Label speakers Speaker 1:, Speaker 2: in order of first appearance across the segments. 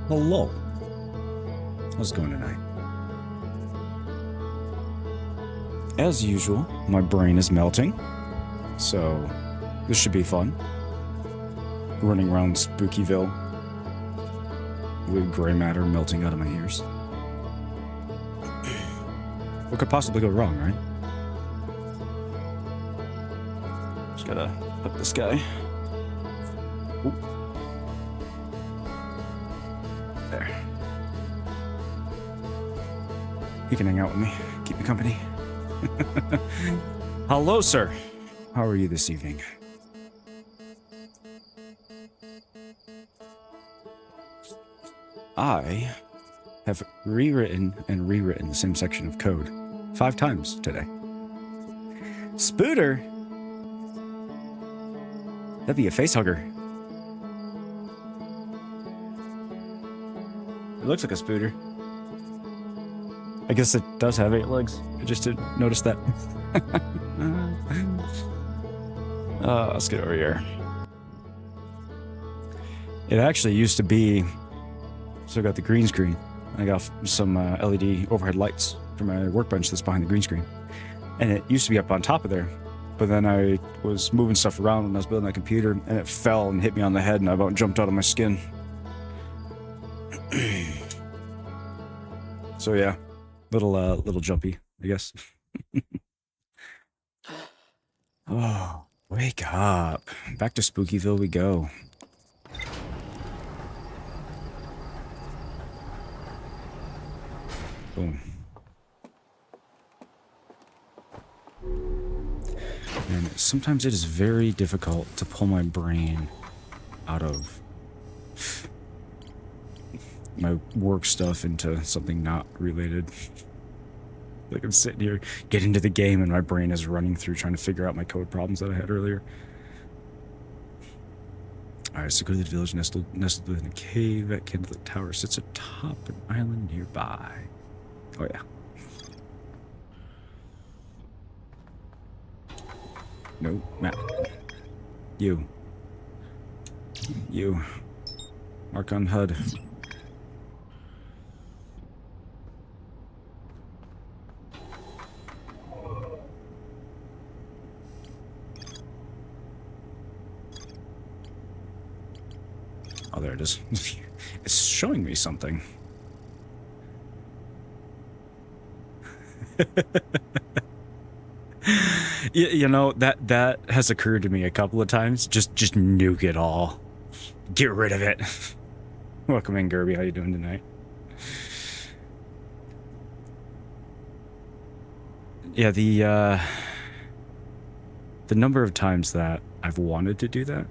Speaker 1: Hello. How's it going tonight? As usual, my brain is melting, so this should be fun. Running around Spookyville with gray matter melting out of my ears. What could possibly go wrong, right? Just gotta hook this guy. Ooh. There. He can hang out with me, keep me company. Hello, sir. How are you this evening? I have rewritten and rewritten the same section of code 5 times today. Spooter? That'd be a facehugger. It looks like a spooter. I guess it does have 8 legs. I just didn't notice that. Let's get over here. It actually used to be... So I got the green screen. I got some LED overhead lights for my workbench that's behind the green screen. And it used to be up on top of there. But then I was moving stuff around when I was building my computer, and it fell and hit me on the head, and I about jumped out of my skin. So yeah, little jumpy, I guess. Oh, wake up. Back to Spookyville we go. Boom. And sometimes it is very difficult to pull my brain out of my work stuff into something not related. Like I'm sitting here, getting into the game, and my brain is running through trying to figure out my code problems that I had earlier. Alright, so go to the village nestled within a cave. That Candlelit Tower sits atop an island nearby. Oh yeah. No, map. You. Mark on HUD. Oh, there it is. It's showing me something. You know, that has occurred to me a couple of times. Just nuke it all. Get rid of it. Welcome in, Gerby. How you doing tonight? Yeah, the number of times that I've wanted to do that,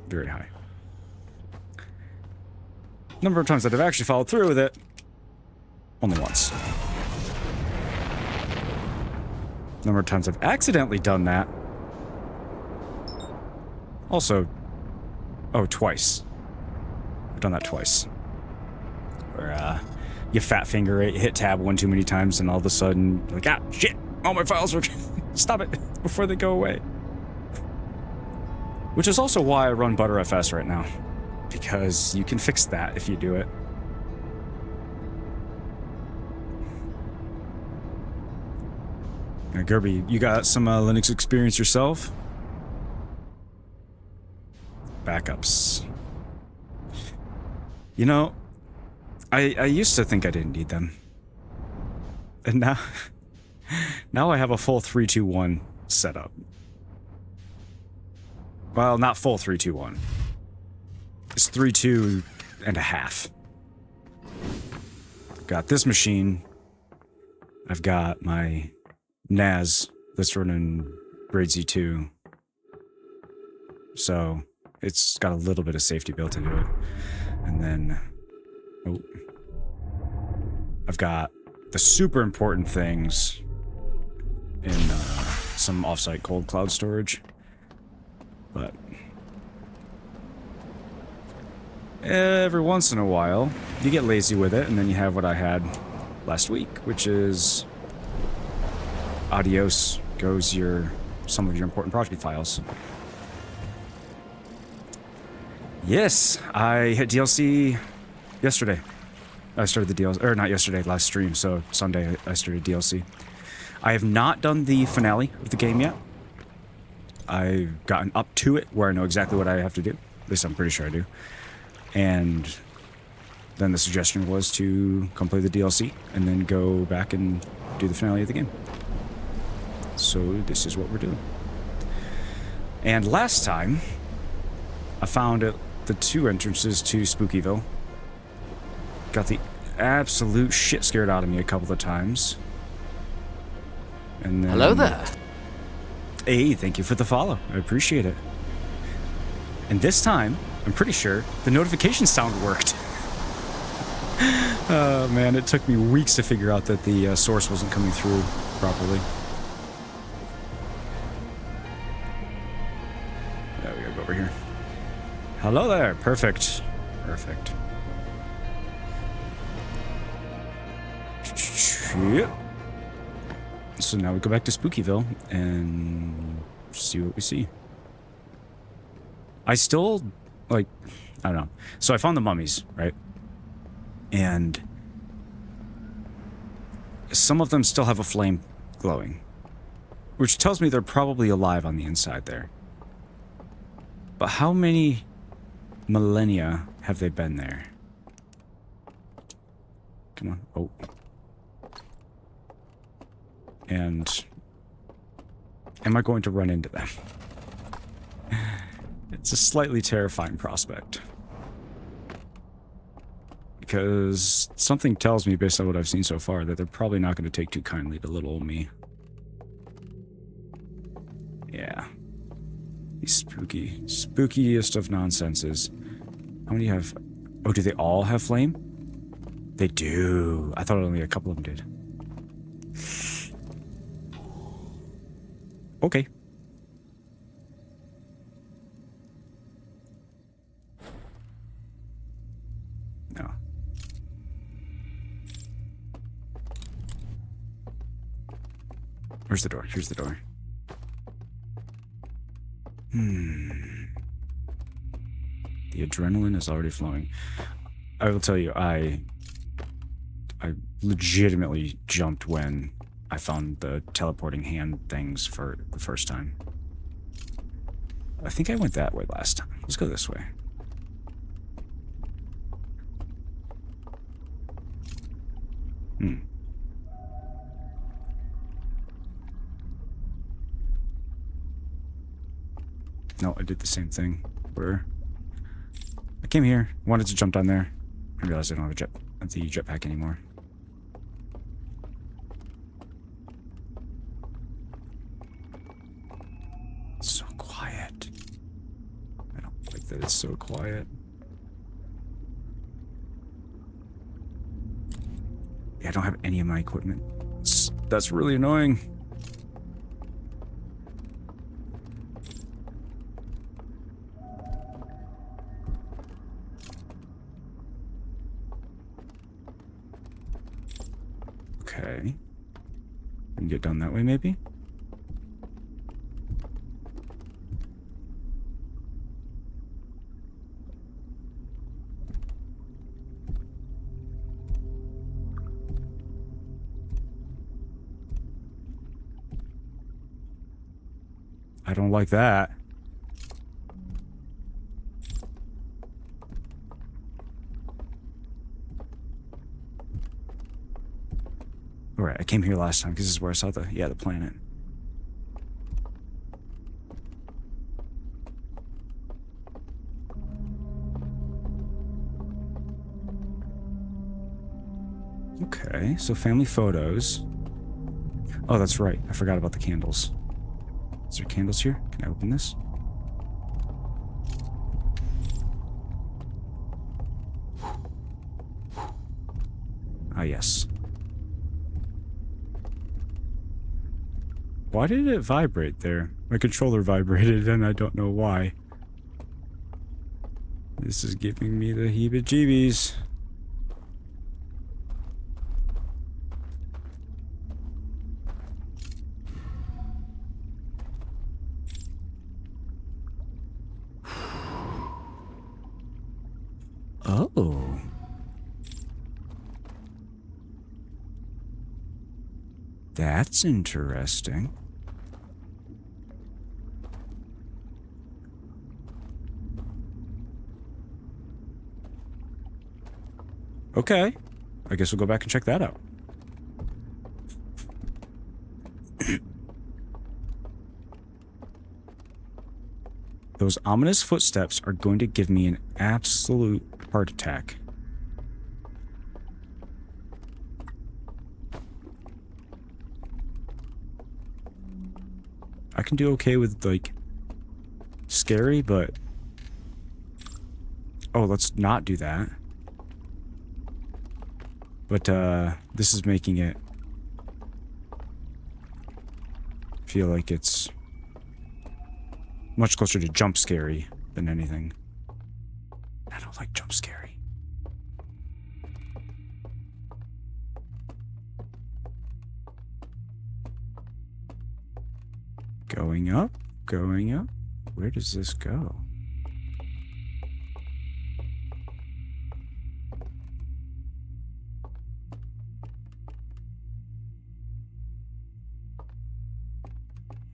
Speaker 1: very high. Number of times that I've actually followed through with it, only once. Number of times I've accidentally done that, also, oh, twice. I've done that twice. Where, you fat finger it, hit tab one too many times, and all of a sudden, you're like, ah, shit, all my files are... Stop it, before they go away. Which is also why I run ButterFS right now. Because you can fix that if you do it. Now, Gerby, you got some Linux experience yourself? Backups. You know, I used to think I didn't need them. And now I have a full 3-2-1 setup. Well, not full 3-2-1. It's 3-2.5. Got this machine. I've got my NAS that's running Grade Z2. So it's got a little bit of safety built into it. And then, oh, I've got the super important things in some offsite cold cloud storage. But every once in a while, you get lazy with it, and then you have what I had last week, which is adios goes some of your important project files. Yes, I hit DLC yesterday. I started the DLC, or not yesterday, last stream, so Sunday I started DLC. I have not done the finale of the game yet. I've gotten up to it where I know exactly what I have to do. At least I'm pretty sure I do. And then the suggestion was to complete the DLC and then go back and do the finale of the game. So this is what we're doing. And last time, I found the 2 entrances to Spookyville. Got the absolute shit scared out of me a couple of times. And then,
Speaker 2: hello there.
Speaker 1: Hey, thank you for the follow. I appreciate it. And this time, I'm pretty sure the notification sound worked. Oh man, it took me weeks to figure out that the source wasn't coming through properly. Yeah, we gotta go over here. Hello there. Perfect. Perfect. Yep. So now we go back to Spookyville and see what we see. I still, like, I don't know. So I found the mummies, right? And some of them still have a flame glowing, which tells me they're probably alive on the inside there. But how many millennia have they been there? Come on. Oh. And am I going to run into them? It's a slightly terrifying prospect. Because something tells me, based on what I've seen so far, that they're probably not going to take too kindly to little old me. Yeah. These spookiest of nonsenses. How many have... Oh, do they all have flame? They do. I thought only a couple of them did. Okay. No. Where's the door? Here's the door. The adrenaline is already flowing. I will tell you, I legitimately jumped when I found the teleporting hand things for the first time. I think I went that way last time. Let's go this way. No, I did the same thing. Where I came here, wanted to jump down there, and realized I don't have the jetpack anymore. It's so quiet. I don't like that it's so quiet. Yeah, I don't have any of my equipment. That's really annoying. Okay. We can get down that way, maybe? I don't like that. Alright, I came here last time because this is where I saw the planet. Okay, so family photos. Oh, that's right. I forgot about the candles. Is there candles here? Can I open this? Ah, yes. Why did it vibrate there? My controller vibrated and I don't know why. This is giving me the heebie-jeebies. Oh. That's interesting. Okay. I guess we'll go back and check that out. Those ominous footsteps are going to give me an absolute heart attack. I can do okay with, like, scary, but... Oh, let's not do that. But, this is making it feel like it's much closer to jump scary than anything. I don't like jump scary. Going up, going up. Where does this go?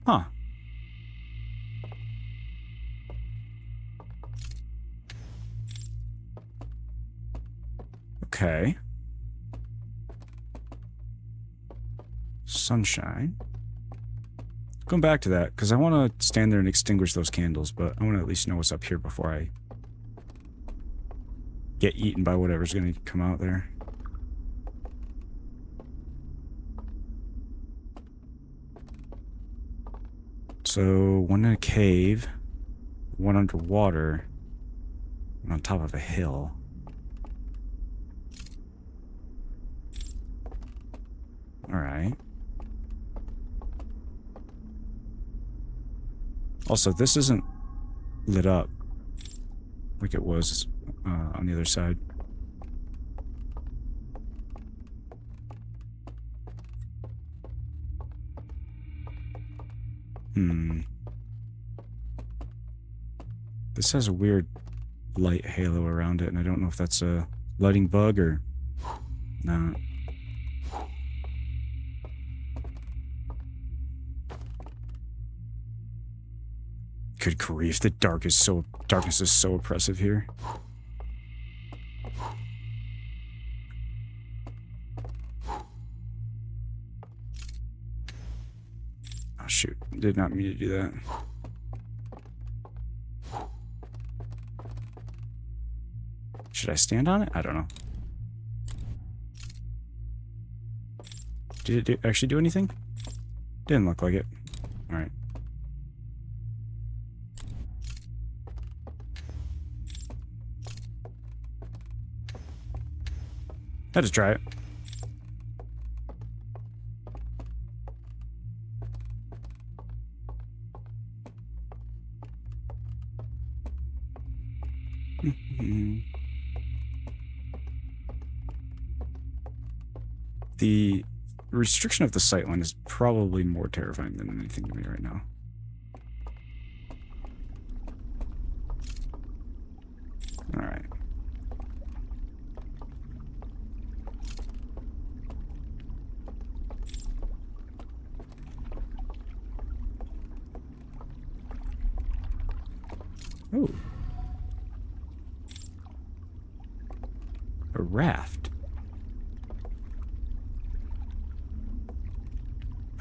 Speaker 1: Huh. Okay. Sunshine. Going back to that, because I want to stand there and extinguish those candles, but I want to at least know what's up here before I get eaten by whatever's going to come out there. So, one in a cave, one underwater, one on top of a hill. Alright. Also, this isn't lit up like it was on the other side. This has a weird light halo around it, and I don't know if that's a lighting bug or not. Good grief, the darkness is so oppressive here. Oh shoot, did not mean to do that. Should I stand on it? I don't know. Did it actually do anything? Didn't look like it. Alright. I'll just try it. The restriction of the sightline is probably more terrifying than anything to me right now. Alright. Oh. A raft.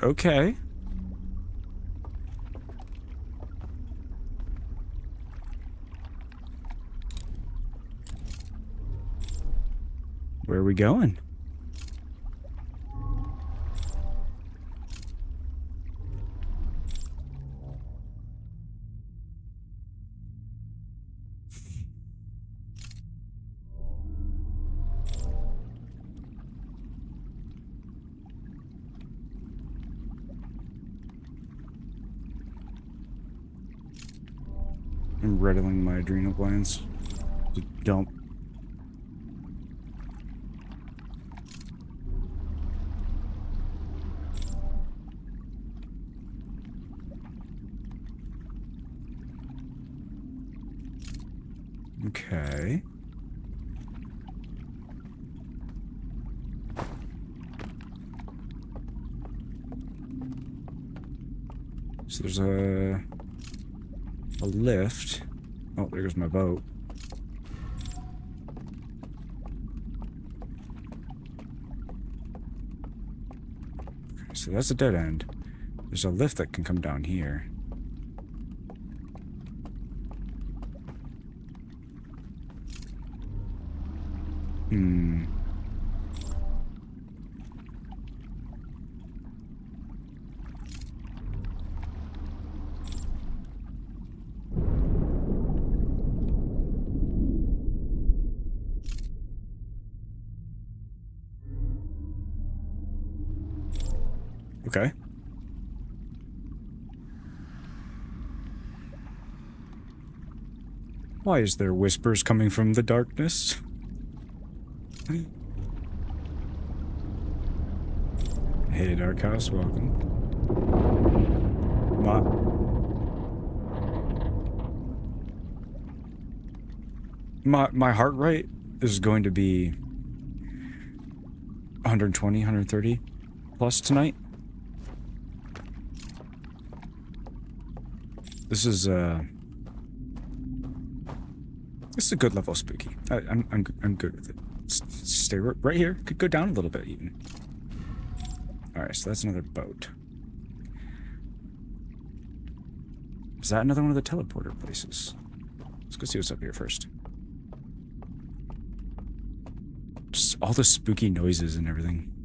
Speaker 1: Okay. Where are we going? I'm rattling my adrenal glands to dump. Okay. So there's a lift. Oh, there goes my boat. Okay, so that's a dead end. There's a lift that can come down here. Hmm. Okay. Why is there whispers coming from the darkness? Hey, Dark House, welcome. My heart rate is going to be 120, 130 plus tonight. This is a good level of spooky. I'm good with it. Stay right here. Could go down a little bit even. All right, so that's another boat. Is that another one of the teleporter places? Let's go see what's up here first. Just all the spooky noises and everything.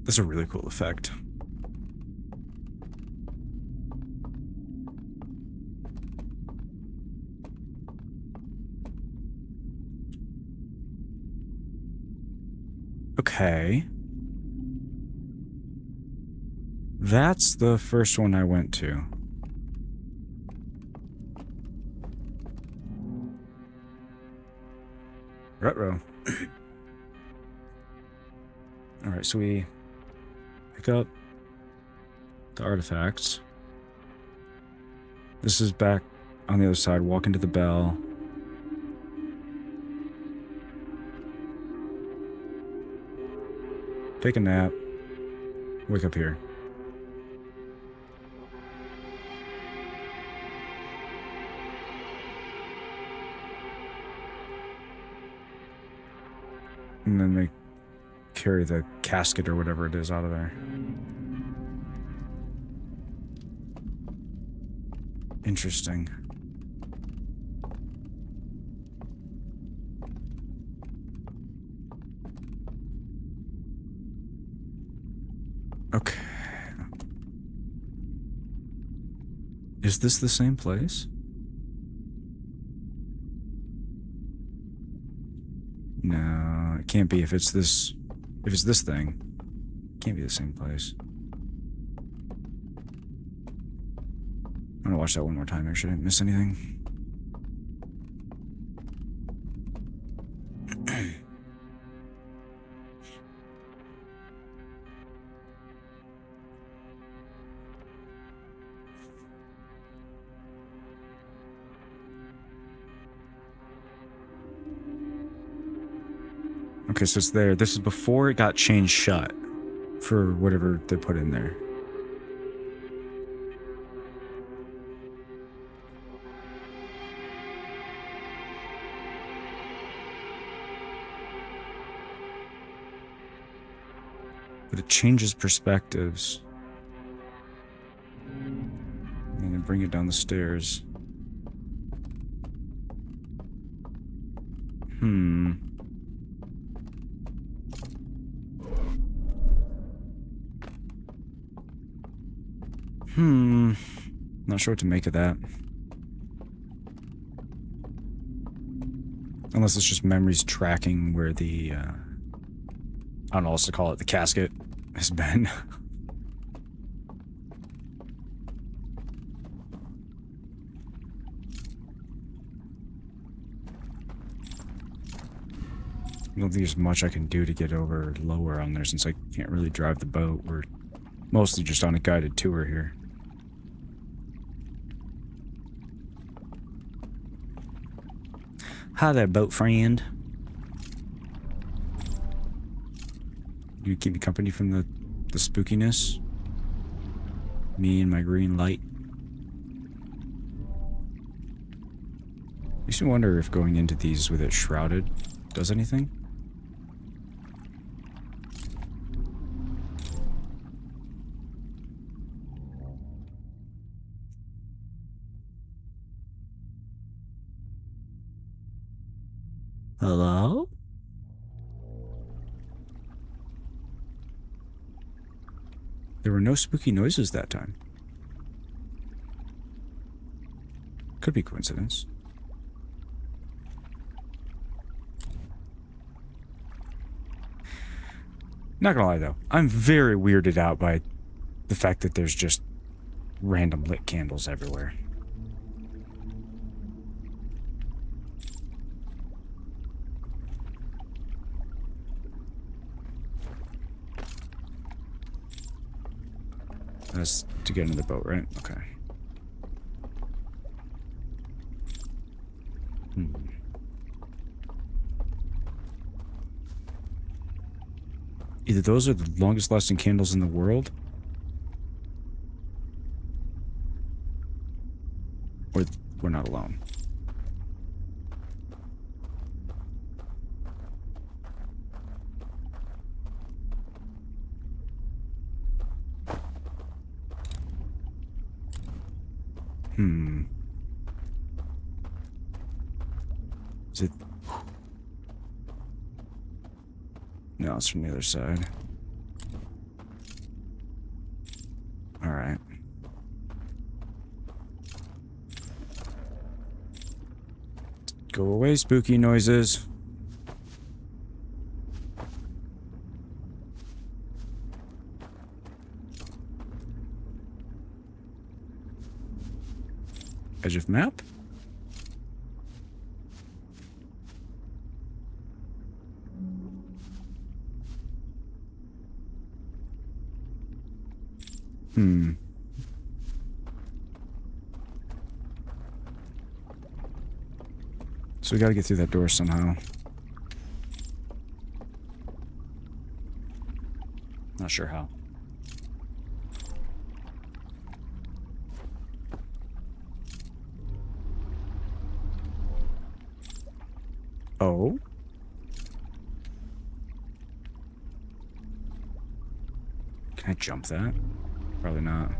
Speaker 1: That's a really cool effect. Okay. That's the first one I went to. Ruh-roh. Alright, so we pick up the artifacts. This is back on the other side. Walk into the bell. Take a nap. Wake up here. And then they carry the casket or whatever it is out of there. Interesting. Okay. Is this the same place? No, it can't be if it's this thing. It can't be the same place. I'm gonna watch that one more time, make sure I didn't miss anything. Okay, so it's there. This is before it got changed shut for whatever they put in there. But it changes perspectives. And then bring it down the stairs. Not sure what to make of that. Unless it's just memories tracking where the, I don't know what to call it, the casket has been. I don't think there's much I can do to get over lower on there since I can't really drive the boat. We're mostly just on a guided tour here. Hi there, boat friend. You keep me company from the spookiness? Me and my green light. Makes me wonder if going into these with it shrouded does anything. Hello? There were no spooky noises that time. Could be coincidence. Not gonna lie though, I'm very weirded out by the fact that there's just random lit candles everywhere. That's to get into the boat, right? Okay. Either those are the longest lasting candles in the world, or we're not alone. Is it? No, it's from the other side. Alright. Go away, spooky noises. Edge of map? So we gotta get through that door somehow. Not sure how. Oh? Can I jump that? Probably not.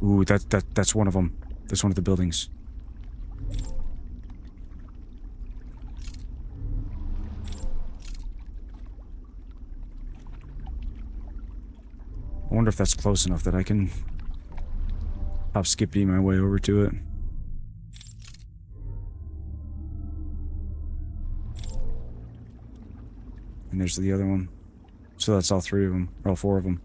Speaker 1: Ooh, that's one of them. That's one of the buildings. I wonder if that's close enough that I can hop skippy my way over to it. And there's the other one. So that's all three of them, or all four of them.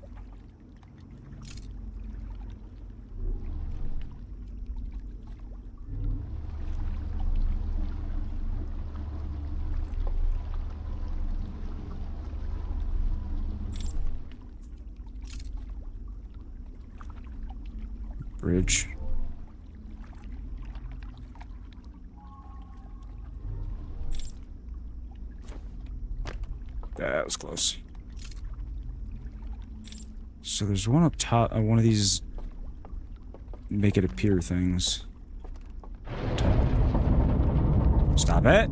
Speaker 1: Bridge. That was close. So there's one up top, one of these make it appear things. Stop it!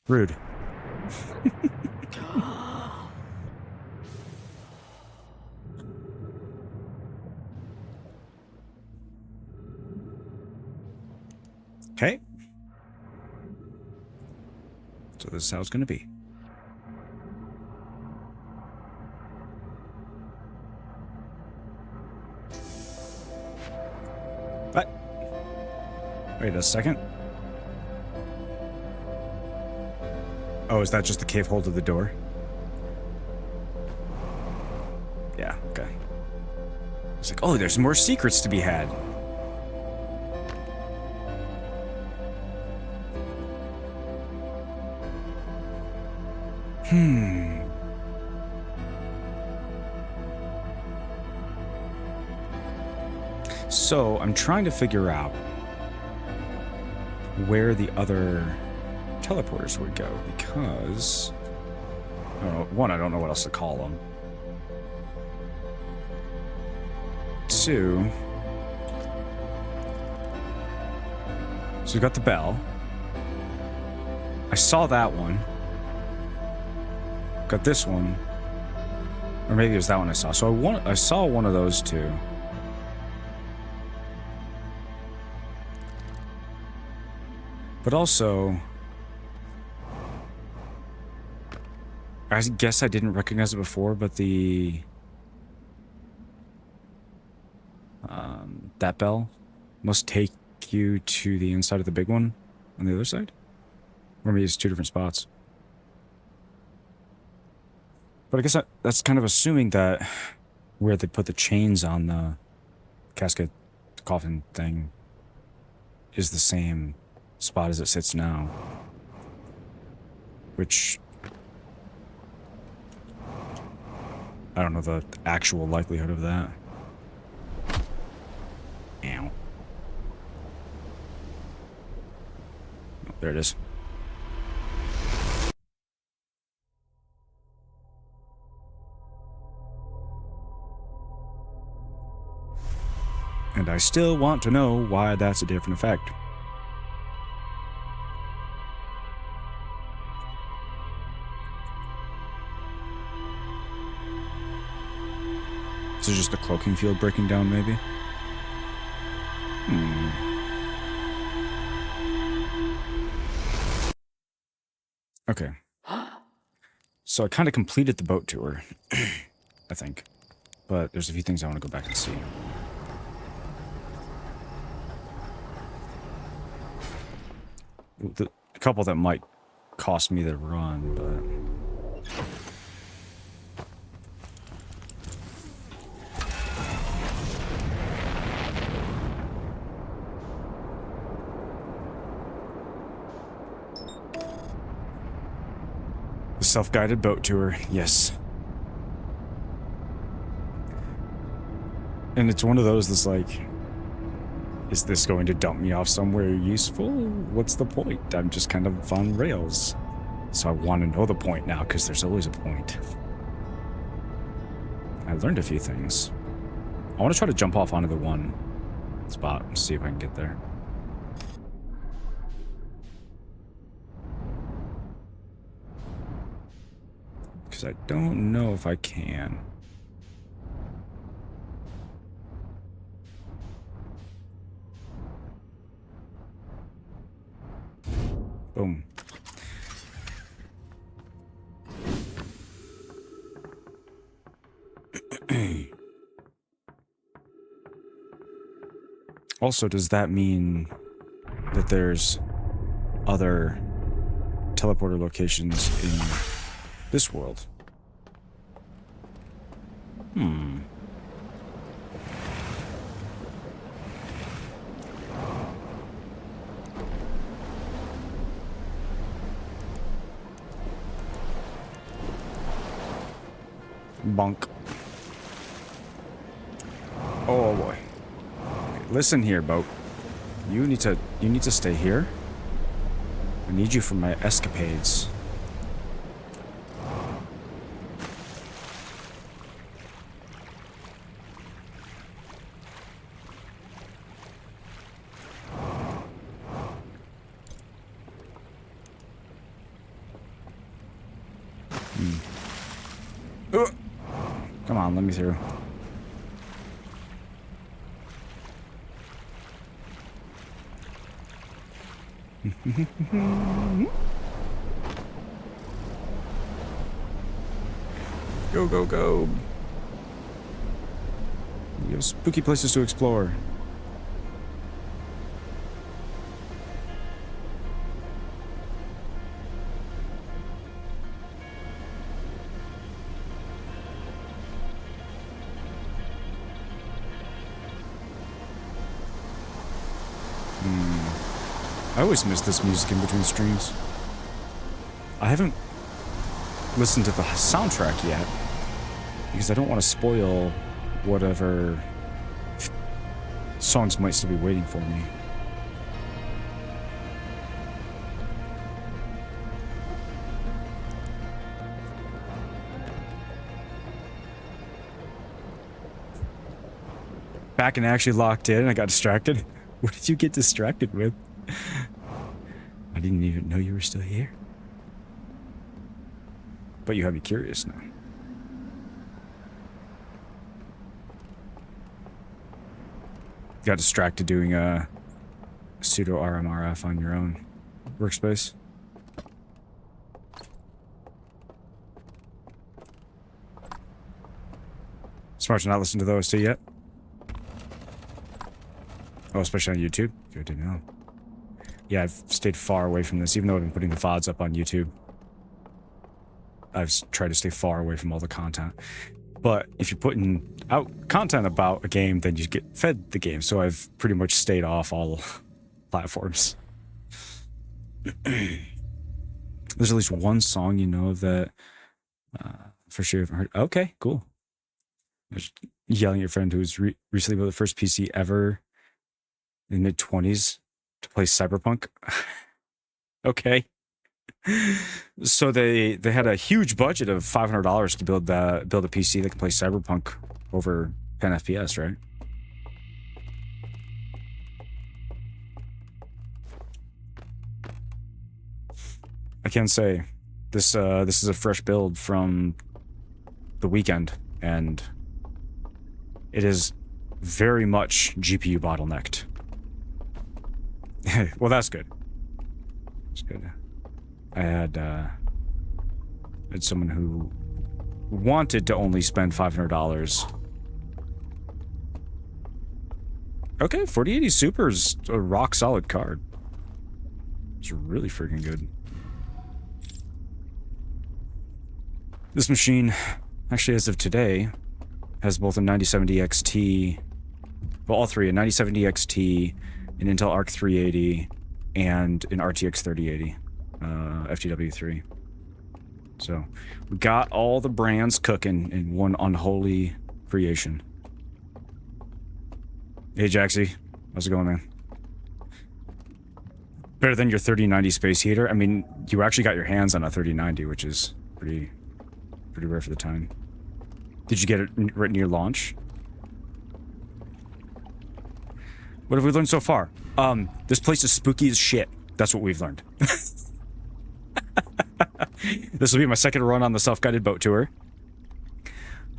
Speaker 1: Rude. Okay. So this is how it's gonna be. What? Wait a second. Oh, is that just the cave hole to the door? Yeah, okay. It's like, oh, there's more secrets to be had. So I'm trying to figure out where the other teleporters would go, because I don't know, one, I don't know what else to call them. Two, so we got the bell. I saw that one. Got this one. Or maybe it was that one I saw. So I saw one of those two. But also, I guess I didn't recognize it before, but that bell must take you to the inside of the big one on the other side. Or maybe it's two different spots. But I guess that's kind of assuming that where they put the chains on the casket, the coffin thing, is the same spot as it sits now. Which, I don't know the actual likelihood of that. Ow. Oh, there it is. And I still want to know why that's a different effect. Is it just the cloaking field breaking down, maybe? Okay. So I kind of completed the boat tour, I think. But there's a few things I want to go back and see. A couple that might cost me the run, but... The self-guided boat tour, yes. And it's one of those that's like, is this going to dump me off somewhere useful? What's the point? I'm just kind of on rails. So I want to know the point now, because there's always a point. I learned a few things. I want to try to jump off onto the one spot and see if I can get there. Because I don't know if I can. Boom. Also, does that mean that there's other teleporter locations in this world? Bonk. Oh boy. Listen here, boat. You need to stay here. I need you for my escapades. Come on, let me through. Go, go, go. We have spooky places to explore. I always miss this music in between streams. I haven't listened to the soundtrack yet, because I don't want to spoil whatever songs might still be waiting for me. Back and actually locked in, I got distracted. What did you get distracted with? I didn't even know you were still here. But you have me curious now. Got distracted doing a pseudo RMRF on your own workspace. Smart to not listen to the OST yet. Oh, especially on YouTube? Good to know. Yeah, I've stayed far away from this, even though I've been putting the VODs up on YouTube. I've tried to stay far away from all the content. But if you're putting out content about a game, then you get fed the game. So I've pretty much stayed off all platforms. There's at least one song you know that for sure you haven't heard. Okay, cool. I was yelling at your friend who was recently built the first PC ever in mid-20s to play Cyberpunk. Okay. So they had a huge budget of $500 to build a PC that can play Cyberpunk over 10 FPS, right? I can say this is a fresh build from the weekend, and it is very much GPU bottlenecked. Well, that's good. That's good. I had someone who wanted to only spend $500. Okay, 4080 Super is a rock solid card. It's really freaking good. This machine, actually as of today, has both a 9070 XT, well, all three, a 9070 XT, an Intel Arc 380, and an RTX 3080. FTW3. So we got all the brands cooking in one unholy creation. Hey Jaxie, how's it going, man? Better than your 3090 space heater. I mean, you actually got your hands on a 3090, which is pretty rare for the time. Did you get it right near launch? What have we learned so far? This place is spooky as shit. That's what we've learned. This will be my second run on the self-guided boat tour.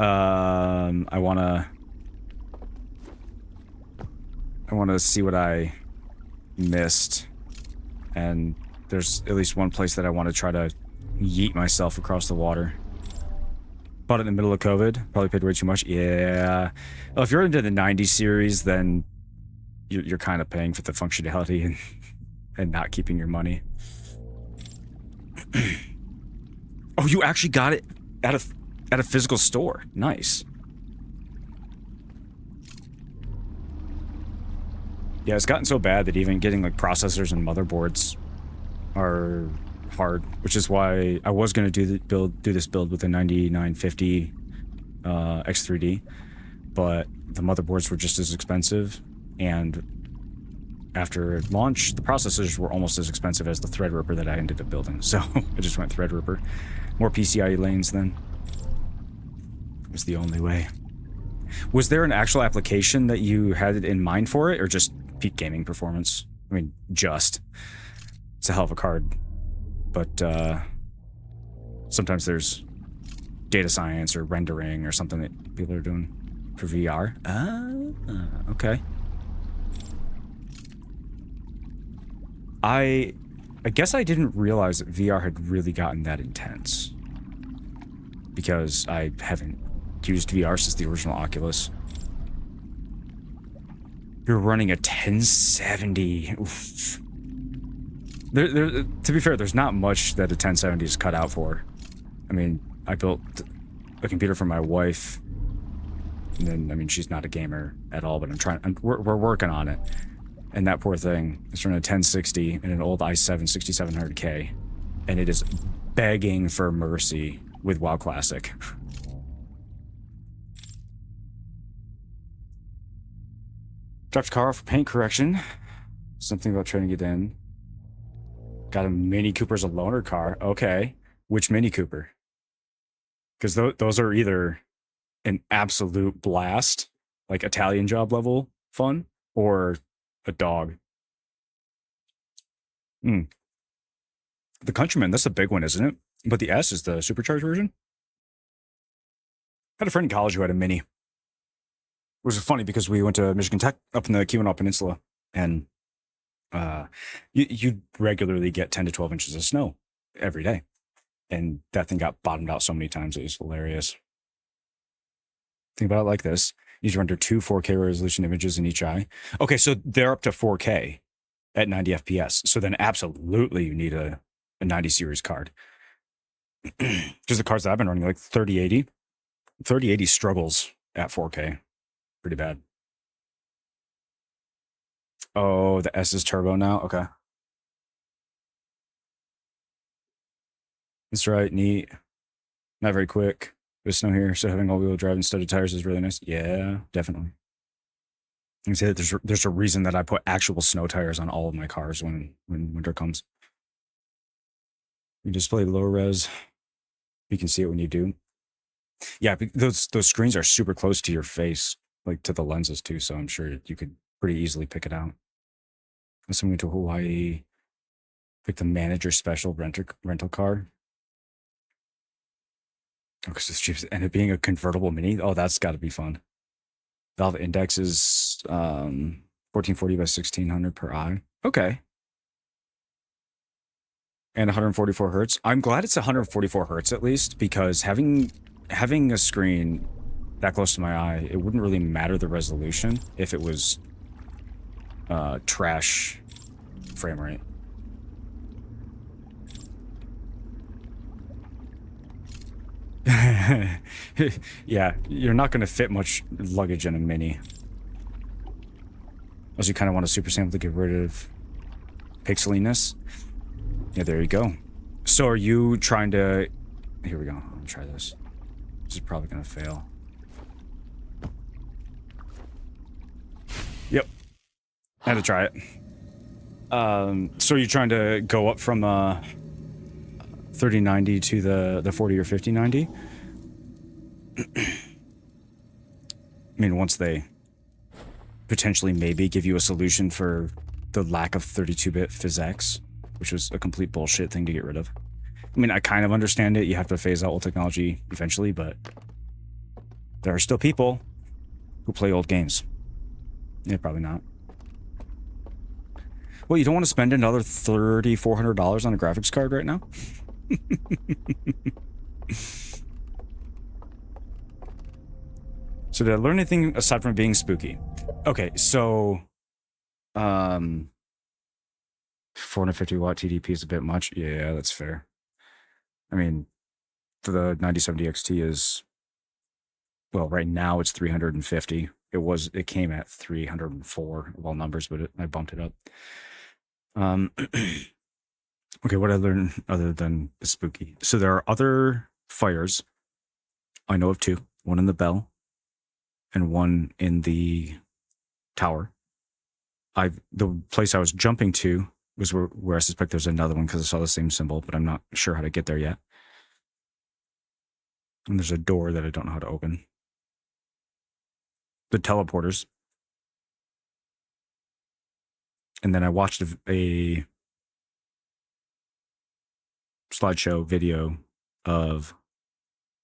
Speaker 1: I wanna see what I missed, and there's at least one place that I want to try to yeet myself across the water. Bought it in the middle of COVID. Probably paid way too much. Yeah. Well, if you're into the 90 series, then you're kind of paying for the functionality and not keeping your money. Oh, you actually got it at a physical store. Nice. Yeah, it's gotten so bad that even getting like processors and motherboards are hard, which is why I was going to do this build with a 9950 X3D, but the motherboards were just as expensive, and after launch, the processors were almost as expensive as the Threadripper that I ended up building, so I just went Threadripper. More PCIe lanes then. It was the only way. Was there an actual application that you had in mind for it, or just peak gaming performance? I mean, just. It's a hell of a card. But, sometimes there's data science or rendering or something that people are doing for VR. Okay. I guess I didn't realize that VR had really gotten that intense, because I haven't used VR since the original Oculus. You're running a 1070. Oof. To be fair, there's not much that a 1070 is cut out for. I mean, I built a computer for my wife, and then, I mean, she's not a gamer at all, but we're working on it. And that poor thing is running a 1060 in an old i7 6700K, and it is begging for mercy with WoW Classic. Dropped a car off for paint correction. Something about trying to get in. Got a Mini Cooper as a loaner car. Okay. Which Mini Cooper? Because those are either an absolute blast, like Italian Job level fun, or a dog. The Countryman, that's the big one, isn't it? But the S is the supercharged version. I had a friend in college who had a Mini. It was funny because we went to Michigan Tech up in the Keweenaw Peninsula, and you regularly get 10 to 12 inches of snow every day. And that thing got bottomed out so many times, it was hilarious. Think about it like this. You need to render 2 4K resolution images in each eye. Okay, so they're up to 4K at 90 FPS. So then absolutely you need a 90 series card. Because the cards that I've been running, like 3080. 3080 struggles at 4K. Pretty bad. Oh, the S is turbo now? Okay. That's right, neat. Not very quick. There's snow here, so having all-wheel drive instead of tires is really nice. Yeah, definitely. I can say that there's a reason that I put actual snow tires on all of my cars when winter comes. You display low res. You can see it when you do. Yeah, those screens are super close to your face, like to the lenses too, so I'm sure you could pretty easily pick it out. Unless I'm going to Hawaii, pick the manager special rental car. Oh, because it's cheap. And it being a convertible Mini, oh, that's got to be fun. Valve index is 1440 by 1600 per eye. Okay. And 144 hertz. I'm glad it's 144 hertz at least, because having a screen that close to my eye, it wouldn't really matter the resolution if it was trash frame rate. Yeah, you're not going to fit much luggage in a Mini. Unless you kind of want a super sample to get rid of pixeliness. Yeah, there you go. So are you trying to... Here we go. I'll try this. This is probably going to fail. Yep. I had to try it. So are you trying to go up from 3090 to the 40 or 5090? I mean, once they potentially maybe give you a solution for the lack of 32-bit PhysX, which was a complete bullshit thing to get rid of. I mean, I kind of understand it. You have to phase out old technology eventually, but there are still people who play old games. Yeah, probably not. Well, you don't want to spend another $3,400 on a graphics card right now? So did I learn anything aside from being spooky? Okay, so 450 watt TDP is a bit much. Yeah, that's fair. I mean, for the 9070 XT is, well, right now it's 350. It came at 304 of all numbers, but I bumped it up. Okay, what I learned other than the spooky. So there are other fires. I know of 2. One in the bell and one in the tower. The place I was jumping to was where I suspect there's another one because I saw the same symbol, but I'm not sure how to get there yet. And there's a door that I don't know how to open. The teleporters. And then I watched a slideshow video of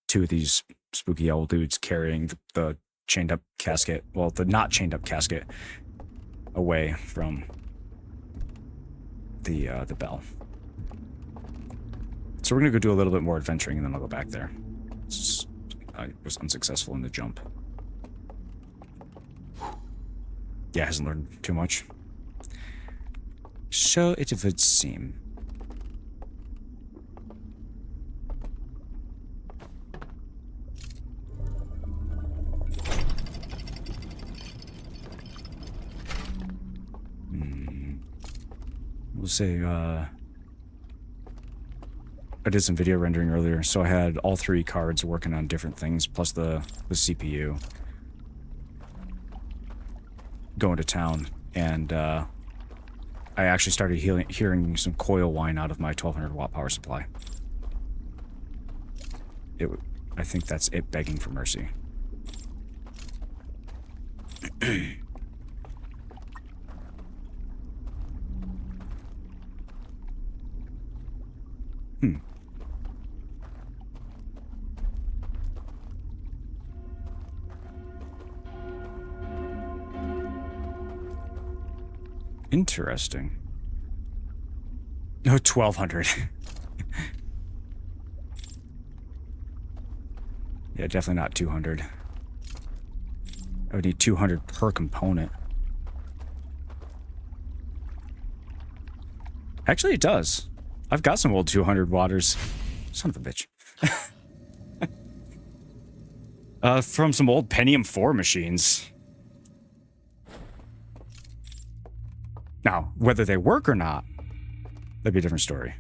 Speaker 1: 2 of these spooky old dudes carrying the chained up casket, well, the not chained up casket, away from the bell. So we're gonna go do a little bit more adventuring and then I'll go back there. I was unsuccessful in the jump. Yeah, hasn't learned too much. So it would seem. We'll say, I did some video rendering earlier, so I had all 3 cards working on different things, plus the CPU. going to town, and I actually started hearing some coil whine out of my 1200 watt power supply. I think that's it begging for mercy. Interesting. No, 1200. Yeah, definitely not 200. I would need 200 per component. Actually, it does. I've got some old 200 watters. Son of a bitch. From some old Pentium 4 machines. Now, whether they work or not, that'd be a different story.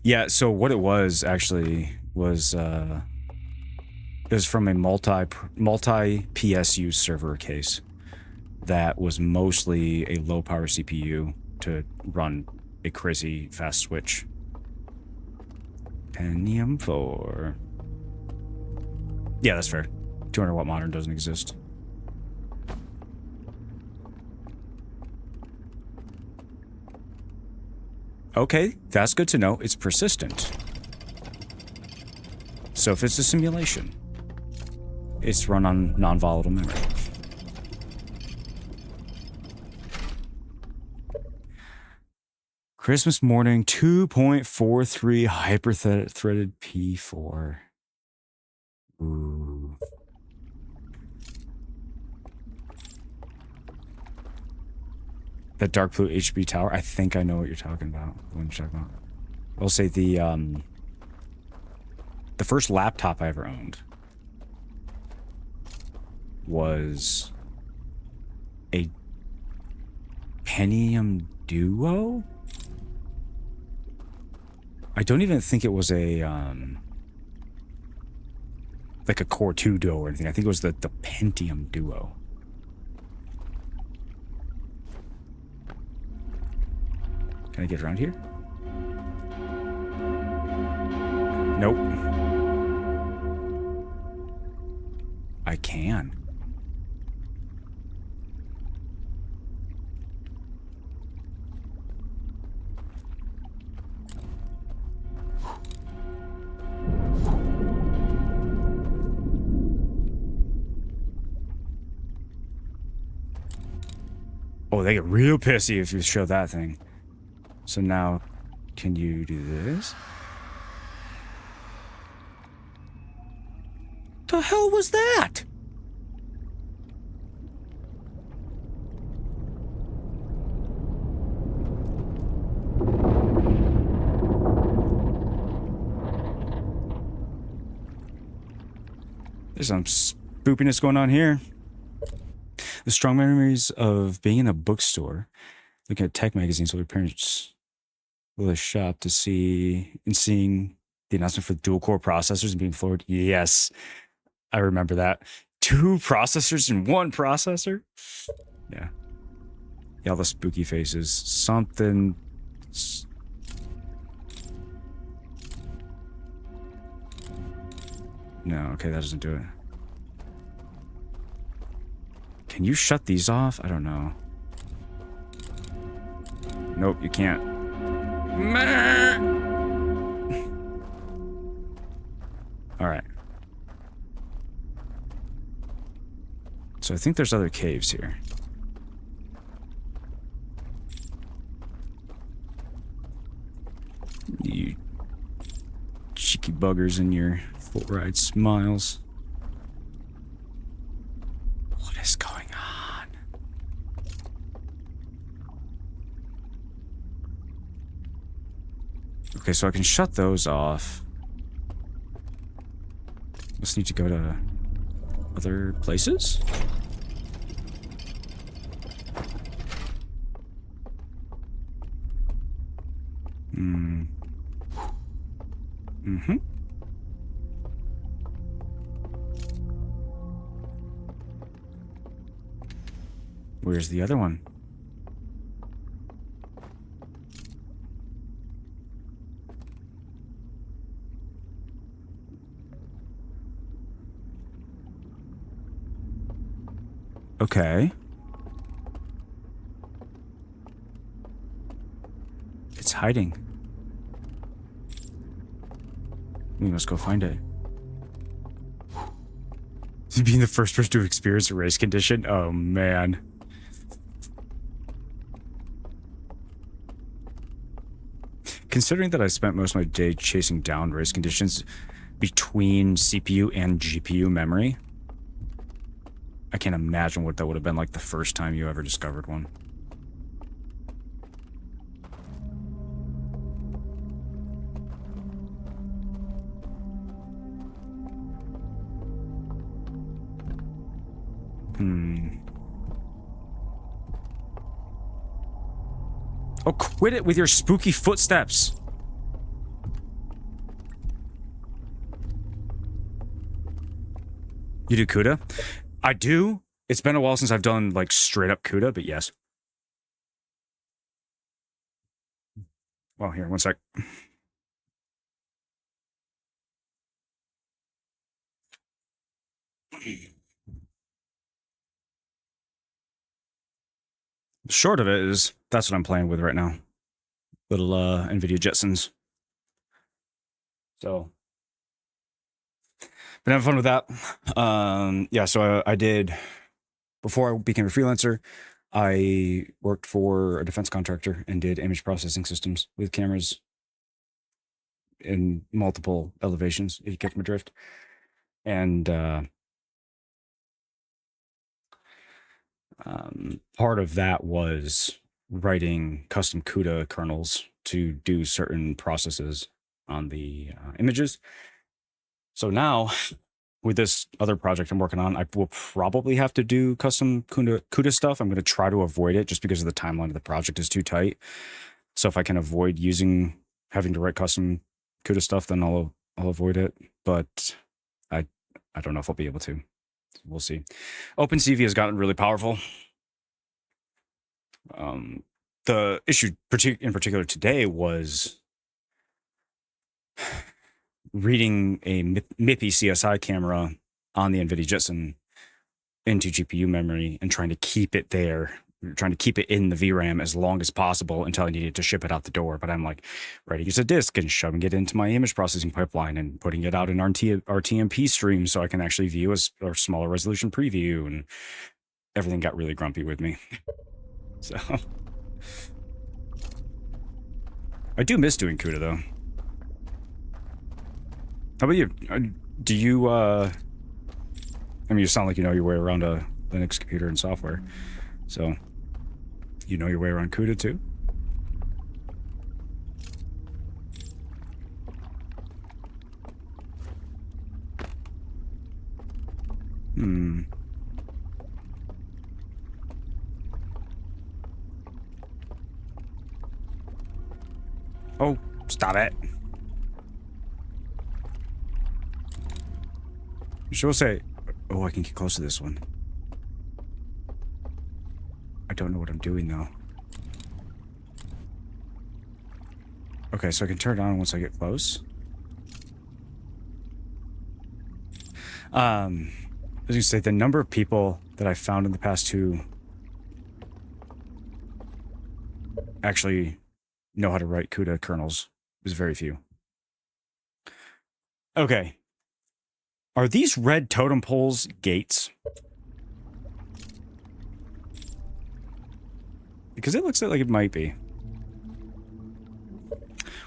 Speaker 1: Yeah, so what it was actually was it was from a multi PSU server case that was mostly a low power CPU to run a crazy fast switch. Pentium 4. Yeah, that's fair. 200 watt modern doesn't exist. Okay, that's good to know. It's persistent. So if it's a simulation, it's run on non-volatile memory. Christmas morning, 2.43 hyper-threaded P4. Ooh. That dark blue HB tower, I think I know what you're talking about. The one you're talking about. I'll say the first laptop I ever owned was a Pentium Duo? I don't even think it was a like a Core 2 Duo or anything. I think it was the Pentium Duo. Can I get around here? Nope. I can. Oh, they get real pissy if you show that thing. So now, can you do this? The hell was that? There's some spoopiness going on here. The strong memories of being in a bookstore, looking at tech magazines with your parents will the shop to see and seeing the announcement for dual core processors and being floored. Yes, I remember that. 2 processors in 1 processor? Yeah. Yeah, all the spooky faces. Something. No, okay, that doesn't do it. Can you shut these off? I don't know. Nope, you can't. All right. So I think there's other caves here. You cheeky buggers in your full ride smiles. What is going on? Okay, so I can shut those off. Just need to go to other places? Mm-hmm. Where's the other one? Okay. It's hiding. We must go find it. Being the first person to experience a race condition? Oh, man. Considering that I spent most of my day chasing down race conditions between CPU and GPU memory, I can't imagine what that would have been like the first time you ever discovered one. Oh, quit it with your spooky footsteps! You do CUDA? I do. It's been a while since I've done, like, straight up CUDA, but yes. Well, here, one sec. The short of it is, that's what I'm playing with right now. Little, NVIDIA Jetsons. So, been having fun with that. Yeah, so I did, before I became a freelancer, I worked for a defense contractor and did image processing systems with cameras in multiple elevations, if you catch my drift. And part of that was writing custom CUDA kernels to do certain processes on the images. So now, with this other project I'm working on, I will probably have to do custom CUDA stuff. I'm going to try to avoid it just because of the timeline of the project is too tight. So if I can avoid having to write custom CUDA stuff, then I'll avoid it. But I don't know if I'll be able to. We'll see. OpenCV has gotten really powerful. The issue in particular today was reading a MIPI CSI camera on the NVIDIA Jetson into GPU memory and trying to keep it there, trying to keep it in the VRAM as long as possible until I needed to ship it out the door. But I'm like writing as a disk and shoving it into my image processing pipeline and putting it out in RTMP stream so I can actually view a smaller resolution preview, and everything got really grumpy with me. So I do miss doing CUDA though. How about you? Do you, I mean, you sound like you know your way around a Linux computer and software. So, you know your way around CUDA too? Oh, stop it. She'll say, oh, I can get close to this one. I don't know what I'm doing though. Okay, so I can turn it on once I get close. I was gonna say, the number of people that I found in the past who actually know how to write CUDA kernels is very few. Okay. Are these red totem poles gates? Because it looks like it might be.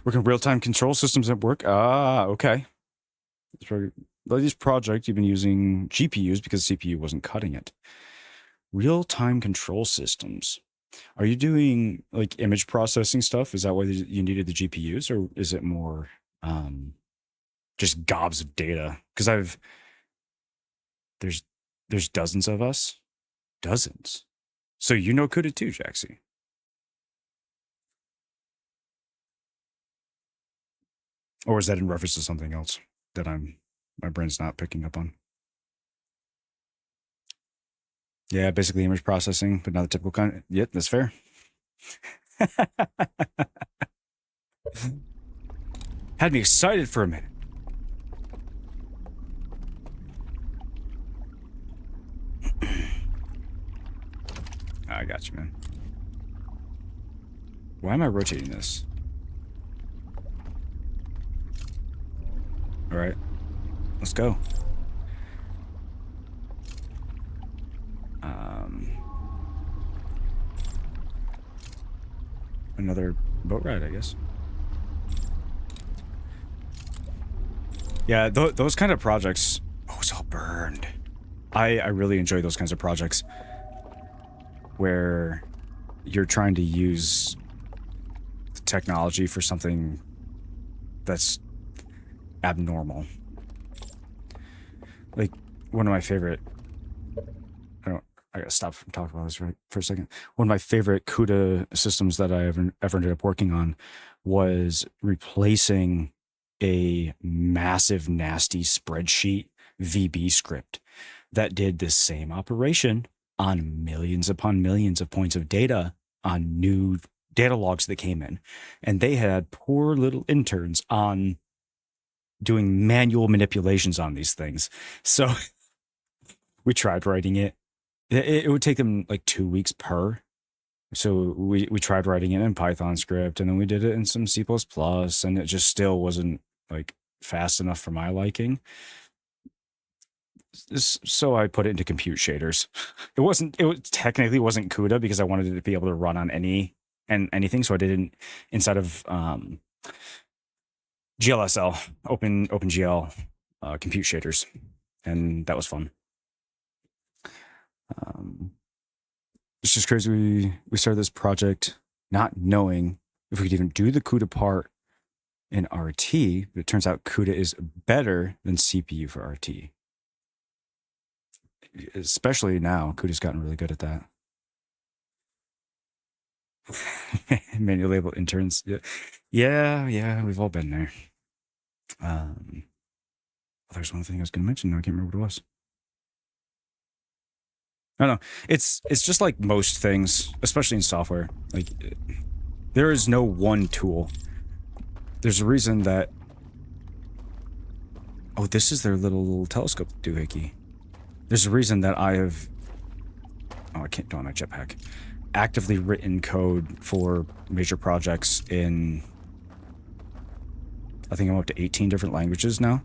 Speaker 1: Working real-time control systems at work? Ah, okay. This project, you've been using GPUs because CPU wasn't cutting it. Real-time control systems. Are you doing, like, image processing stuff? Is that why you needed the GPUs? Or is it more, just gobs of data? Because there's dozens of us. Dozens. So you know CUDA too, Jaxie. Or is that in reference to something else that my brain's not picking up on? Yeah, basically image processing, but not the typical kind. Yep, that's fair. Had me excited for a minute. I got you, man. Why am I rotating this? All right, let's go. Another boat ride, I guess. Yeah, those kind of projects. Oh, it's all burned. I really enjoy those kinds of projects where you're trying to use the technology for something that's abnormal. Like, one of my favorite... I gotta stop from talking about this right for a second. One of my favorite CUDA systems that I ever ended up working on was replacing a massive, nasty spreadsheet VB script that did the same operation on millions upon millions of points of data on new data logs that came in. And they had poor little interns on doing manual manipulations on these things. So we tried writing it. It would take them like 2 weeks per. So we tried writing it in Python script, and then we did it in some C++, and it just still wasn't like fast enough for my liking. So I put it into compute shaders. It technically wasn't CUDA because I wanted it to be able to run on anything. So I did it inside of GLSL, OpenGL compute shaders, and that was fun. It's just crazy. We started this project not knowing if we could even do the CUDA part in RT, but it turns out CUDA is better than CPU for RT. Especially now, CUDA's gotten really good at that. Manual label interns. Yeah, we've all been there. There's one thing I was going to mention. I can't remember what it was. I don't know. It's just like most things, especially in software. Like, there is no one tool. There's a reason that... Oh, this is their little telescope doohickey. There's a reason that I have... Oh, I can't do it on my jetpack. Actively written code for major projects in... I think I'm up to 18 different languages now.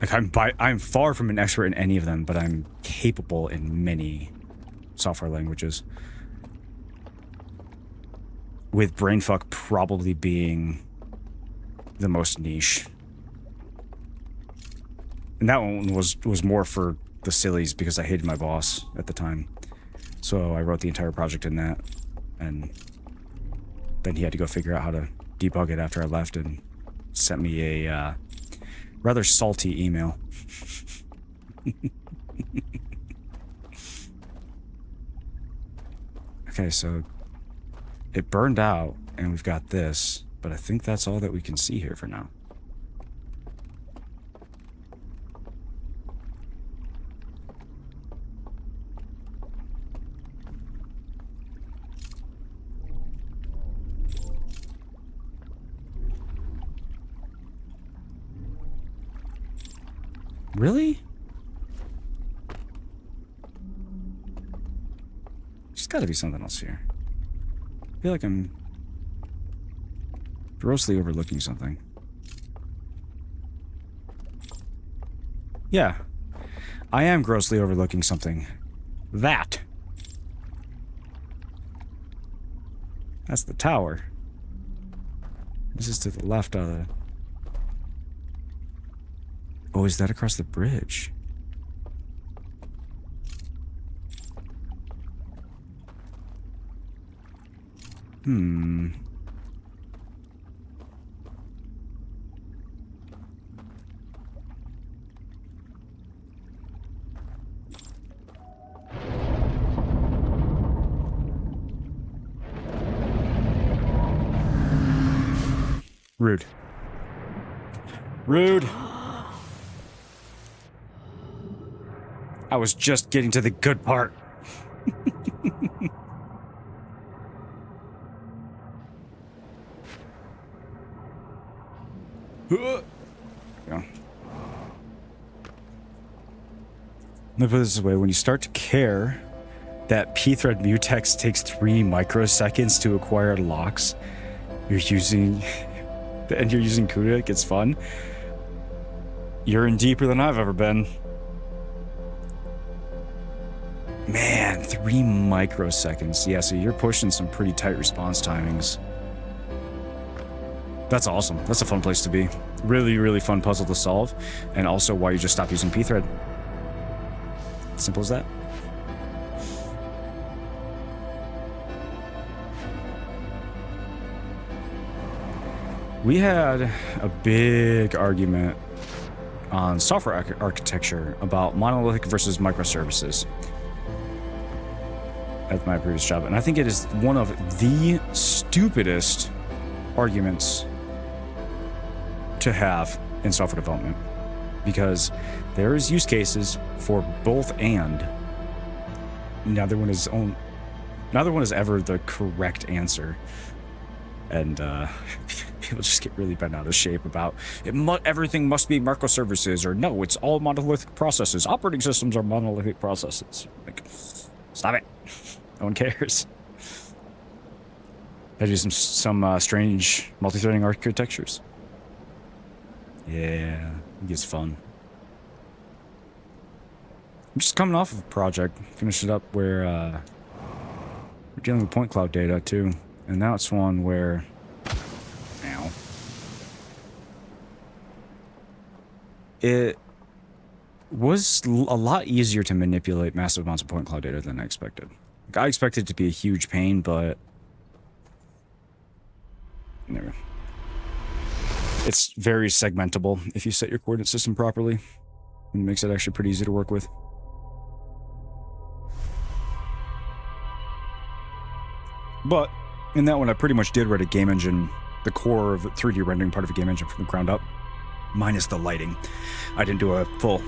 Speaker 1: Like, I'm far from an expert in any of them, but I'm capable in many software languages. With brainfuck probably being the most niche. And that one was more for the sillies because I hated my boss at the time. So I wrote the entire project in that. And then he had to go figure out how to debug it after I left and sent me a rather salty email. Okay, so it burned out and we've got this, but I think that's all that we can see here for now. Really? There's gotta be something else here. I feel like I'm grossly overlooking something. Yeah, I am grossly overlooking something. That's the tower. This is to the left of the... Oh, is that across the bridge? Rude. Rude. I was just getting to the good part. Yeah. Let me put it this way. When you start to care that pthread mutex takes 3 microseconds to acquire locks, you're using CUDA, it gets fun. You're in deeper than I've ever been. Man, 3 microseconds. Yeah, so you're pushing some pretty tight response timings. That's awesome. That's a fun place to be. Really, really fun puzzle to solve. And also why you just stop using pthread. Simple as that. We had a big argument on software architecture about monolithic versus microservices at my previous job. And I think it is one of the stupidest arguments to have in software development, because there is use cases for both, and neither one is ever the correct answer. And people just get really bent out of shape about everything must be microservices, or no, it's all monolithic processes. Operating systems are monolithic processes. Like, stop it. No one cares. I do some strange multi-threading architectures. Yeah, it gets fun. I'm just coming off of a project, finished it up, where we're dealing with point cloud data too, and now it's one where, it was a lot easier to manipulate massive amounts of point cloud data than I expected. Like, I expected it to be a huge pain, but anyway. It's very segmentable if you set your coordinate system properly. It makes it actually pretty easy to work with. But in that one, I pretty much did write a game engine, the core of the 3D rendering part of a game engine from the ground up, minus the lighting. I didn't do a full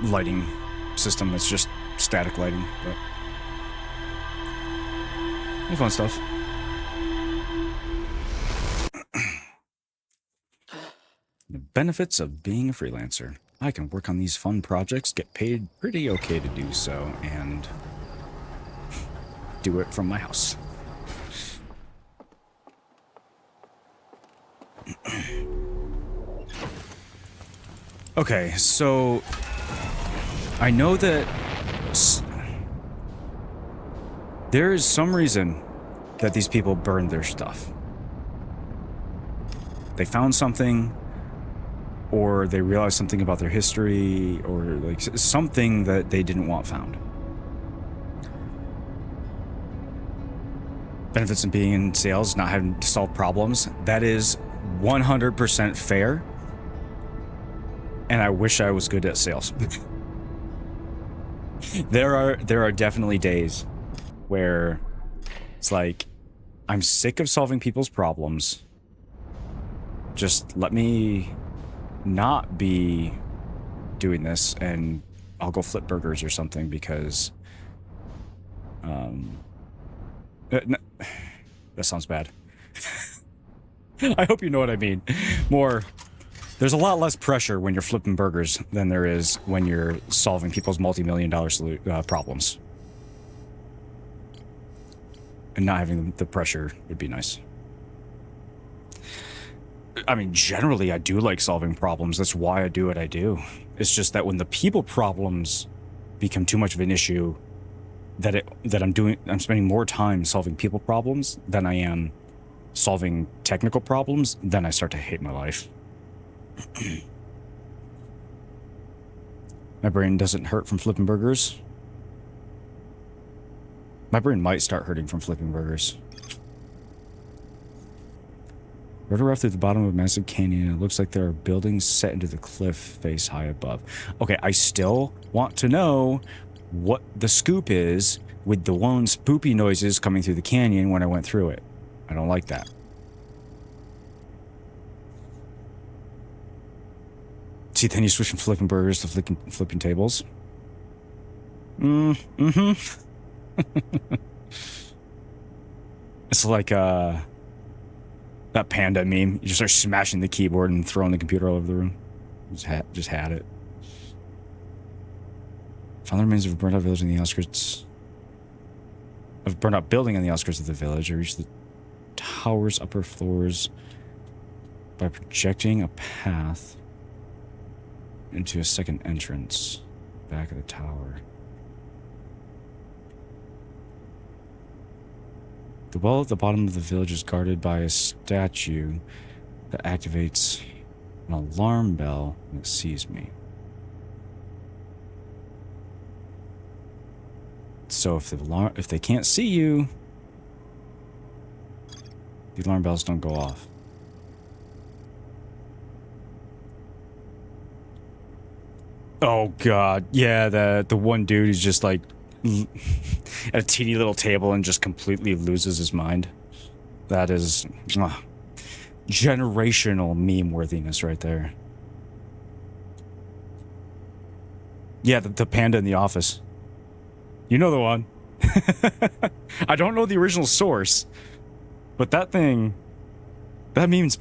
Speaker 1: lighting system. It's just static lighting, but fun stuff. The benefits of being a freelancer. I can work on these fun projects, get paid pretty okay to do so, and do it from my house. Okay, so I know that there is some reason that these people burned their stuff. They found something, or they realized something about their history, or like something that they didn't want found. Benefits of being in sales, not having to solve problems. That is 100% fair. And I wish I was good at sales. There are definitely days where it's like, I'm sick of solving people's problems. Just let me not be doing this, and I'll go flip burgers or something, because that sounds bad. I hope you know what I mean. There's a lot less pressure when you're flipping burgers than there is when you're solving people's multi-million-dollar problems. And not having the pressure would be nice. I mean, generally, I do like solving problems. That's why I do what I do. It's just that when the people problems become too much of an issue, I'm spending more time solving people problems than I am solving technical problems, then I start to hate my life. My brain doesn't hurt from flipping burgers. My brain might start hurting from flipping burgers. Rode off through the bottom of a massive canyon. It looks like there are buildings set into the cliff face high above. Okay, I still want to know what the scoop is with the one spoopy noises coming through the canyon when I went through it. I don't like that. See, then you switch from flipping burgers to flipping tables. Mm-hmm. It's like that panda meme. You just start smashing the keyboard and throwing the computer all over the room. Just had it. Found the remains of a burnt out village in the outskirts. Of a burnt out building on the outskirts of the village. I reached the tower's upper floors by projecting a path into a second entrance back of the tower. The well at the bottom of the village is guarded by a statue that activates an alarm bell when it sees me. So if they can't see you, the alarm bells don't go off. Oh god, yeah, the one dude who's just like at a teeny little table and just completely loses his mind. That is generational meme worthiness right there. Yeah, the panda in the office. You know the one. I don't know the original source, but that meme has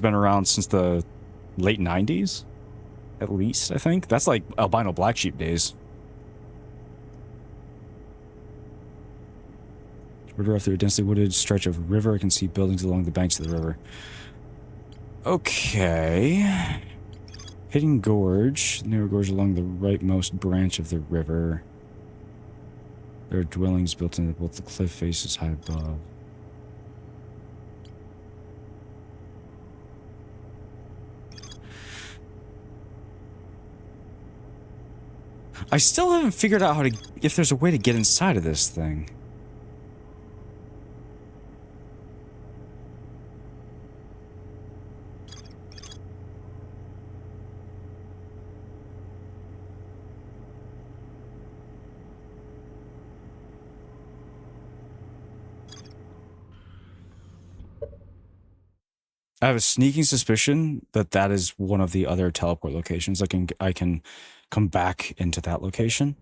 Speaker 1: been around since the late 90s, at least, I think. That's like albino black sheep days. River off through a densely wooded stretch of river. I can see buildings along the banks of the river. Okay. Hidden gorge. Narrow gorge along the rightmost branch of the river. There are dwellings built into both the cliff faces high above. I still haven't figured out if there's a way to get inside of this thing. I have a sneaking suspicion that that is one of the other teleport locations. I can come back into that location.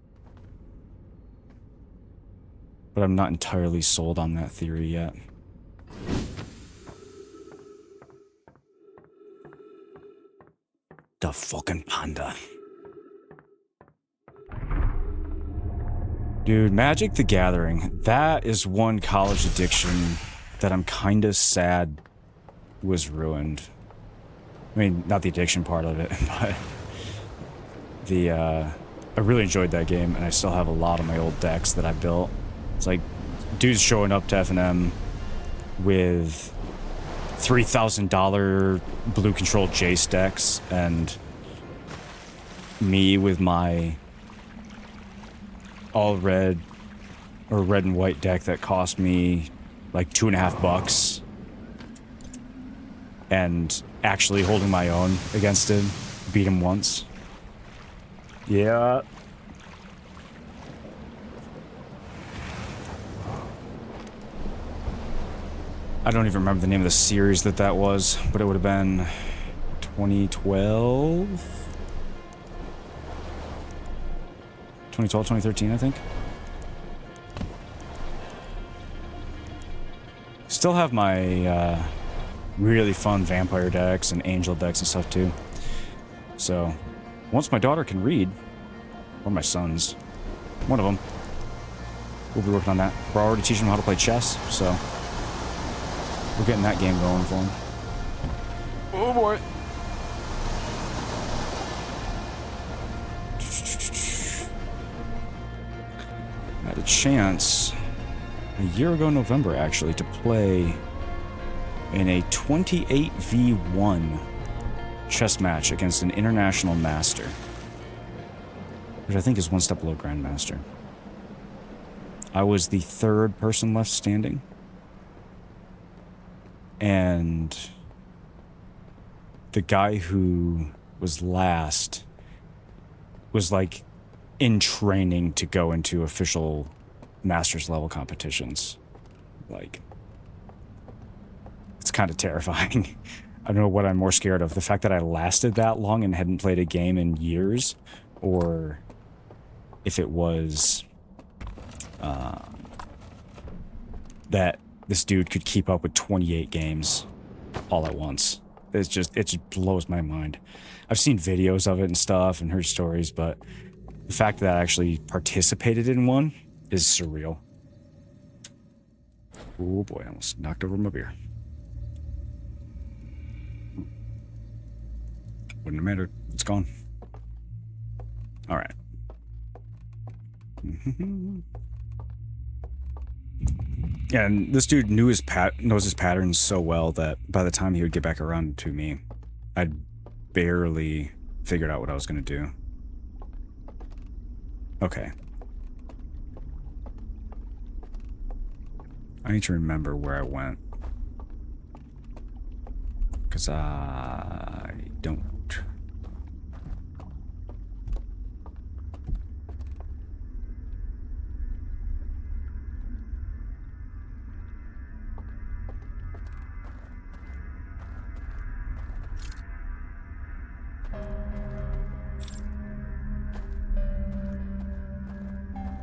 Speaker 1: But I'm not entirely sold on that theory yet. The fucking panda. Dude, Magic the Gathering. That is one college addiction that I'm kind of sad was ruined. I mean, not the addiction part of it, but I really enjoyed that game, and I still have a lot of my old decks that I built. It's like dudes showing up to F&M with $3,000 blue control Jace decks, and me with my all red or red and white deck that cost me like $2.50, and actually holding my own against him. Beat him once. Yeah. I don't even remember the name of the series that was, but it would have been 2012? 2012, 2013, I think. Still have my really fun vampire decks and angel decks and stuff too. So, once my daughter can read, or my sons, one of them, we'll be working on that. We're already teaching them how to play chess, so we're getting that game going for them. Oh boy. I had a chance a year ago November actually to play in a 28v1 chess match against an international master, which I think is one step below Grandmaster. I was the third person left standing, and the guy who was last was like in training to go into official Masters level competitions. Like, it's kind of terrifying. I don't know what I'm more scared of. The fact that I lasted that long and hadn't played a game in years, or if it was that this dude could keep up with 28 games all at once. It just blows my mind. I've seen videos of it and stuff and heard stories, but the fact that I actually participated in one is surreal. Oh boy, I almost knocked over my beer. Wouldn't have mattered. It's gone. All right. Yeah, and this dude knows his patterns so well that by the time he would get back around to me, I'd barely figured out what I was going to do. Okay. I need to remember where I went. Because I don't.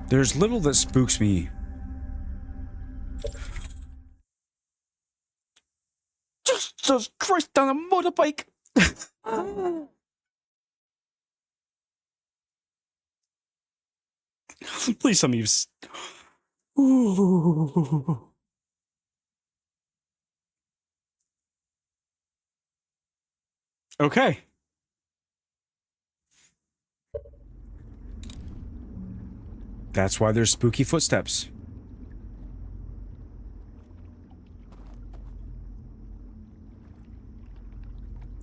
Speaker 1: There's little that spooks me. Jesus Christ, on a motorbike! Please tell me you've... Ooh. Okay. That's why there's spooky footsteps.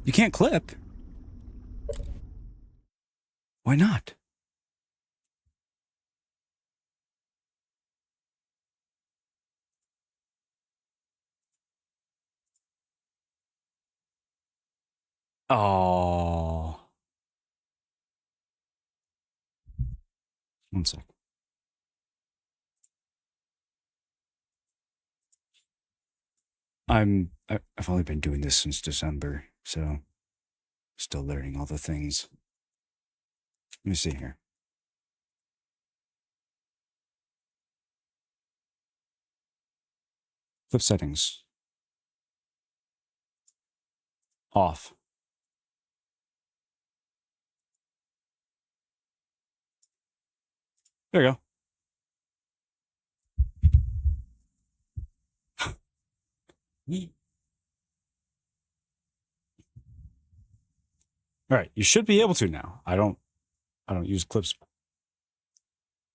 Speaker 1: You can't clip. Why not? Oh. One sec. I've only been doing this since December, so still learning all the things. Let me see here. Clip settings. Off. There you go. All right, you should be able to now. I don't use clips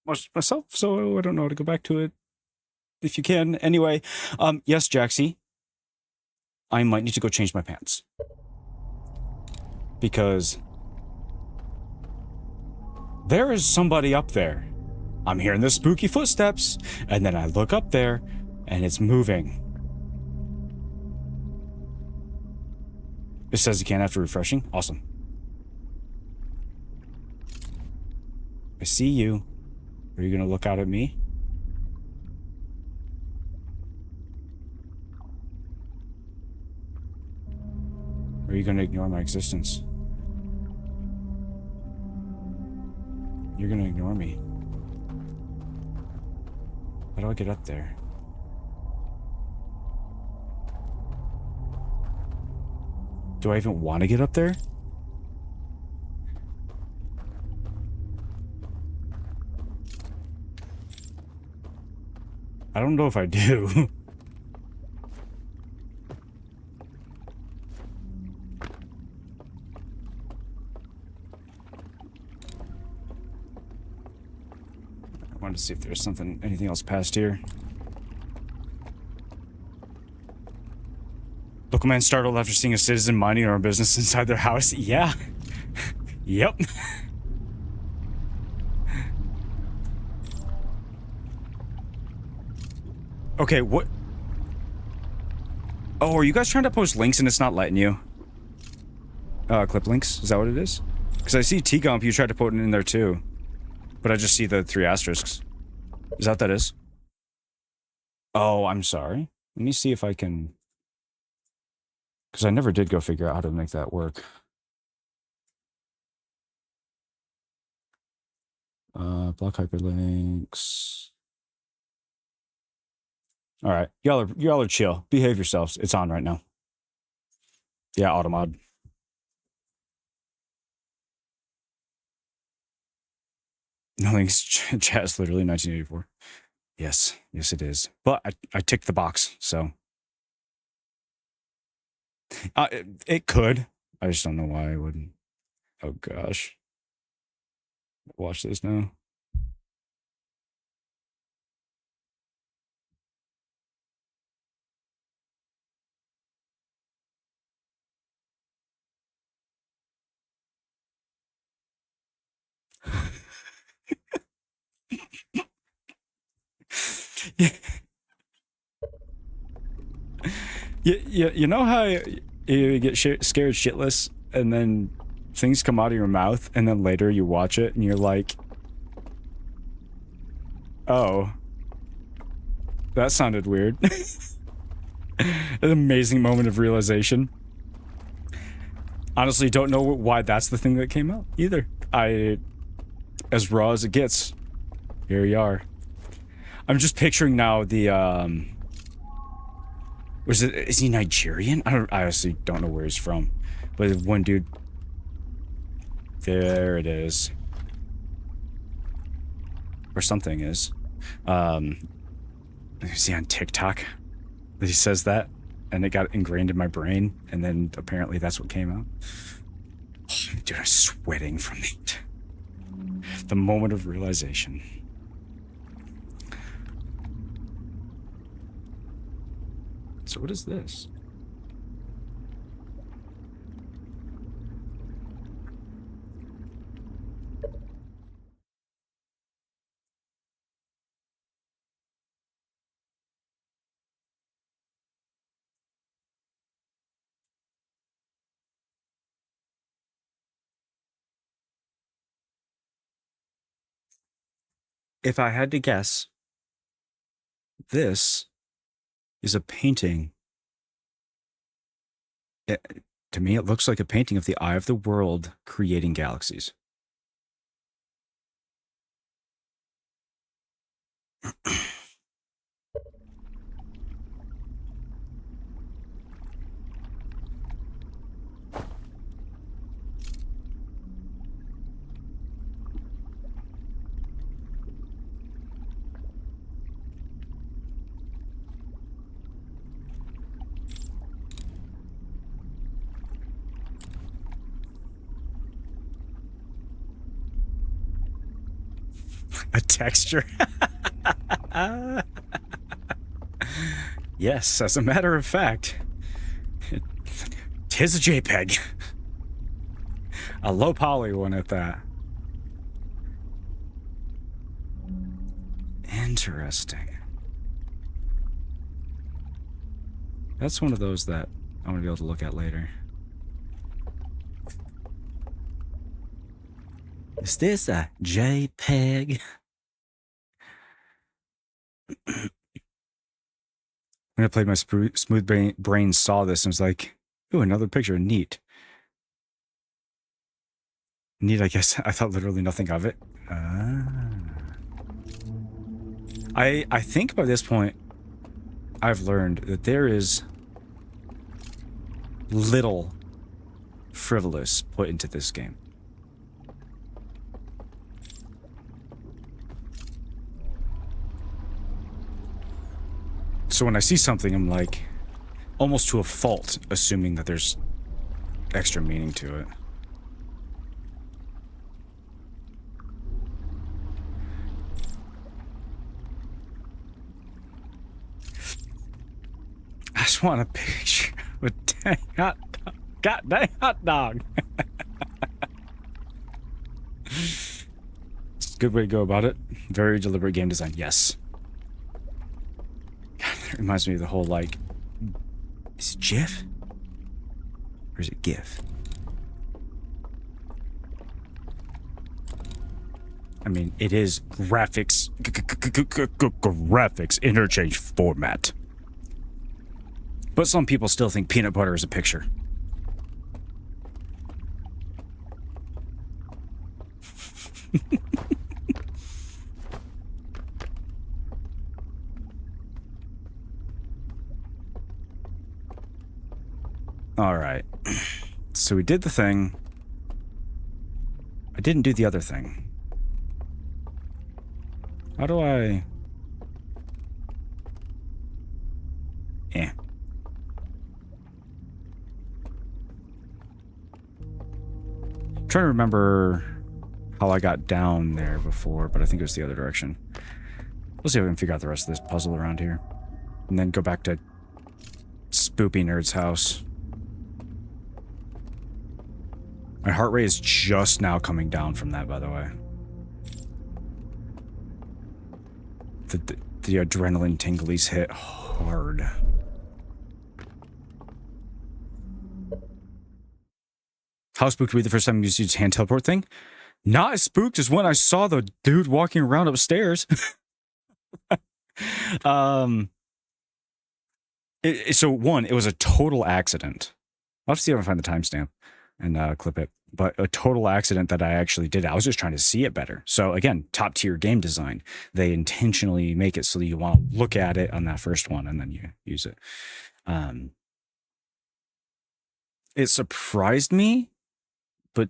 Speaker 1: much myself, so I don't know how to go back to it. If you can, anyway. Yes, Jaxie. I might need to go change my pants because there is somebody up there. I'm hearing the spooky footsteps, and then I look up there, and it's moving. It says you can't after refreshing. Awesome. I see you. Are you gonna look out at me? Or are you gonna ignore my existence? You're gonna ignore me. How do I get up there? Do I even want to get up there? I don't know if I do. I wanted to see if there's anything else past here. Local man startled after seeing a citizen minding their own business inside their house. Yeah. Yep. Okay, what? Oh, are you guys trying to post links and it's not letting you? Clip links? Is that what it is? Because I see T-Gump, you tried to put it in there too. But I just see the 3 asterisks. Is that what that is? Oh, I'm sorry. Let me see if I can... Because I never did go figure out how to make that work. Block hyperlinks. All right, y'all are chill. Behave yourselves. It's on right now. Yeah, automod. Nothing's chat's literally 1984. Yes, it is. But I ticked the box, so it could. I just don't know why I wouldn't. Oh gosh, watch this now. You know how you get scared shitless and then things come out of your mouth and then later you watch it and you're like, oh, that sounded weird. An amazing moment of realization. Honestly, don't know why that's the thing that came out either. As raw as it gets, here you are. I'm just picturing now the, is he Nigerian? I honestly don't know where he's from. But one dude, there it is. Or something is. Is he on TikTok? He says that, and it got ingrained in my brain, and then apparently that's what came out. Oh, dude, I'm sweating from it. The moment of realization. So what is this? If I had to guess, this is a painting. To me, it looks like a painting of the eye of the world creating galaxies. A texture. Yes, as a matter of fact, tis a JPEG. A low poly one at that. Interesting. That's one of those that I want to be able to look at later. Is this a JPEG? When I played my smooth brain saw this and was like, ooh, another picture, neat. Neat, I guess. I thought literally nothing of it. I think by this point, I've learned that there is little frivolous put into this game. So when I see something, I'm like, almost to a fault, assuming that there's extra meaning to it. I just want a picture with dang hot dog. God dang hot dog. It's a good way to go about it. Very deliberate game design, yes. It reminds me of the whole, like, is it GIF? Or is it GIF? I mean, it is graphics interchange format. But some people still think peanut butter is a picture. Alright. So we did the thing. I didn't do the other thing. How do I... Eh. I'm trying to remember how I got down there before, but I think it was the other direction. We'll see if we can figure out the rest of this puzzle around here. And then go back to Spoopy Nerd's house. My heart rate is just now coming down from that, by the way. The adrenaline tinglies hit hard. How spooked were you the first time you used his hand teleport thing? Not as spooked as when I saw the dude walking around upstairs. So one, it was a total accident. I'll have to see if I can find the timestamp and clip it. But a total accident that I actually did. I was just trying to see it better. So again, top tier game design. They intentionally make it so that you want to look at it on that first one and then you use it. It surprised me, but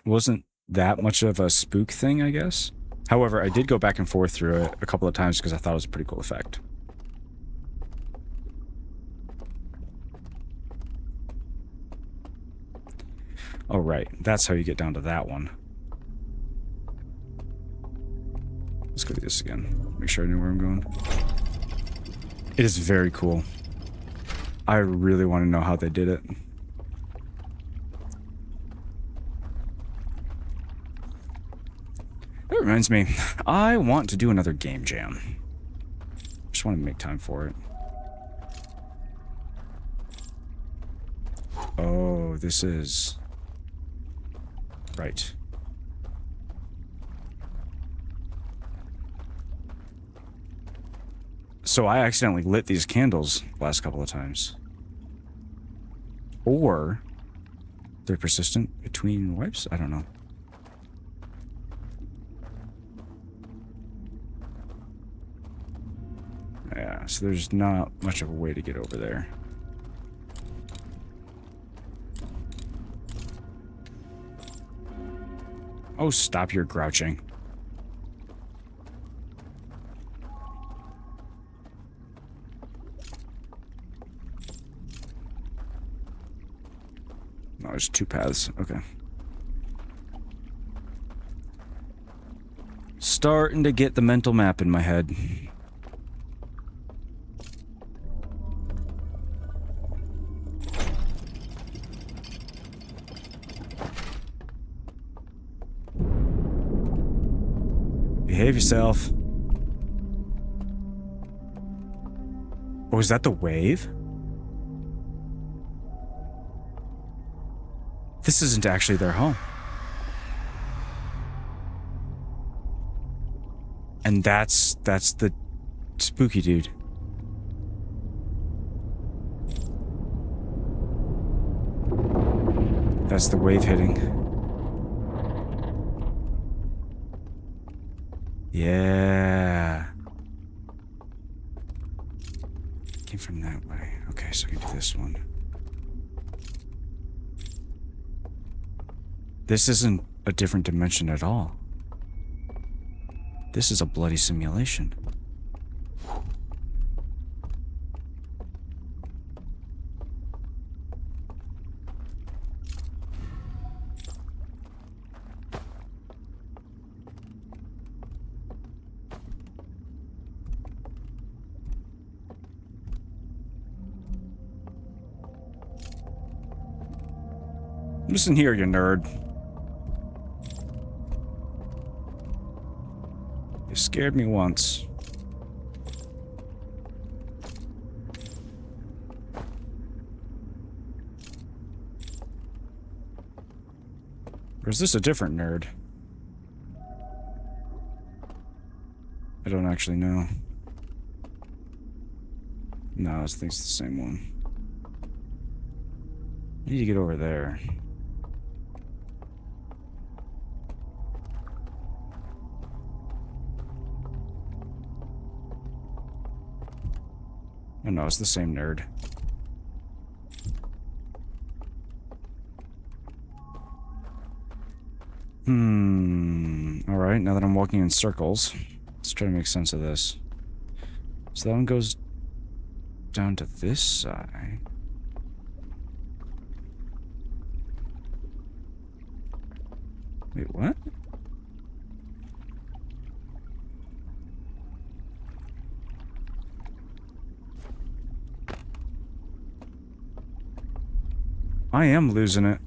Speaker 1: wasn't that much of a spook thing, I guess. However, I did go back and forth through it a couple of times because I thought it was a pretty cool effect. Oh, right. That's how you get down to that one. Let's go do this again. Make sure I know where I'm going. It is very cool. I really want to know how they did it. That reminds me, I want to do another game jam. Just want to make time for it. Oh, this is... Right. So I accidentally lit these candles the last couple of times. Or they're persistent between wipes? I don't know. Yeah, so there's not much of a way to get over there. Oh, stop your grouching. No, there's two paths. Okay. Starting to get the mental map in my head. Behave yourself. Oh, is that the wave? This isn't actually their home. And that's the spooky dude. That's the wave hitting. Yeah. Came from that way. Okay, so we can do this one. This isn't a different dimension at all. This is a bloody simulation. Listen here, you nerd. You scared me once. Or is this a different nerd? I don't actually know. No, I think it's the same one. I need to get over there. Oh no, it's the same nerd. Alright, now that I'm walking in circles, let's try to make sense of this. So that one goes down to this side. Wait, what? I am losing it.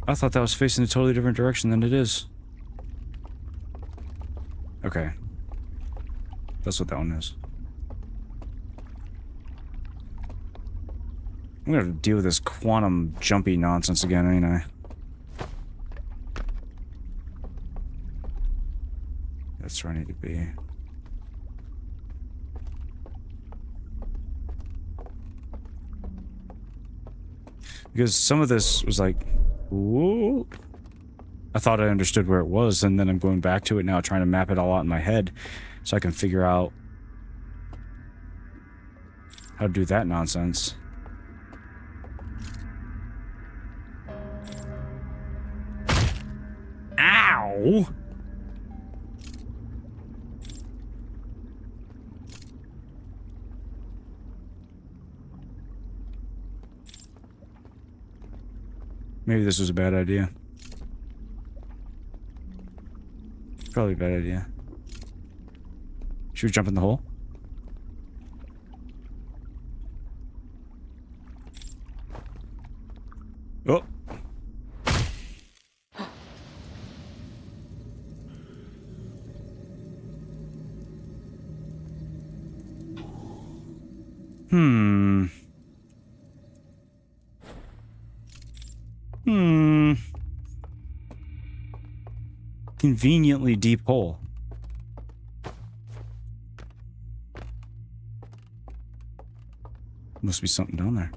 Speaker 1: I thought that was facing a totally different direction than it is. Okay. That's what that one is. I'm gonna have to deal with this quantum jumpy nonsense again, ain't I? That's where I need to be. Because some of this was like, ooh. I thought I understood where it was, and then I'm going back to it now, trying to map it all out in my head so I can figure out how to do that nonsense. Ow! Maybe this was a bad idea. Probably a bad idea. Should we jump in the hole? Oh! Conveniently deep hole. Must be something down there.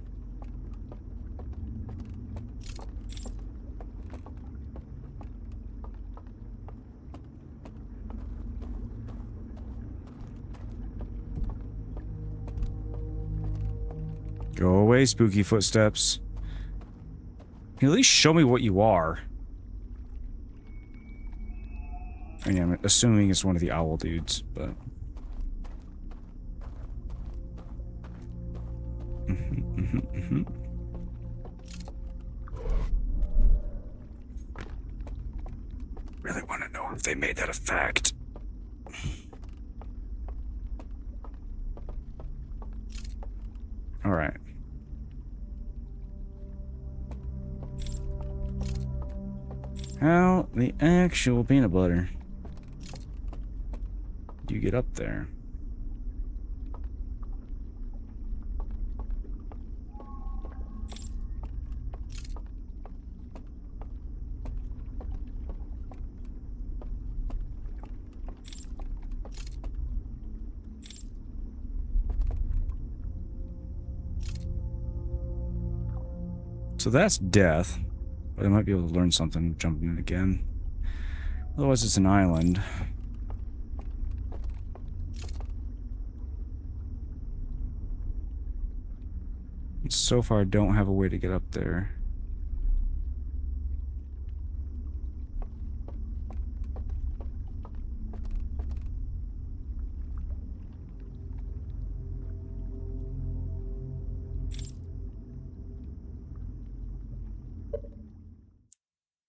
Speaker 1: Go away, spooky footsteps. Can you at least show me what you are? I mean, I'm assuming it's one of the owl dudes, but... Really want to know if they made that a fact. Alright. How the actual peanut butter do you get up there? So that's death, but I might be able to learn something jumping in again. Otherwise, it's an island. And so far, I don't have a way to get up there.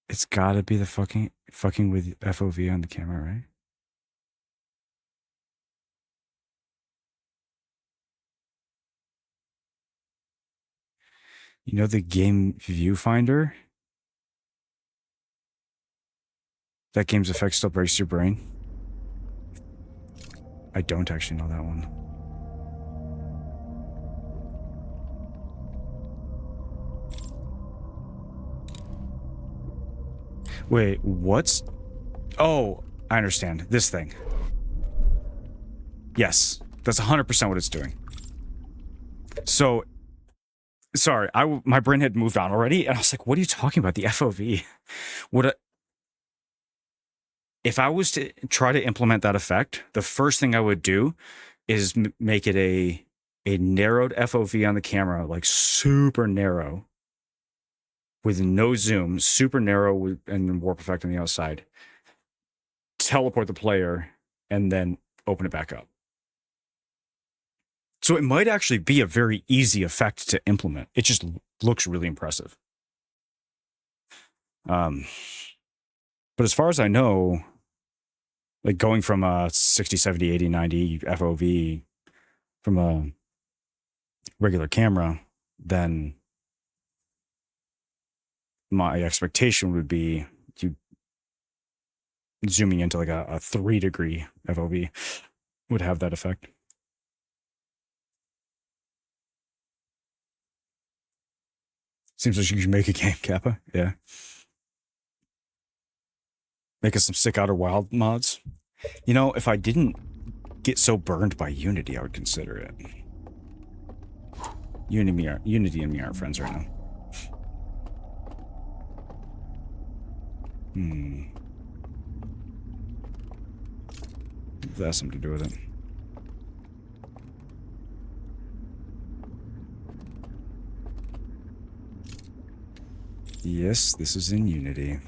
Speaker 1: It's gotta be the fucking with FOV on the camera, right? You know the game viewfinder? That game's effect still breaks your brain? I don't actually know that one. Wait, what's... Oh, I understand. This thing. Yes, that's 100% what it's doing. So, sorry, my brain had moved on already, and I was like, what are you talking about? The FOV? If I was to try to implement that effect, the first thing I would do is make it a narrowed FOV on the camera, like super narrow. with no zoom, super narrow and warp effect on the outside, teleport the player, and then open it back up. So it might actually be a very easy effect to implement. It just looks really impressive. But as far as I know, like going from a 60, 70, 80, 90 FOV from a regular camera, then my expectation would be you zooming into like a 3-degree FOV would have that effect. Seems like you should make a game, Kappa. Yeah. Make us some sick Outer Wild mods. You know, if I didn't get so burned by Unity, I would consider it. Unity and me aren't friends right now. If that has something to do with it. Yes, this is in Unity.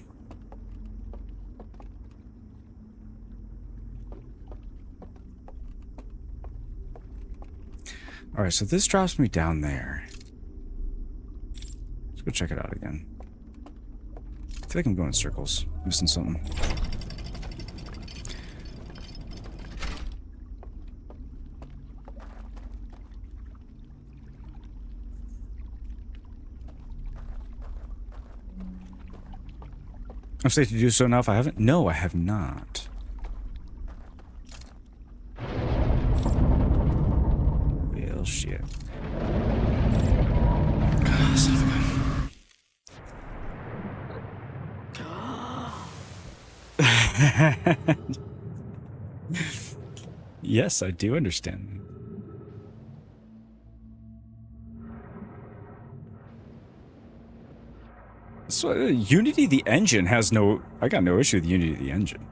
Speaker 1: Alright, so this drops me down there. Let's go check it out again. I feel like I'm going in circles. Missing something. I'm safe to do so now if I haven't? No, I have not. Well, shit. God, son of a gun. Yes, I do understand. So, Unity the engine has no... I got no issue with Unity the engine.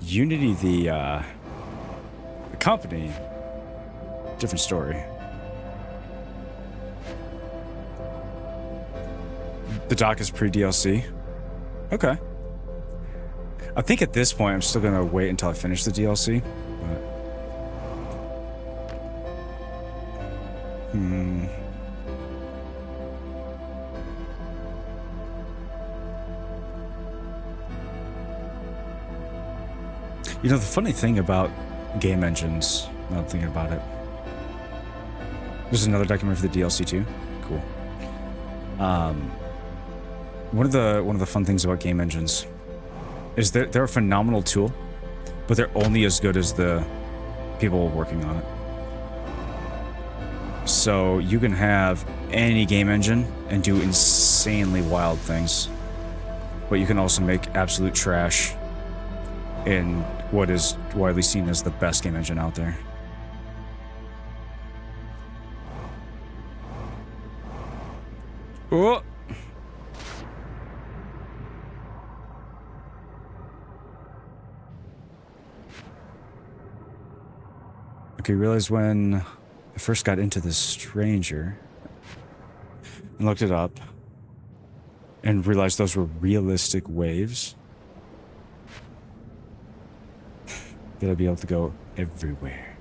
Speaker 1: Unity the company, different story. The dock is pre-DLC. Okay. I think at this point I'm still gonna wait until I finish the DLC. But... You know, the funny thing about game engines, now I'm thinking about it. There's another document for the DLC too. Cool. One of the fun things about game engines is they're a phenomenal tool, but they're only as good as the people working on it. So you can have any game engine and do insanely wild things, but you can also make absolute trash in what is widely seen as the best game engine out there. Oh! Okay, realized when I first got into this Stranger and looked it up and realized those were realistic waves, that I'd be able to go everywhere.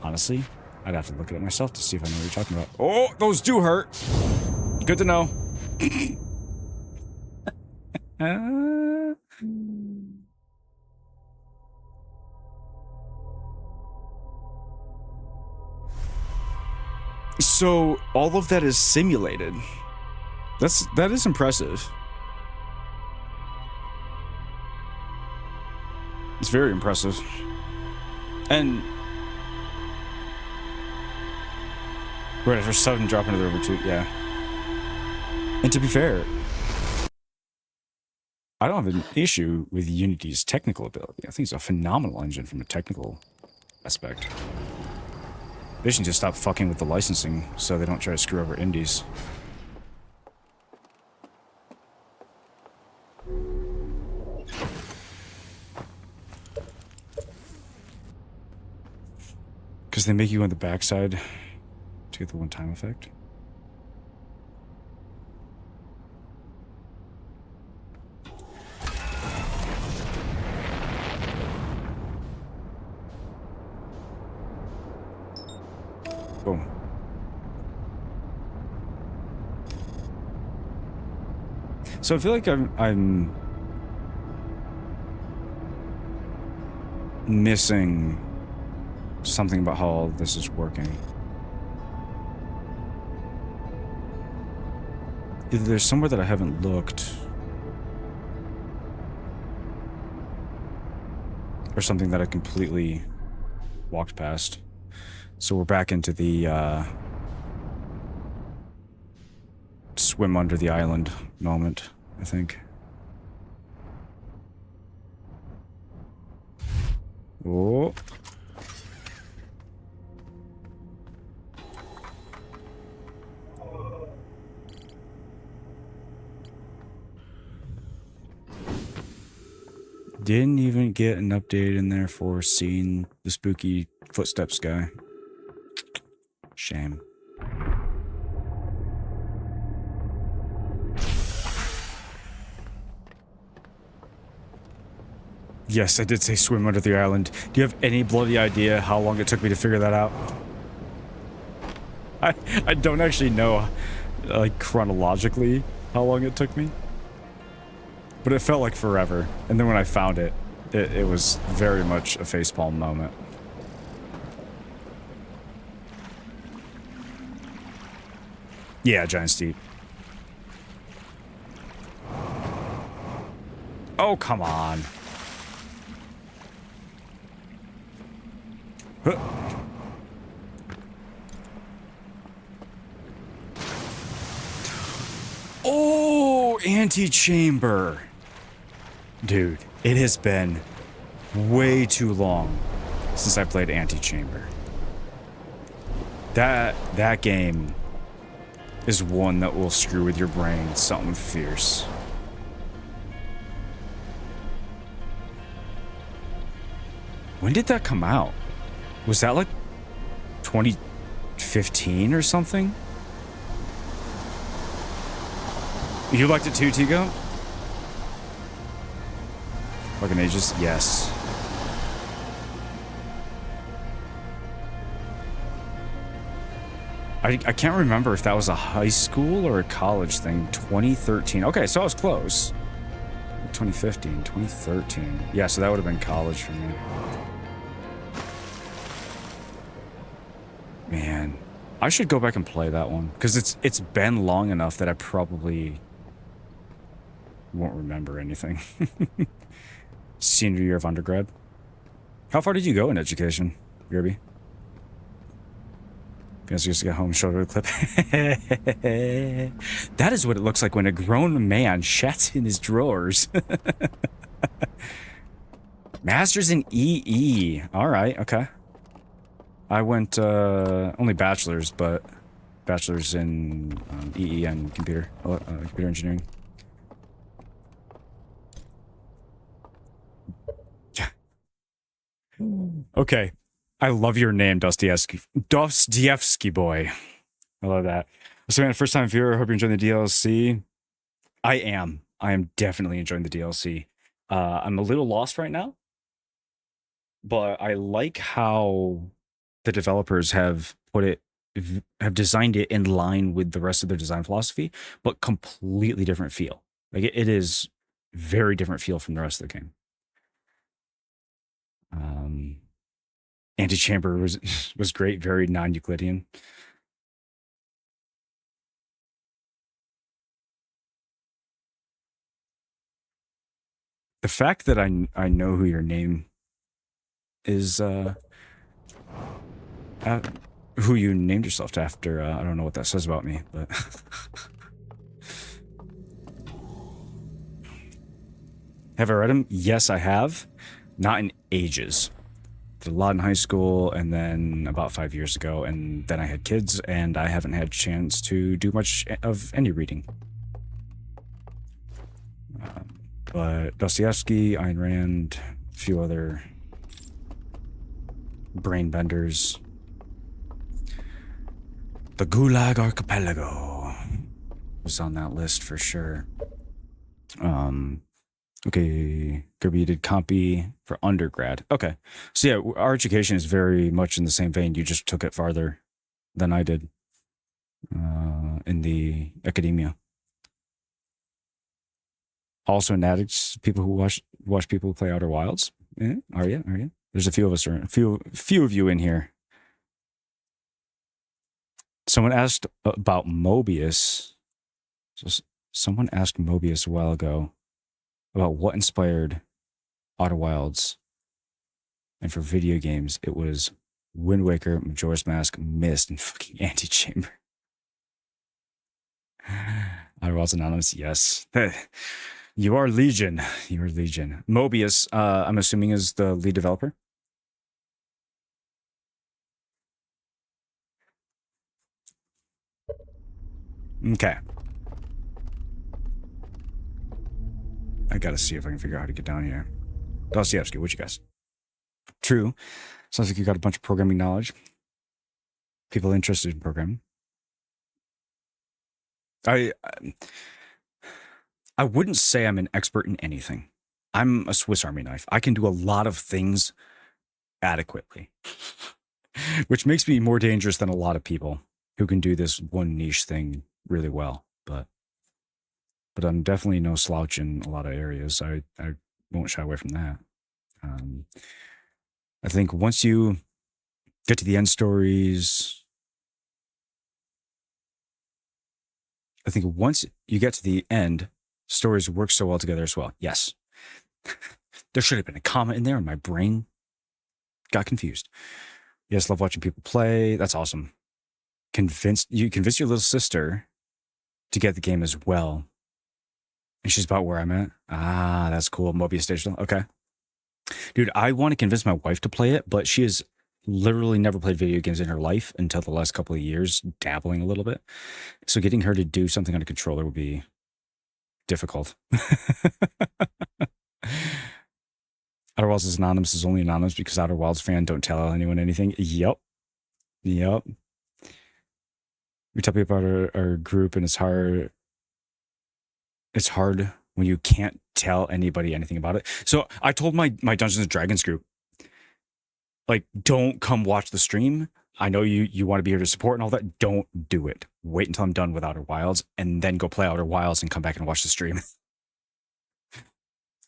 Speaker 1: Honestly, I'd have to look at it myself to see if I know what you're talking about. Oh, those do hurt. Good to know. So all of that is simulated. That is impressive. It's very impressive. And right, for sudden drop into the river too, yeah. And to be fair, I don't have an issue with Unity's technical ability. I think it's a phenomenal engine from a technical aspect. They should just stop fucking with the licensing so they don't try to screw over indies. Because they make you on the backside to get the one-time effect. So I feel like I'm missing something about how this is working. Either there's somewhere that I haven't looked, or something that I completely walked past. So we're back into the swim under the island moment, I think. Oh. Didn't even get an update in there for seeing the spooky footsteps guy. Shame. Yes, I did say swim under the island. Do you have any bloody idea how long it took me to figure that out? I don't actually know, like, chronologically how long it took me. But it felt like forever. And then when I found it, it was very much a facepalm moment. Yeah, giant steep. Oh, come on. Huh. Oh, antechamber. Dude, it has been way too long since I played Antechamber. That game is one that will screw with your brain something fierce. When did that come out? Was that like 2015 or something? You liked it too, Tigo? Fucking ages? Yes. I can't remember if that was a high school or a college thing. 2013. Okay, so I was close. 2015, 2013. Yeah, so that would have been college for me. Man, I should go back and play that one because it's been long enough that I probably won't remember anything. Senior year of undergrad. How far did you go in education, Gerby? Because you used to get home, show the clip. That is what it looks like when a grown man shats in his drawers. Masters in EE. All right, okay. I went only bachelor's, but bachelor's in EE and computer engineering. Okay. I love your name, Dostoevsky boy. I love that. So, man, first time viewer, I hope you're enjoying the DLC. I am. I am definitely enjoying the DLC. I'm a little lost right now, but I like how the developers have have designed it in line with the rest of their design philosophy, but completely different feel. Like it is very different feel from the rest of the game. Antechamber was great, very non-Euclidean. The fact that I know who your name is, who you named yourself after, I don't know what that says about me, but have I read him? Yes, I have. Not in ages. Did a lot in high school, and then about 5 years ago, and then I had kids, and I haven't had a chance to do much of any reading. But Dostoevsky, Ayn Rand, a few other brain benders. The Gulag Archipelago was on that list for sure. Okay, Gerby did compy for undergrad. Okay, so yeah, our education is very much in the same vein. You just took it farther than I did in the academia. Also an addict. People who watch people play Outer Wilds. Are you? Are you? There's a few of us. A few of you in here. Someone asked about Mobius. So someone asked Mobius a while ago about what inspired Outer Wilds. And for video games, it was Wind Waker, Majora's Mask, Myst, and fucking Antechamber. Outer Wilds Anonymous, yes. You are Legion. You are Legion. Mobius, I'm assuming, is the lead developer. Okay. I gotta see if I can figure out how to get down here. Dostoevsky, what you guys? True. Sounds like you got a bunch of programming knowledge. People interested in programming. I wouldn't say I'm an expert in anything. I'm a Swiss Army knife. I can do a lot of things adequately, which makes me more dangerous than a lot of people who can do this one niche thing really well. But I'm definitely no slouch in a lot of areas. I won't shy away from that. I think once you get to the end stories, I think once you get to the end, stories work so well together as well. Yes. There should have been a comma in there and my brain got confused. Yes, love watching people play. That's awesome. Convince your little sister to get the game as well. And she's about where I'm at. Ah, that's cool. Mobius Digital. Okay. Dude, I want to convince my wife to play it, but she has literally never played video games in her life until the last couple of years, dabbling a little bit. So getting her to do something on a controller would be difficult. Outer Wilds is anonymous, is only anonymous because Outer Wilds fan don't tell anyone anything. Yep. We tell people about our group, and it's hard. It's hard when you can't tell anybody anything about it. So I told my Dungeons and Dragons group, like, don't come watch the stream. I know you want to be here to support and all that. Don't do it. Wait until I'm done with Outer Wilds and then go play Outer Wilds and come back and watch the stream.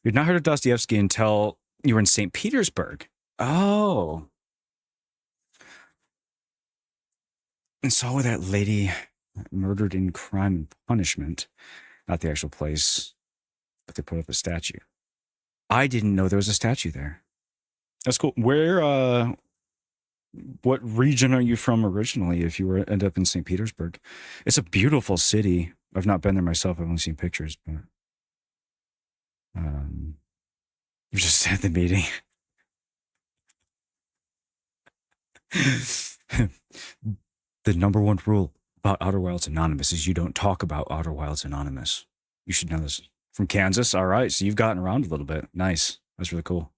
Speaker 1: You'd not heard of Dostoevsky until you were in St. Petersburg. Oh. And saw that lady murdered in Crime and Punishment. Not the actual place, but they put up a statue. I didn't know there was a statue there. That's cool. Where, what region are you from originally if you end up in St. Petersburg? It's a beautiful city. I've not been there myself. I've only seen pictures, but you just at the meeting. The number one rule about Outer Wilds Anonymous is you don't talk about Outer Wilds Anonymous. You should know this. From Kansas? All right, so you've gotten around a little bit. Nice. That's really cool.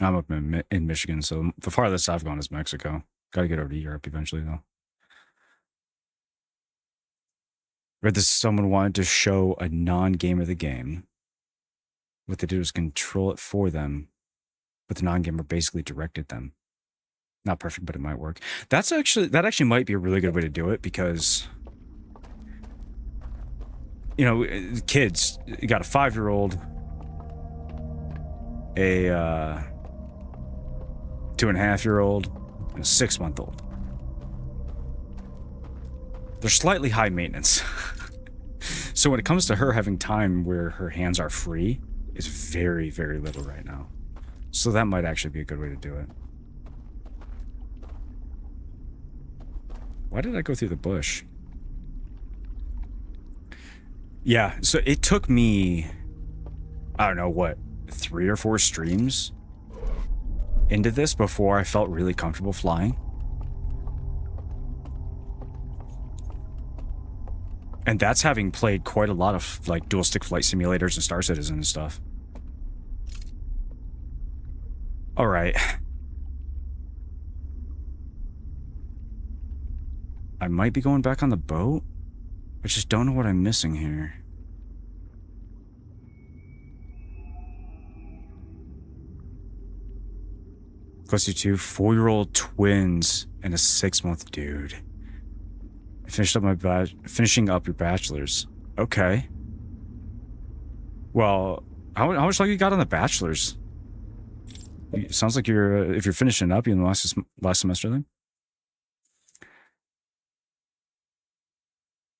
Speaker 1: I'm up in Michigan, so the farthest I've gone is Mexico. Got to get over to Europe eventually, though. Read this, someone wanted to show a non-gamer the game. What they did was control it for them, but the non-gamer basically directed them. Not perfect, but it might work. That actually might be a really good way to do it because, you know, kids, you got a 5-year-old, a 2.5-year-old, and a 6-month-old. They're slightly high maintenance. So when it comes to her having time where her hands are free, it's very, very little right now. So that might actually be a good way to do it. Why did I go through the bush? Yeah, so it took me, I don't know, what, 3 or 4 streams into this before I felt really comfortable flying. And that's having played quite a lot of, like, dual-stick flight simulators and Star Citizen and stuff. All right. I might be going back on the boat. I just don't know what I'm missing here. Close to 2 4-year-old twins and a 6-month dude. I finished up finishing up your bachelor's. Okay. Well, how much longer you got on the bachelor's? It sounds like you're if you're finishing up, you're in the last semester then.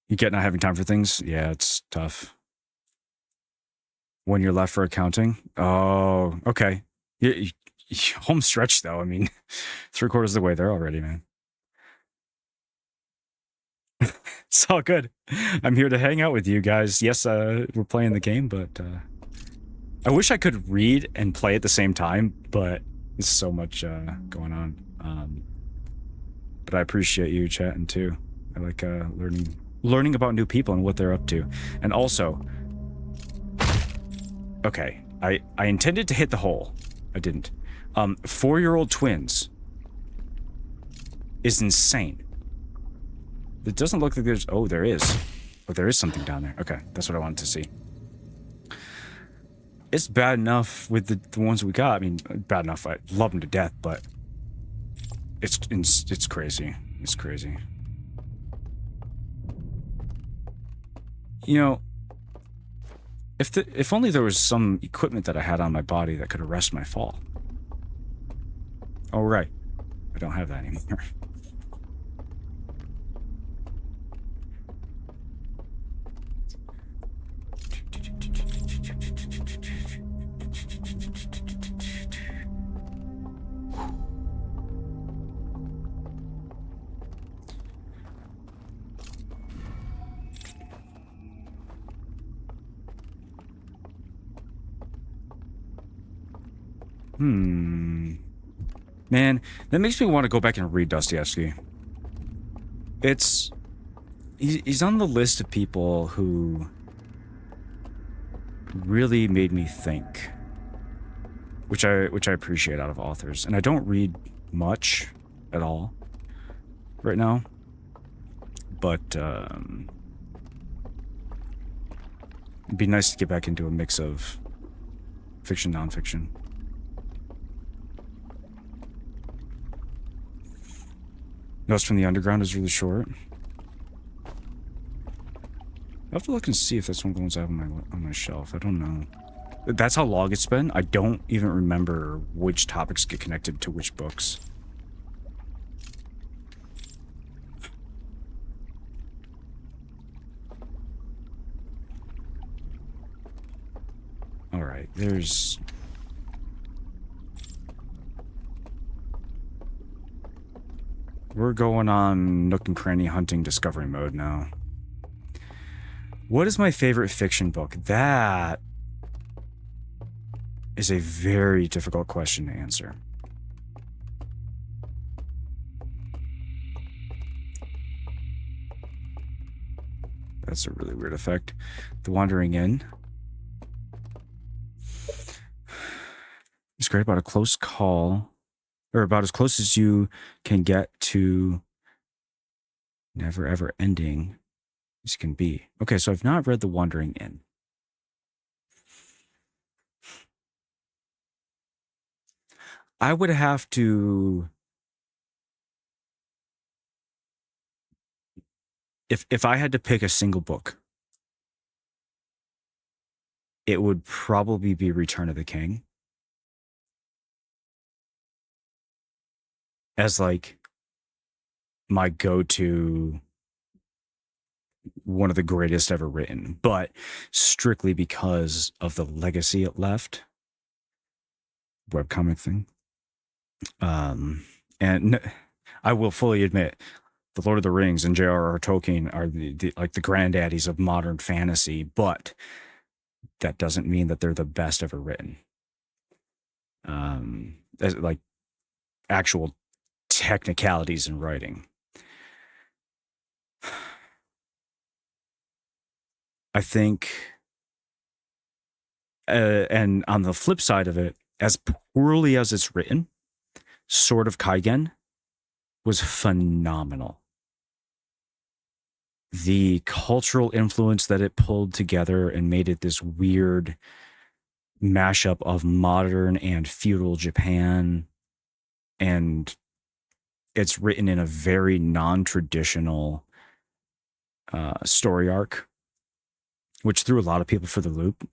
Speaker 1: You get not having time for things. Yeah, it's tough. When you're left for accounting. Oh, okay. Home stretch though. I mean, 3/4 of the way there already, man. It's all good. I'm here to hang out with you guys. Yes, we're playing the game, but I wish I could read and play at the same time, but there's so much going on. But I appreciate you chatting too. I like learning about new people and what they're up to. And also, okay, I intended to hit the hole. I didn't. 4-year-old twins is insane. It doesn't look like there's... Oh, there is. Oh, there is something down there. Okay, that's what I wanted to see. It's bad enough with the ones we got. I mean, bad enough. I love them to death, but it's crazy. It's crazy. You know, if only there was some equipment that I had on my body that could arrest my fall. Oh, right. I don't have that anymore. Man, that makes me want to go back and read Dostoevsky. He's on the list of people who really made me think, which I appreciate out of authors. And I don't read much at all right now, but it'd be nice to get back into a mix of fiction, nonfiction. Notes from the Underground is really short. I'll have to look and see if that's one of the ones I have on my shelf. I don't know. That's how long it's been. I don't even remember which topics get connected to which books. All right, there's... We're going on nook and cranny hunting discovery mode now. What is my favorite fiction book? That is a very difficult question to answer. That's a really weird effect. The Wandering Inn. It's great about a close call, or about as close as you can get to never ever ending as can be. Okay, so I've not read The Wandering Inn. I would have to... If I had to pick a single book, it would probably be Return of the King. As like my go-to, one of the greatest ever written, but strictly because of the legacy it left. Webcomic thing. And I will fully admit, The Lord of the Rings and J.R.R. Tolkien are the like the granddaddies of modern fantasy, but that doesn't mean that they're the best ever written. As like actual technicalities in writing. I think, and on the flip side of it, as poorly as it's written, Sword of Kaigen was phenomenal. The cultural influence that it pulled together and made it this weird mashup of modern and feudal Japan, and it's written in a very non-traditional story arc, which threw a lot of people for the loop.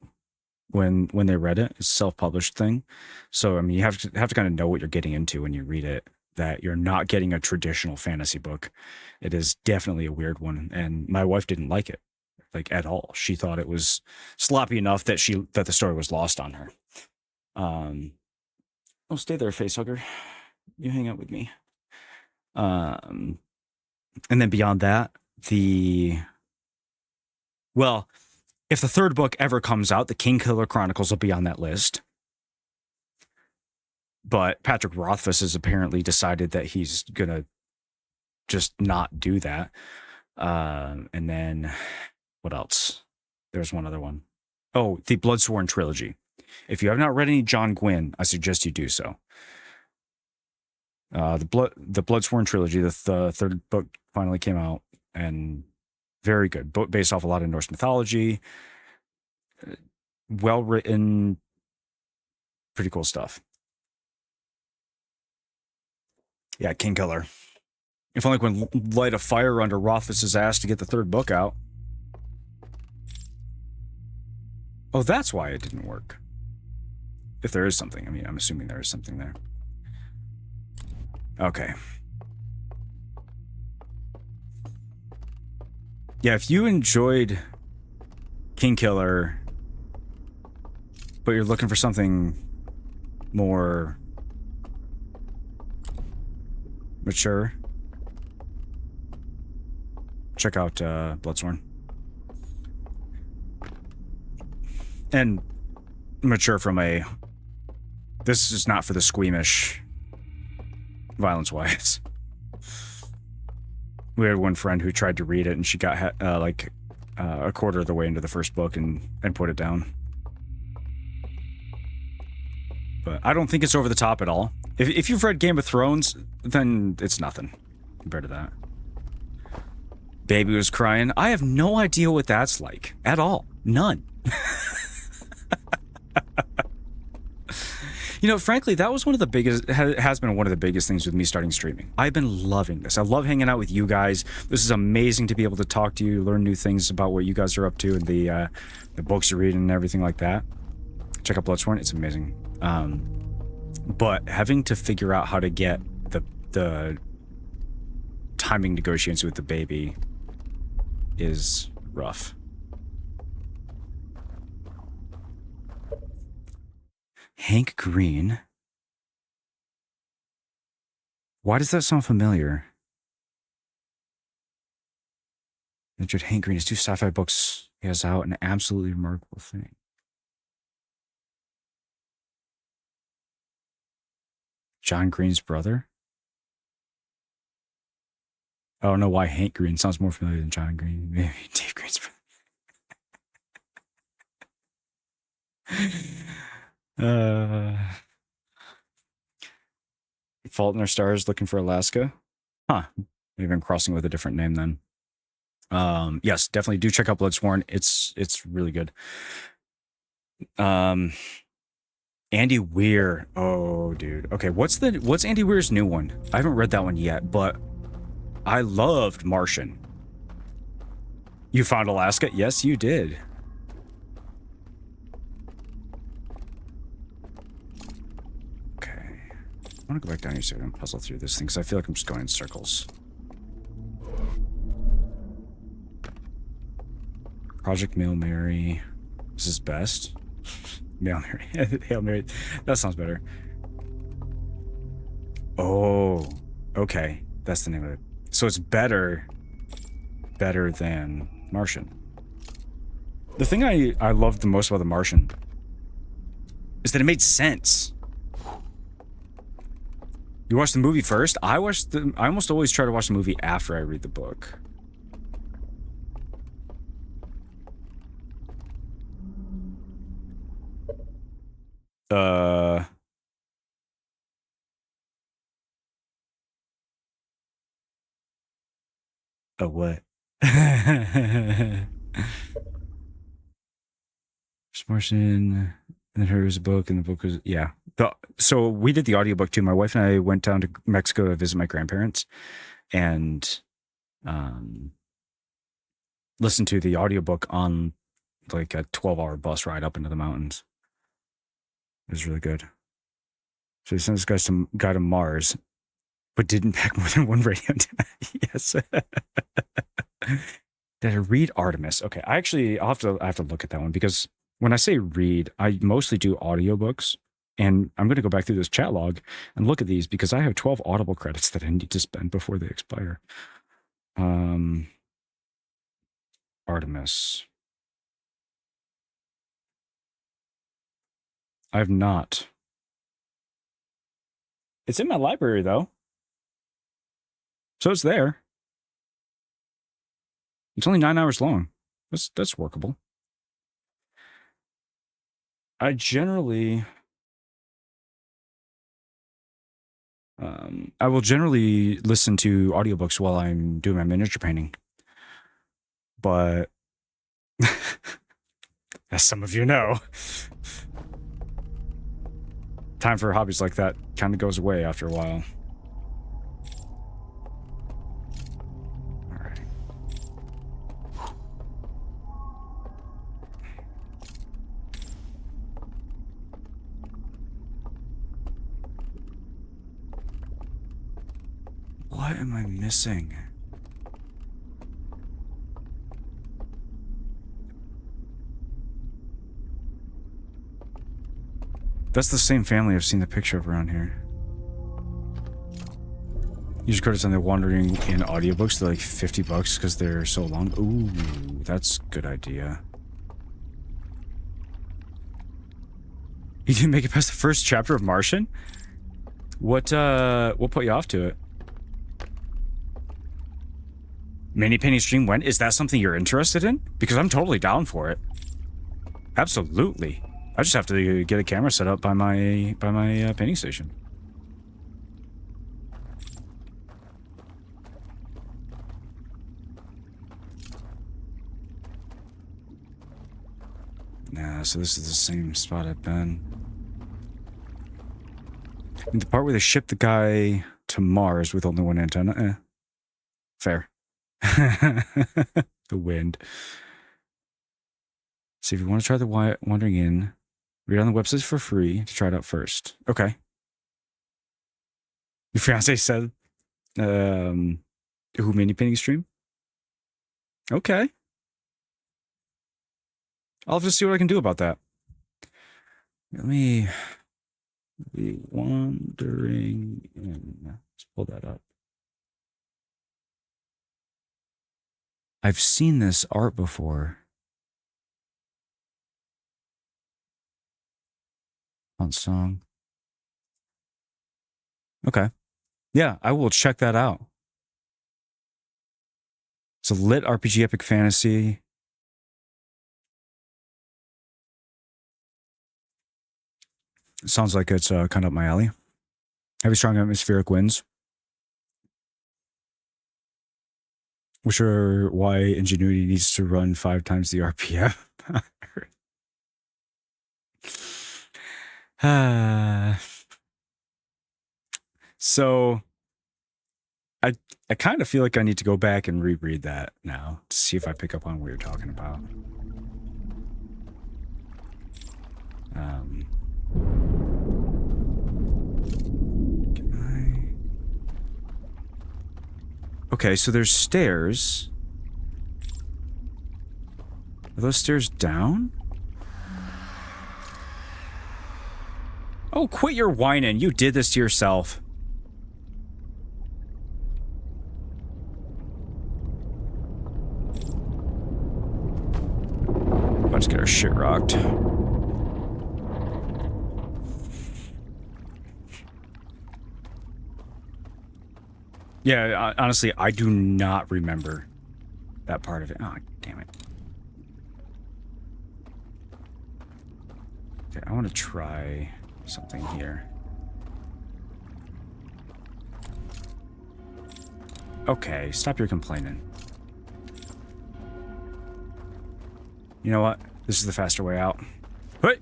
Speaker 1: when they read it. It's a self-published thing. So I mean, you have to kind of know what you're getting into when you read it, that you're not getting a traditional fantasy book. It is definitely a weird one, and my wife didn't like it, like, at all. She thought it was sloppy enough that the story was lost on her. Oh, stay there, facehugger. You hang out with me. And then beyond that, well, if the third book ever comes out, the Kingkiller Chronicles will be on that list. But Patrick Rothfuss has apparently decided that he's gonna just not do that. And then what else? There's one other one. Oh, the Bloodsworn trilogy. If you have not read any John Gwynne, I suggest you do so. The Bloodsworn trilogy, the third book finally came out, and very good. Based off a lot of Norse mythology, well written, pretty cool stuff. Yeah, Kingkiller. If only we can light a fire under Rothfuss's ass to get the third book out. Oh, that's why it didn't work. If there is something. I mean, I'm assuming there is something there. Okay. Yeah, if you enjoyed Kingkiller, but you're looking for something more mature, check out Bloodsworn. And mature from a... This is not for the squeamish, violence-wise. We had one friend who tried to read it, and she got a quarter of the way into the first book and put it down. But I don't think it's over the top at all. If you've read Game of Thrones, then it's nothing compared to that. Baby was crying. I have no idea what that's like at all. None. You know, frankly, that was one of the biggest, has been one of the biggest things with me starting streaming. I've been loving this. I love hanging out with you guys. This is amazing to be able to talk to you, learn new things about what you guys are up to, and the books you're reading and everything like that. Check out Bloodsworn. It's amazing. But having to figure out how to get the timing negotiations with the baby is rough. Hank Green? Why does that sound familiar? Richard Hank Green, his 2 sci-fi books he has out, an absolutely remarkable thing. John Green's brother? I don't know why Hank Green sounds more familiar than John Green. Maybe Dave Green's brother. Fault in Our Stars, looking for Alaska. Huh. Maybe I'm crossing with a different name then. Yes, definitely do check out Bloodsworn. It's really good. Andy Weir. Oh, dude. Okay, what's Andy Weir's new one? I haven't read that one yet, but I loved Martian. You found Alaska? Yes, you did. I want to go back down here so I can puzzle through this thing, because I feel like I'm just going in circles. Project Hail Mary. This is best. Hail Mary. Hail Mary. That sounds better. Oh, okay. That's the name of it. So it's better than Martian. The thing I loved the most about The Martian is that it made sense. You watch the movie first? I almost always try to watch the movie after I read the book. Oh, what? Martian, and then her was a book, and the book was, yeah. So we did the audiobook too. My wife and I went down to Mexico to visit my grandparents, and listened to the audiobook on like a 12-hour bus ride up into the mountains. It was really good. So he sent this guy to Mars, but didn't pack more than one radio antenna. Yes. Did I read Artemis? Okay, I have to look at that one, because when I say read, I mostly do audiobooks, and I'm going to go back through this chat log and look at these, because I have 12 Audible credits that I need to spend before they expire. Artemis. I have not. It's in my library though, so it's there. It's only 9 hours long. That's workable. I generally, I will generally listen to audiobooks while I'm doing my miniature painting. But, as some of you know, time for hobbies like that kind of goes away after a while. All right. What am I missing? That's the same family I've seen the picture of around here. Use credits on the Wandering in audiobooks. They're like $50 because they're so long. Ooh, that's a good idea. You didn't make it past the first chapter of Martian? What put you off to it? Mini painting stream when? Is that something you're interested in? Because I'm totally down for it. Absolutely. I just have to get a camera set up by my painting station. Nah, so this is the same spot I've been. And the part where they shipped the guy to Mars with only one antenna, fair. The wind. See, if you want to try the Wandering In, read on the website for free to try it out first. Okay. Your fiance said, who mini painting stream? Okay. I'll have to see what I can do about that. Let me be Wandering In. Let's pull that up. I've seen this art before. On song. Okay. Yeah, I will check that out. It's a lit RPG epic fantasy. It sounds like it's kind of up my alley. Heavy, strong atmospheric winds. Which are why Ingenuity needs to run 5 times the RPM. So I kind of feel like I need to go back and reread that now to see if I pick up on what you're talking about. Okay, so there's stairs. Are those stairs down? Oh, quit your whining. You did this to yourself. Let's get our shit rocked. Yeah, honestly, I do not remember that part of it. Oh, damn it. Okay, I want to try something here. Okay, stop your complaining. You know what? This is the faster way out. Hey!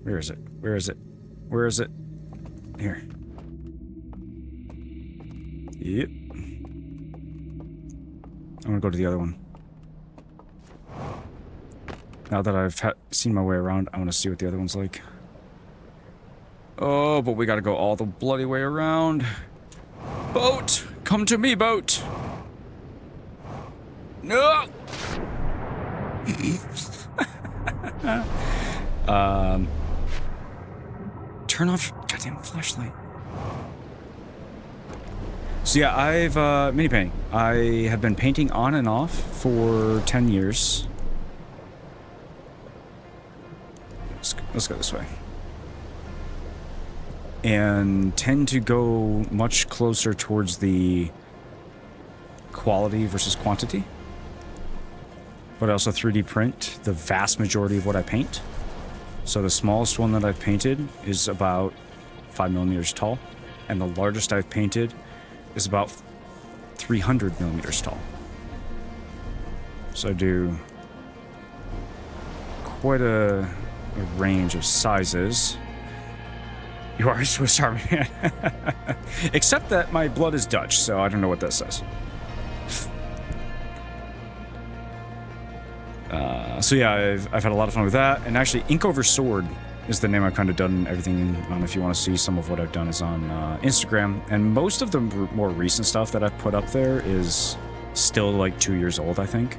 Speaker 1: Where is it? Where is it? Where is it? Here. Yep. I'm gonna go to the other one. Now that I've seen my way around, I want to see what the other one's like. Oh, but we gotta go all the bloody way around. Boat! Come to me, boat! No! Turn off your goddamn flashlight. So yeah, I've, mini painting. I have been painting on and off for 10 years. Let's go this way. And tend to go much closer towards the quality versus quantity. But I also 3D print the vast majority of what I paint. So the smallest one that I've painted is about 5 millimeters tall. And the largest I've painted is about 300 millimeters tall. So I do quite a range of sizes. You are a Swiss Army man. Except that my blood is Dutch, so I don't know what that says. So yeah, I've had a lot of fun with that. And actually, Ink Over Sword is the name I've kind of done everything on. If you want to see some of what I've done is on Instagram. And most of the more recent stuff that I've put up there is still like 2 years old, I think.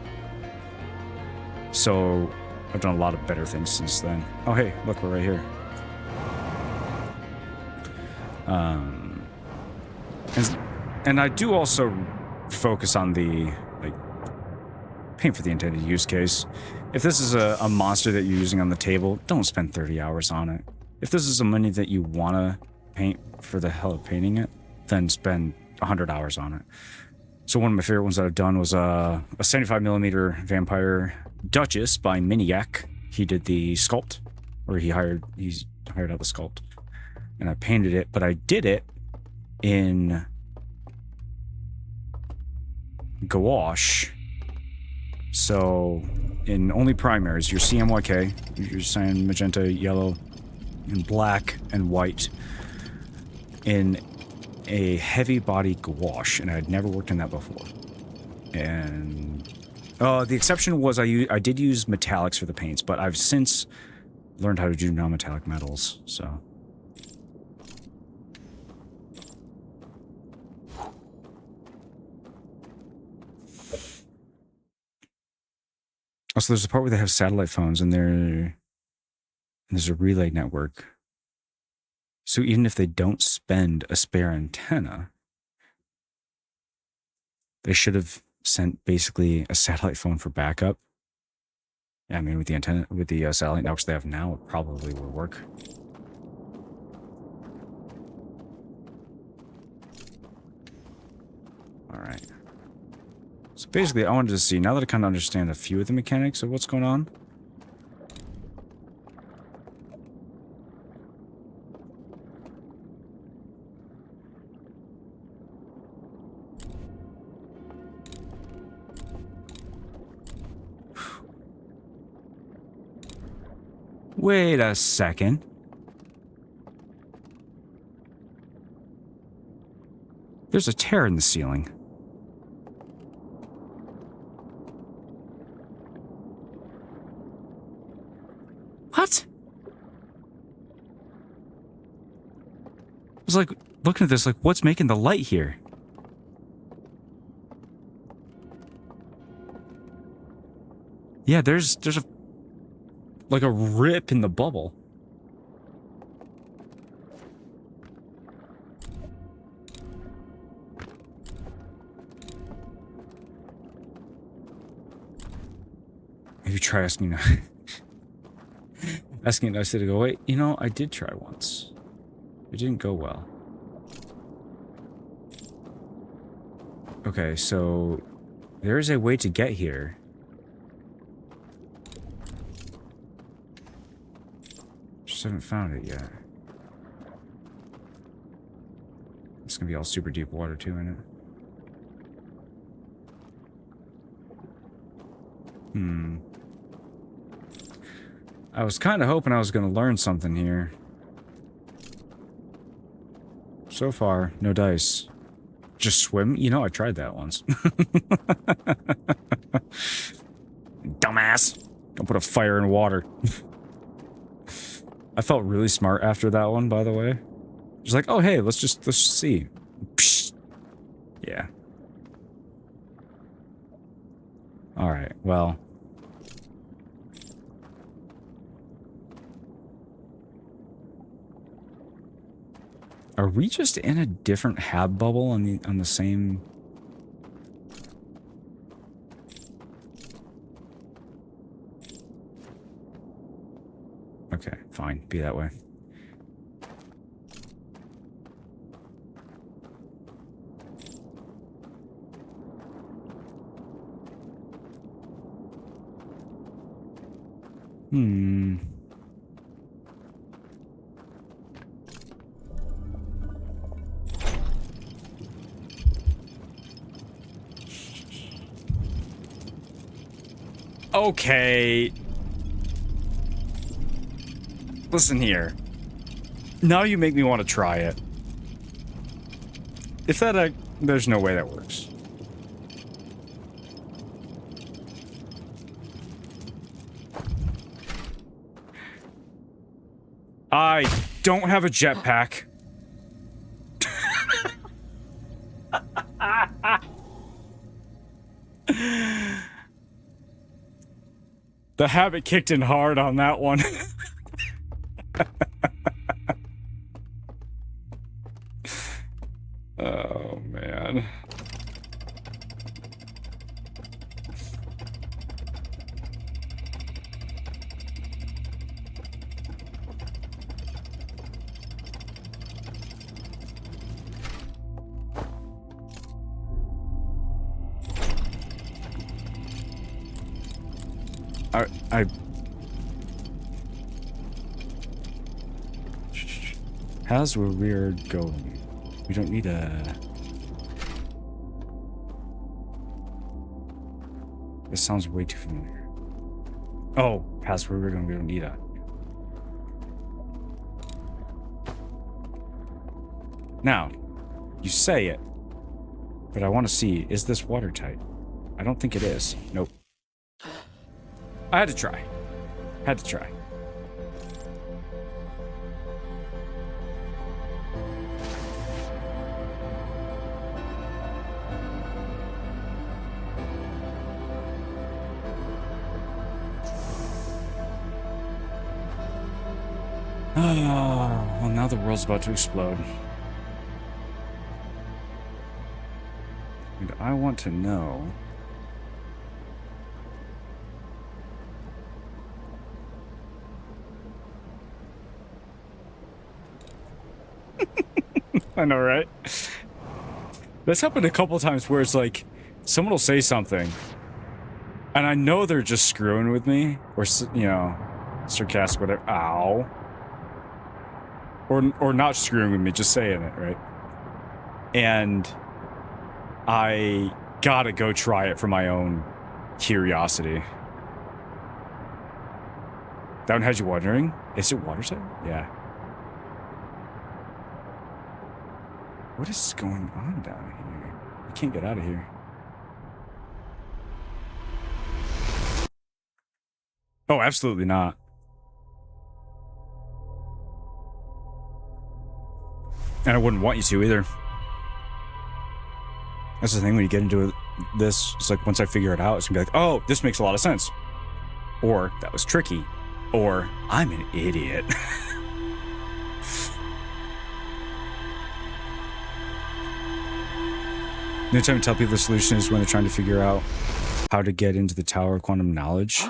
Speaker 1: So I've done a lot of better things since then. Oh hey, look, we're right here. And I do also focus on the, like, paint for the intended use case. If this is a monster that you're using on the table, don't spend 30 hours on it. If this is a money that you want to paint for the hell of painting it, then spend 100 hours on it. So one of my favorite ones that I've done was a 75mm Vampire Duchess by Miniac. He did the sculpt, or he's hired out the sculpt. And I painted it, but I did it in gouache. So in only primaries, your CMYK, your cyan, magenta, yellow, and black and white in a heavy body gouache, and I had never worked in that before. And the exception was I did use metallics for the paints, but I've since learned how to do non-metallic metals, so. Also, there's a part where they have satellite phones, and there's a relay network. So even if they don't spend a spare antenna, they should have sent basically a satellite phone for backup. Yeah, I mean, with the antenna, with the satellite networks they have now, it probably would work. All right. So basically, I wanted to see, now that I kind of understand a few of the mechanics of what's going on. Wait a second. There's a tear in the ceiling. What? I was like, looking at this, like, what's making the light here? Yeah, there's a, like, a rip in the bubble. Maybe try asking asking nicely to go, wait, you know, I did try once. It didn't go well. Okay, so there is a way to get here. Just haven't found it yet. It's gonna be all super deep water too in it. I was kind of hoping I was going to learn something here. So far, no dice. Just swim? You know, I tried that once. Dumbass. Don't put a fire in water. I felt really smart after that one, by the way. Just like, oh, hey, let's see. Psh. Yeah. Alright, well. Are we just in a different hab bubble on the same... Okay, fine. Be that way. Okay. Listen here. Now you make me want to try it. If that, there's no way that works. I don't have a jetpack. The habit kicked in hard on that one. Oh, man. How's where we're going? We don't need a... This sounds way too familiar. Oh, past where we're going, we don't need a... Now, you say it, but I want to see, is this watertight? I don't think it is. Nope. I had to try. Had to try. Oh, well, now the world's about to explode. And I want to know... I know, right? That's happened a couple times where it's like, someone will say something, and I know they're just screwing with me, or, you know, sarcastic, whatever. Ow. Or not screwing with me, just saying it, right? And I gotta go try it for my own curiosity. That one had you wondering? Is it watertight? Yeah. What is going on down here? I can't get out of here. Oh, absolutely not. And I wouldn't want you to either. That's the thing when you get into this, it's like once I figure it out, it's gonna be like, oh, this makes a lot of sense. Or, that was tricky. Or, I'm an idiot. The only time I tell people the solution is when they're trying to figure out how to get into the Tower of Quantum Knowledge.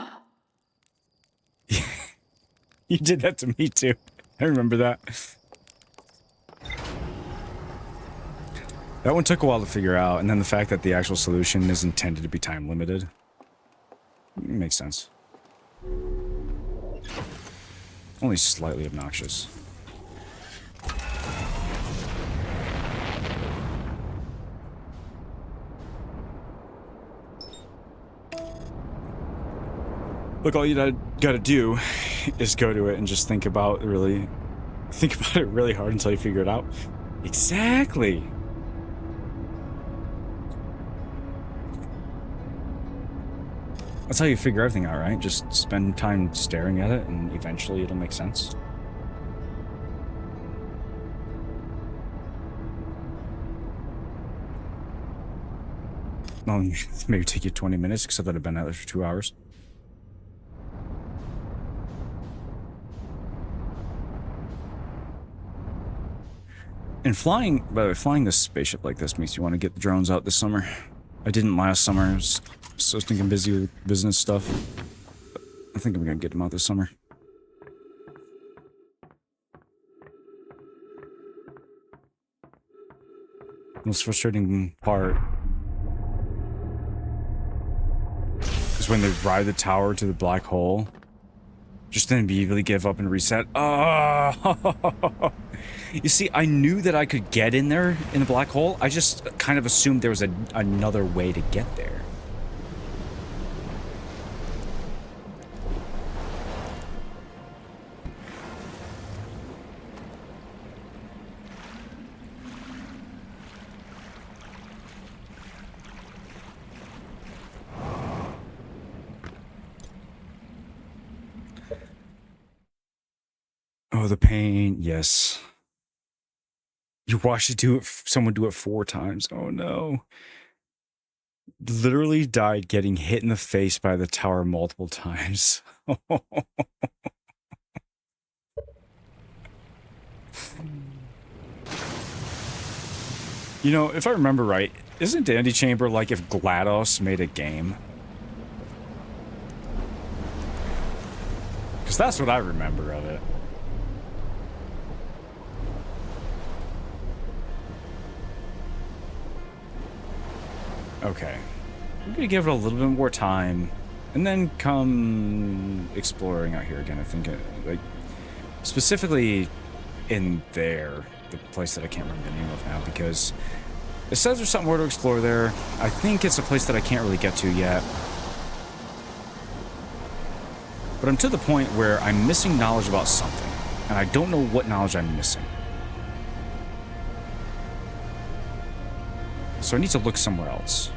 Speaker 1: You did that to me too. I remember that. That one took a while to figure out, and then the fact that the actual solution is intended to be time limited. Makes sense. Only slightly obnoxious. Look, all you gotta do is go to it and just think about it really hard until you figure it out. Exactly. That's how you figure everything out, right? Just spend time staring at it, and eventually it'll make sense. Well, maybe take you 20 minutes, except that I've been out there for 2 hours. And flying, by the way, flying this spaceship like this makes you want to get the drones out this summer. I didn't last summer. I was so stinking busy with business stuff. But I think I'm going to get them out this summer. The most frustrating part is when they ride the tower to the black hole, just then immediately give up and reset. Oh! You see, I knew that I could get in there in the black hole. I just kind of assumed there was another way to get there. Oh, the pain. Yes. You watched someone do it 4 times. Oh no. Literally died getting hit in the face by the tower multiple times. You know, if I remember right, isn't Dandy Chamber like if GLaDOS made a game? Because that's what I remember of it. Okay. I'm gonna give it a little bit more time, and then come exploring out here again. I think, like, specifically in there, the place that I can't remember the name of now, because it says there's something more to explore there. I think it's a place that I can't really get to yet. But I'm to the point where I'm missing knowledge about something, and I don't know what knowledge I'm missing. So I need to look somewhere else.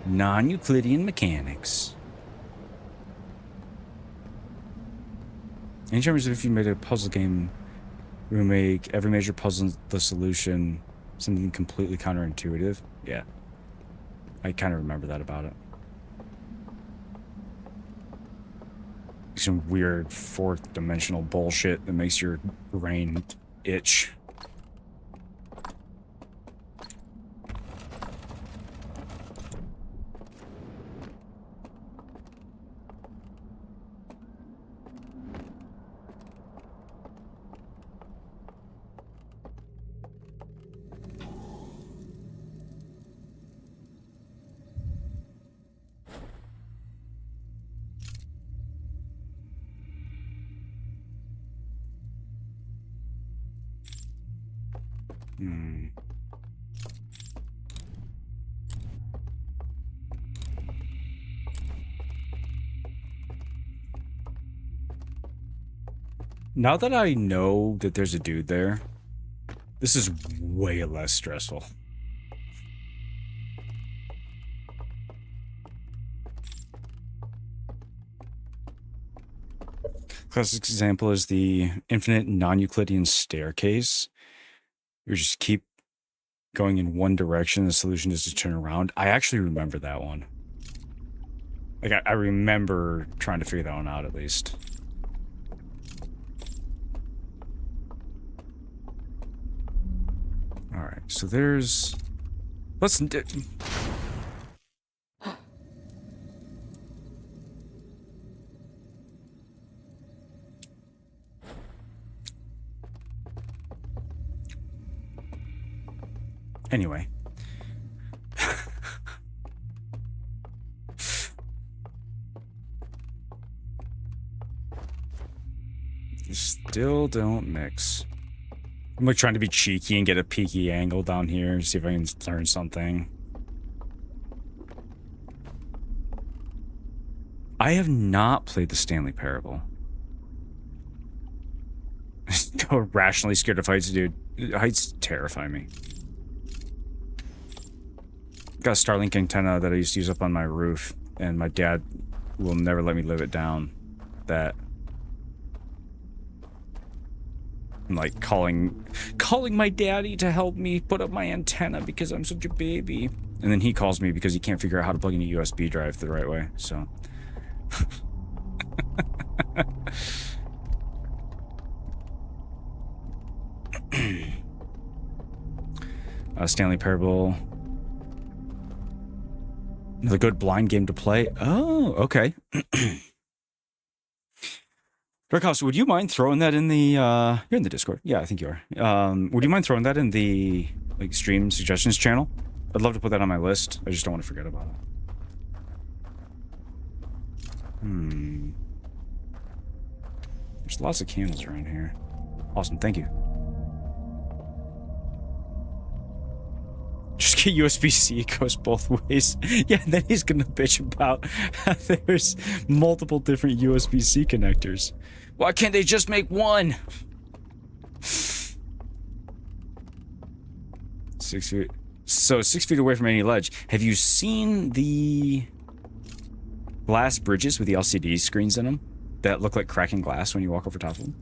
Speaker 1: Non-Euclidean mechanics. In terms of if you made a puzzle game, we would make every major puzzle the solution something completely counterintuitive. Yeah. I kind of remember that about it. Some weird 4th dimensional bullshit that makes your brain itch. Now that I know that there's a dude there, this is way less stressful. Classic example is the infinite non-Euclidean staircase. You just keep going in one direction, the solution is to turn around. I actually remember that one. Like, I remember trying to figure that one out, at least. Alright, so there's... Let's... Anyway. You still don't mix. I'm like trying to be cheeky and get a peeky angle down here, see if I can learn something. I have not played the Stanley Parable. rationally scared of heights, dude. Heights terrify me. Got a Starlink antenna that I used to use up on my roof, and my dad will never let me live it down. That I'm like calling my daddy to help me put up my antenna because I'm such a baby. And then he calls me because he can't figure out how to plug in a USB drive the right way, so. Stanley Parable. Another good blind game to play. Oh, okay. Darkhouse, would you mind throwing that in the, you're in the Discord. Yeah, I think you are. Would you mind throwing that in the, like, stream suggestions channel? I'd love to put that on my list. I just don't want to forget about it. There's lots of candles around here. Awesome, thank you. Just get USB-C, it goes both ways. Yeah, and then he's gonna bitch about how there's multiple different USB-C connectors. Why can't they just make one? 6 feet. So 6 feet away from any ledge. Have you seen the glass bridges with the LCD screens in them that look like cracking glass when you walk over top of them?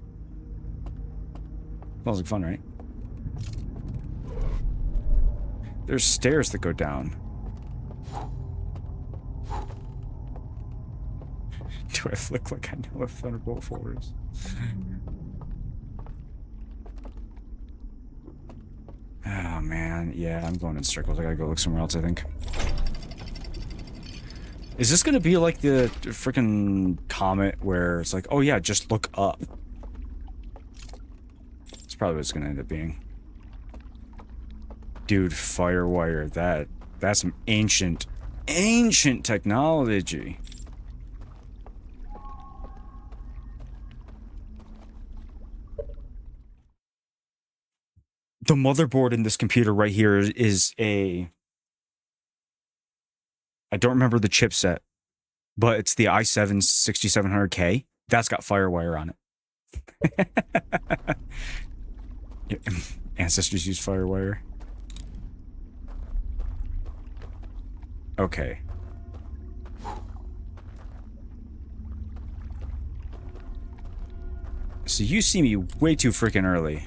Speaker 1: Smells like fun, right? There's stairs that go down. Do I look like I know what Thunderbolt 4 is? Oh man, yeah, I'm going in circles. I gotta go look somewhere else, I think. Is this gonna be like the freaking comet where it's like, oh yeah, just look up? That's probably what it's gonna end up being. Dude, Firewire, that's some ancient technology. The motherboard in this computer right here is a... I don't remember the chipset, but it's the i7 6700K. That's got Firewire on it. Yeah, ancestors use Firewire. Okay. So you see me way too freaking early.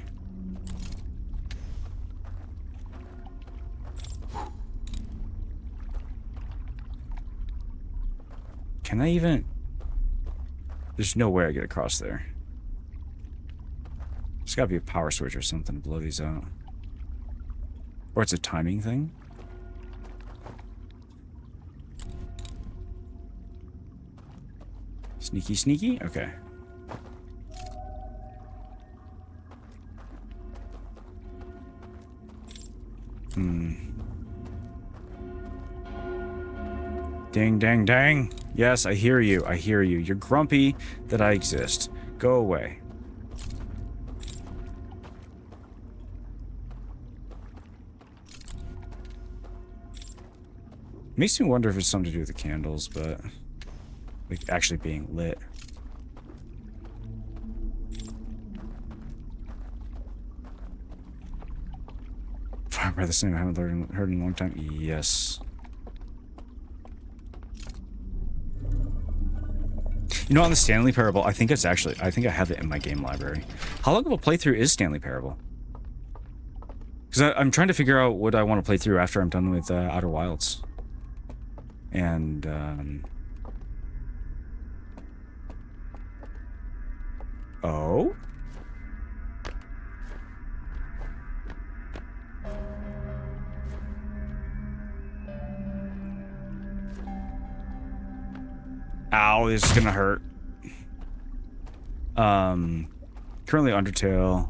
Speaker 1: Can I even... There's no way I get across there. There's gotta be a power switch or something to blow these out. Or it's a timing thing. Sneaky, sneaky? Okay. Ding, dang, dang. Yes, I hear you. I hear you. You're grumpy that I exist. Go away. Makes me wonder if it's something to do with the candles, but... like, actually being lit. Fire by the same I haven't heard in a long time. Yes. You know, on the Stanley Parable, I think I have it in my game library. How long of a playthrough is Stanley Parable? Because I'm trying to figure out what I want to play through after I'm done with Outer Wilds. And, oh? Ow, this is gonna hurt. Currently Undertale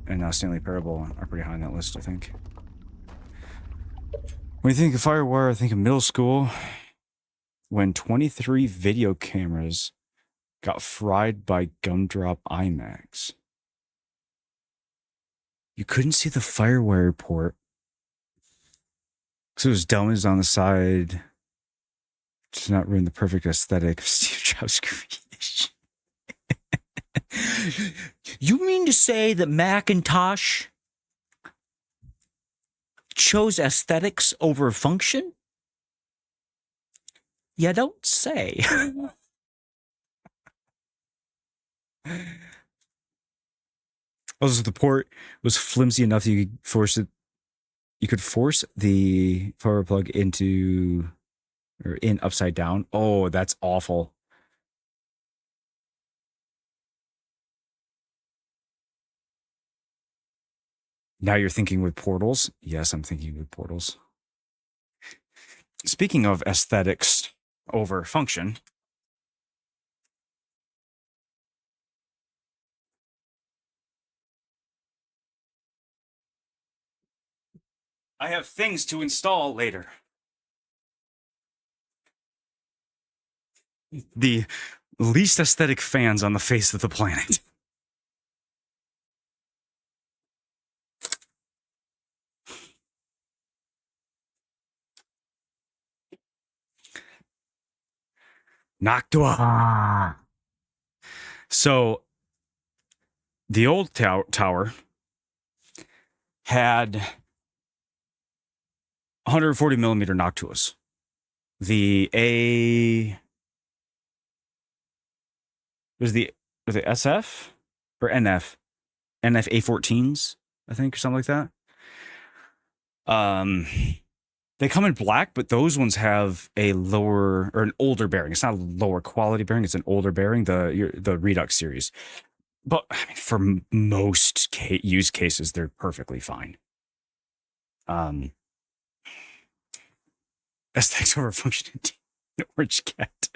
Speaker 1: and now Stanley Parable are pretty high on that list, I think. When you think of Firewire, I think of middle school when 23 video cameras got fried by gumdrop IMAX. You couldn't see the Firewire port because it was dumb as on the side to not ruin the perfect aesthetic of Steve Jobs' creation.
Speaker 2: You mean to say that Macintosh chose aesthetics over function? You don't say.
Speaker 1: Also, the port was flimsy enough that you could force it. You could force the power plug into or in upside down. Oh, that's awful. Now you're thinking with portals? Yes, I'm thinking with portals. Speaking of aesthetics over function, I have things to install later. The least aesthetic fans on the face of the planet. Noctua. So the old tower had 140 millimeter Noctuas. The SF or NF A14s, I think, or something like that. They come in black, but those ones have a lower or an older bearing. It's not a lower quality bearing; it's an older bearing. The Redux series, but I mean, for most use cases, they're perfectly fine. Aesthetics over function. Orange cat.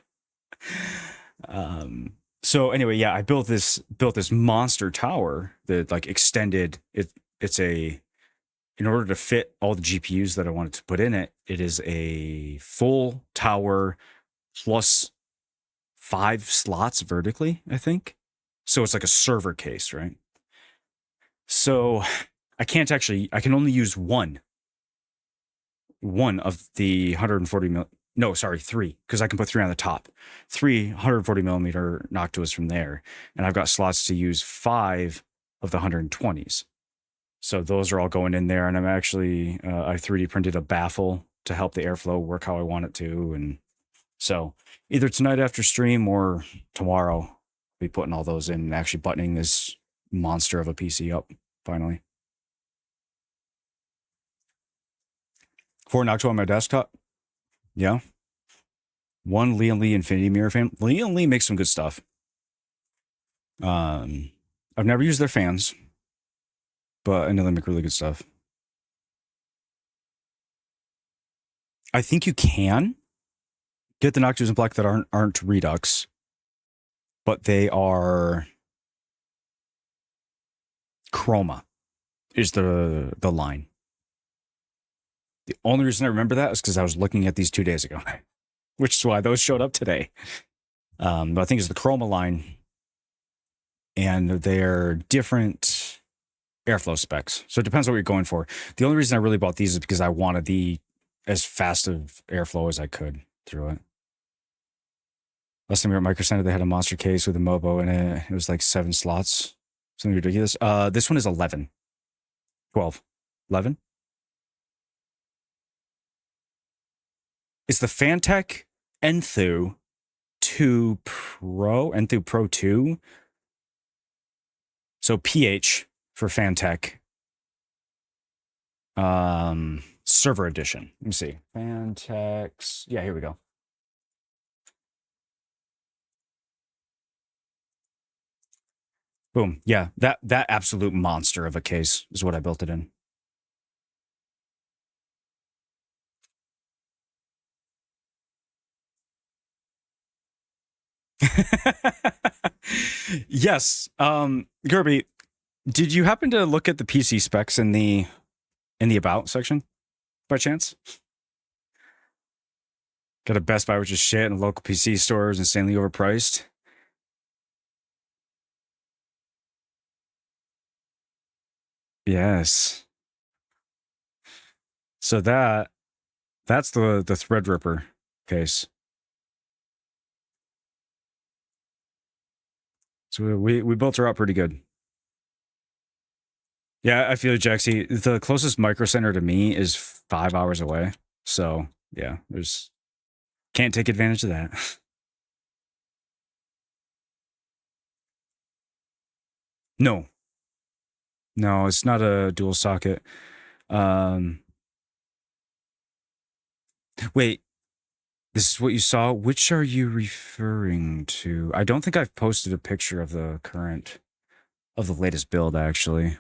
Speaker 1: So anyway, yeah, I built this monster tower that like extended it. In order to fit all the GPUs that I wanted to put in it, it is a full tower plus 5 slots vertically, I think. So it's like a server case, right? So I can only use one of the 140 mil. No, sorry, 3, because I can put 3 on the top. 3 140 millimeter Noctuas from there. And I've got slots to use 5 of the 120s. So those are all going in there, and I'm actually I 3D printed a baffle to help the airflow work how I want it to, and so either tonight after stream or tomorrow, I'll be putting all those in and actually buttoning this monster of a PC up finally. 4 Noctua on my desktop, yeah. 1 Liam Lee Infinity Mirror fan. Liam Lee makes some good stuff. I've never used their fans, but I know they make really good stuff. I think you can get the Noctuas in black that aren't Redux, but they are Chroma is the line. The only reason I remember that is because I was looking at these 2 days ago, which is why those showed up today. But I think it's the Chroma line, and they're different airflow specs. So it depends on what you're going for. The only reason I really bought these is because I wanted as fast of airflow as I could through it. Last time we were at Micro Center, they had a monster case with a Mobo in it. It was like 7 slots. Something ridiculous. This one is 11. 12. 11? It's the Fantech Enthoo 2 Pro, Enthoo Pro 2. So PH for Fantech. Server edition. Let me see. Fantech's. Yeah, here we go. Boom. Yeah, that absolute monster of a case is what I built it in. Yes. Gerby, did you happen to look at the PC specs in the about section by chance? Got a Best Buy, which is shit, and local PC stores insanely overpriced. Yes. So that's the Threadripper case. So we built her up pretty good. Yeah, I feel Jaxie. The closest micro center to me is 5 hours away. So yeah, there's can't take advantage of that. No. No, it's not a dual socket. Wait, this is what you saw? Which are you referring to? I don't think I've posted a picture of the latest build, actually.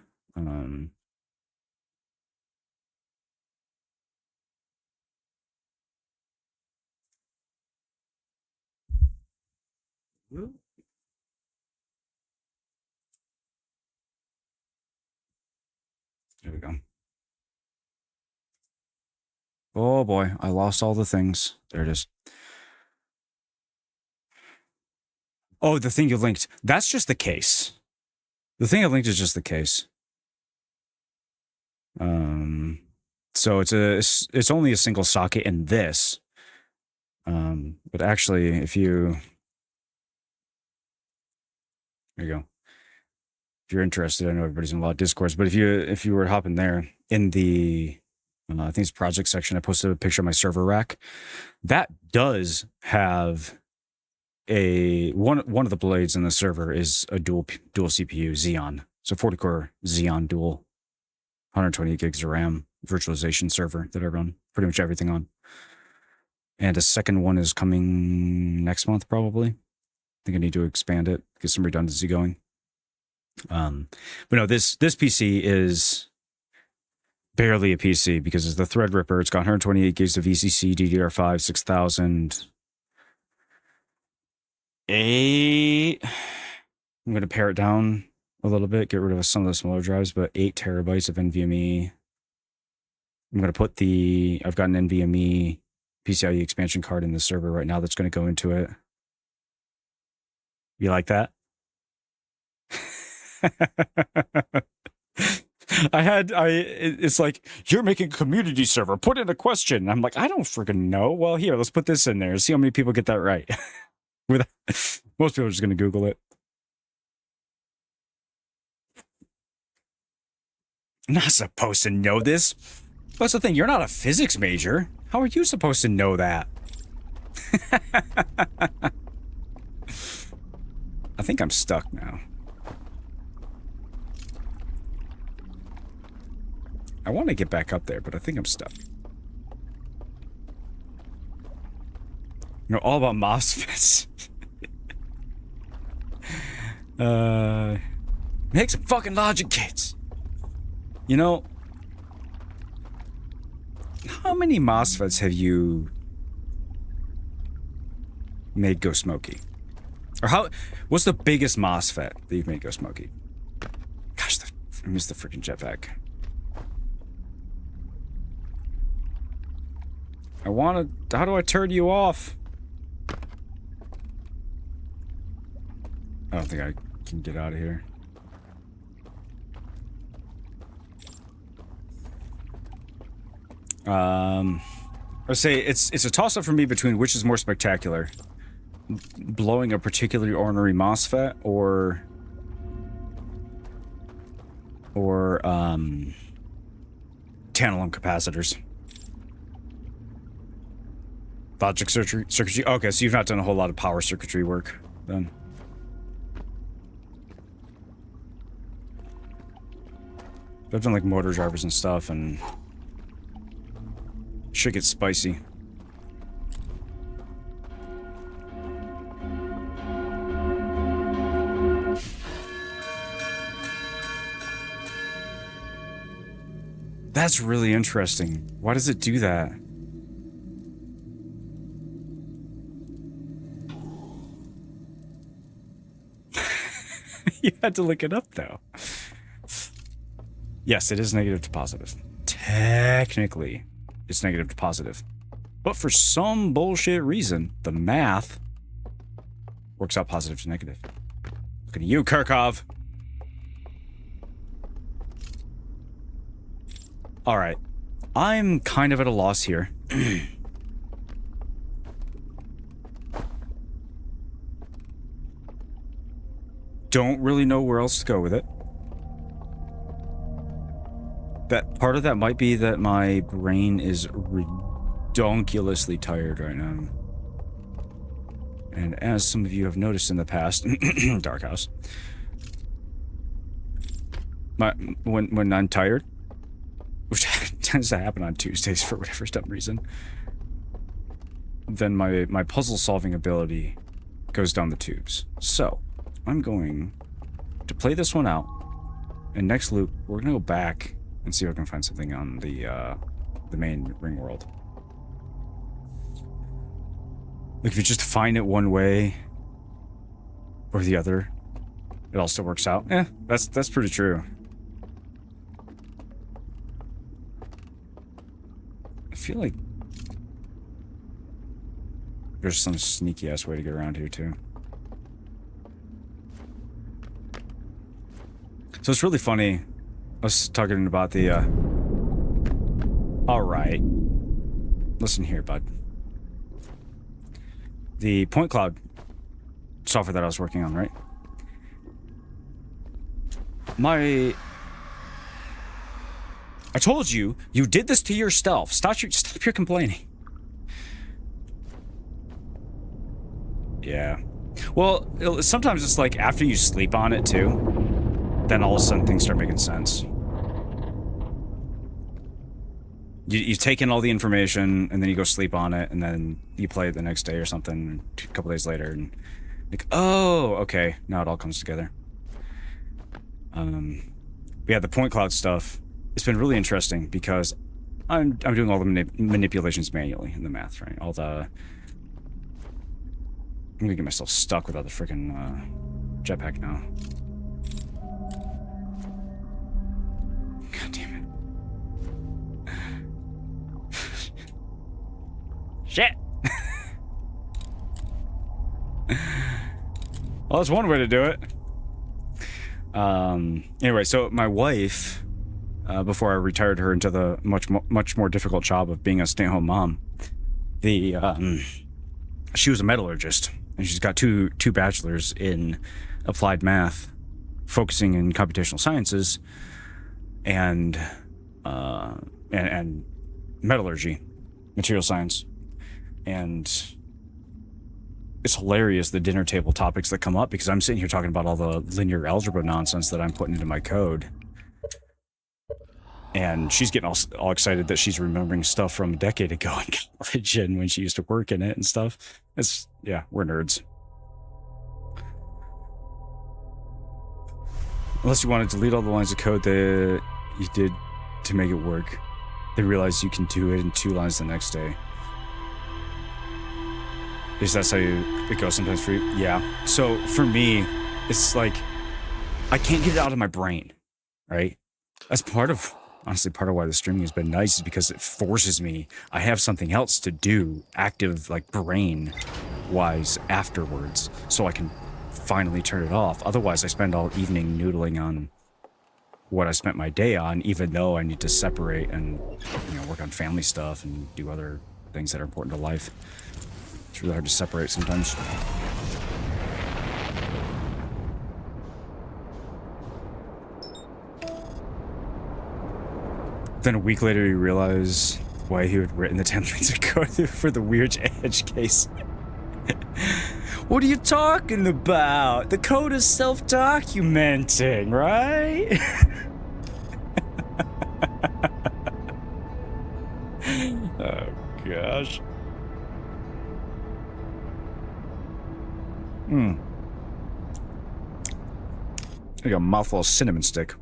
Speaker 1: There we go. Oh boy, I lost all the things. There it is. Oh, the thing you linked. That's just the case. The thing I linked is just the case. So it's only a single socket in this. But actually, if you... There you go. If you're interested, I know everybody's in a lot of Discords, but if you were hopping there in the I think it's project section, I posted a picture of my server rack. That does have one of the blades in the server is a dual CPU Xeon. So 40 core Xeon dual 128 gigs of RAM virtualization server that I run pretty much everything on. And a second one is coming next month probably. I think I need to expand it, get some redundancy going. But no, this PC is barely a PC because it's the Threadripper. It's got 128 gigs of ECC, DDR5, 6000. I'm going to pare it down a little bit, get rid of some of the smaller drives, but 8 terabytes of NVMe. I'm going to put I've got an NVMe PCIe expansion card in the server right now that's going to go into it. You like that? It's like, you're making a community server, put in a question. I'm like, I don't freaking know. Well, here, let's put this in there. See how many people get that right. Most people are just going to Google it. I'm not supposed to know this. That's the thing. You're not a physics major. How are you supposed to know that? I think I'm stuck now. I want to get back up there, but I think I'm stuck. You know, all about MOSFETs. Make some fucking logic kits. You know, how many MOSFETs have you made go smoky? Or what's the biggest MOSFET that you've made go smoky? Gosh, I missed the freaking jetpack. How do I turn you off? I don't think I can get out of here. I say it's a toss-up for me between which is more spectacular. Blowing a particularly ornery MOSFET or tantalum capacitors. Logic circuitry. Okay, so you've not done a whole lot of power circuitry work then. I've done like motor drivers and stuff, and shit gets spicy. That's really interesting. Why does it do that? You had to look it up, though. Yes, it is negative to positive. Technically, it's negative to positive. But for some bullshit reason, the math works out positive to negative. Look at you, Kirkov. All right. I'm kind of at a loss here. don't really know where else to go with it. That part of that might be that my brain is redonkulously tired right now. And as some of you have noticed in the past, Dark House, when I'm tired, which tends to happen on Tuesdays for whatever dumb reason, then my puzzle solving ability goes down the tubes. So I'm going to play this one out, and next loop we're gonna go back and see if I can find something on the main ring world. Like, if you just find it one way or the other, it all still works out. Eh, that's pretty true. I feel like there's some sneaky ass way to get around here too. So it's really funny. I was talking about the alright. Listen here, bud. The point cloud software that I was working on, right? I told you, you did this to yourself. Stop your complaining. Yeah. Well, sometimes it's like after you sleep on it too, then all of a sudden things start making sense. You take in all the information, and then you go sleep on it, and then you play it the next day or something, a couple days later, and like, oh, okay, now it all comes together. Yeah, the point cloud stuff, it's been really interesting because I'm doing all the manipulations manually in the math, right? I'm gonna get myself stuck without the freaking jetpack now. God damn it. Shit! Well, that's one way to do it. Anyway, so my wife, before I retired her into the much more difficult job of being a stay-at-home mom, she was a metallurgist, and she's got two bachelors in applied math, focusing in computational sciences, and metallurgy, material science. And it's hilarious, the dinner table topics that come up, because I'm sitting here talking about all the linear algebra nonsense that I'm putting into my code. And she's getting all excited that she's remembering stuff from a decade ago in college and when she used to work in it and stuff. Yeah, we're nerds. Unless you want to delete all the lines of code that you did to make it work, then realize you can do it in 2 lines the next day. Is that how it goes sometimes for you? Yeah. So for me, it's like, I can't get it out of my brain, right? That's honestly, part of why the streaming has been nice, is because it forces me. I have something else to do, active, like brain-wise, afterwards, so I can finally turn it off. Otherwise, I spend all evening noodling on what I spent my day on, even though I need to separate and, work on family stuff and do other things that are important to life. It's really hard to separate sometimes. Then a week later, you realize why he had written the templates of code for the weird edge case. What are you talking about? The code is self-documenting, right? Oh, gosh. I got a mouthful of cinnamon stick.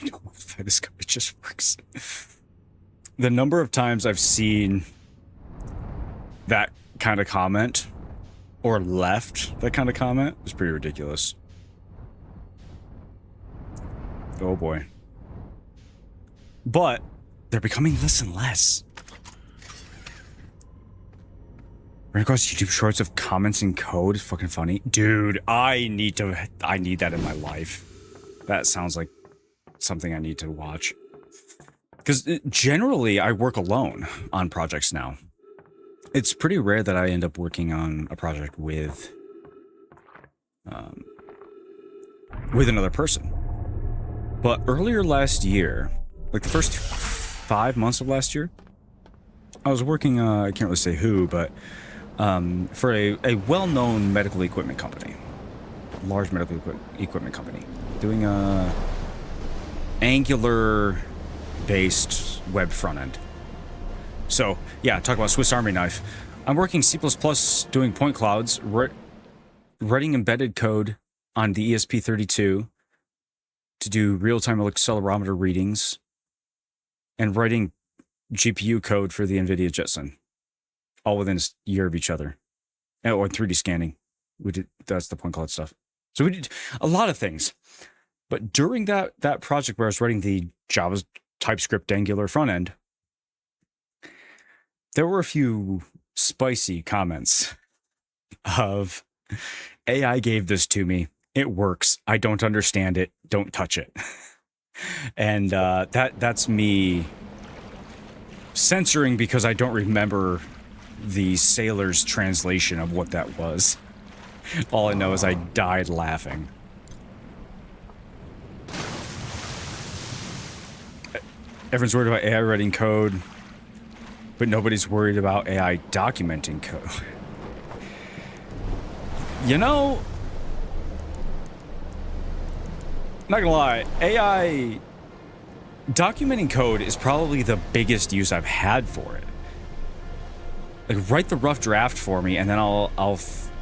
Speaker 1: I don't know if this code just works. The number of times I've seen that kind of comment, or left that kind of comment, is pretty ridiculous. Oh boy. But they're becoming less and less. Running across YouTube shorts of comments in code is fucking funny. Dude, I need that in my life. That sounds like something I need to watch. Because generally I work alone on projects now. It's pretty rare that I end up working on a project with another person. But earlier last year, like the first 5 months of last year, I was working, I can't really say who, but for a well-known medical equipment company. Large medical equipment company. Doing a Angular-based web front end. So, yeah, talk about Swiss Army knife. I'm working C++ doing point clouds, writing embedded code on the ESP32 to do real-time accelerometer readings, and writing GPU code for the NVIDIA Jetson, all within a year of each other. Or 3D scanning. That's the point cloud stuff. So we did a lot of things. But during that project where I was writing the Java TypeScript Angular front end, there were a few spicy comments of, AI gave this to me. It works. I don't understand it. Don't touch it. And that's me censoring because I don't remember the sailor's translation of what that was. All I know is I died laughing. Everyone's worried about AI writing code, but nobody's worried about AI documenting code. You know, not gonna lie, AI documenting code is probably the biggest use I've had for it. Like, write the rough draft for me, and then I'll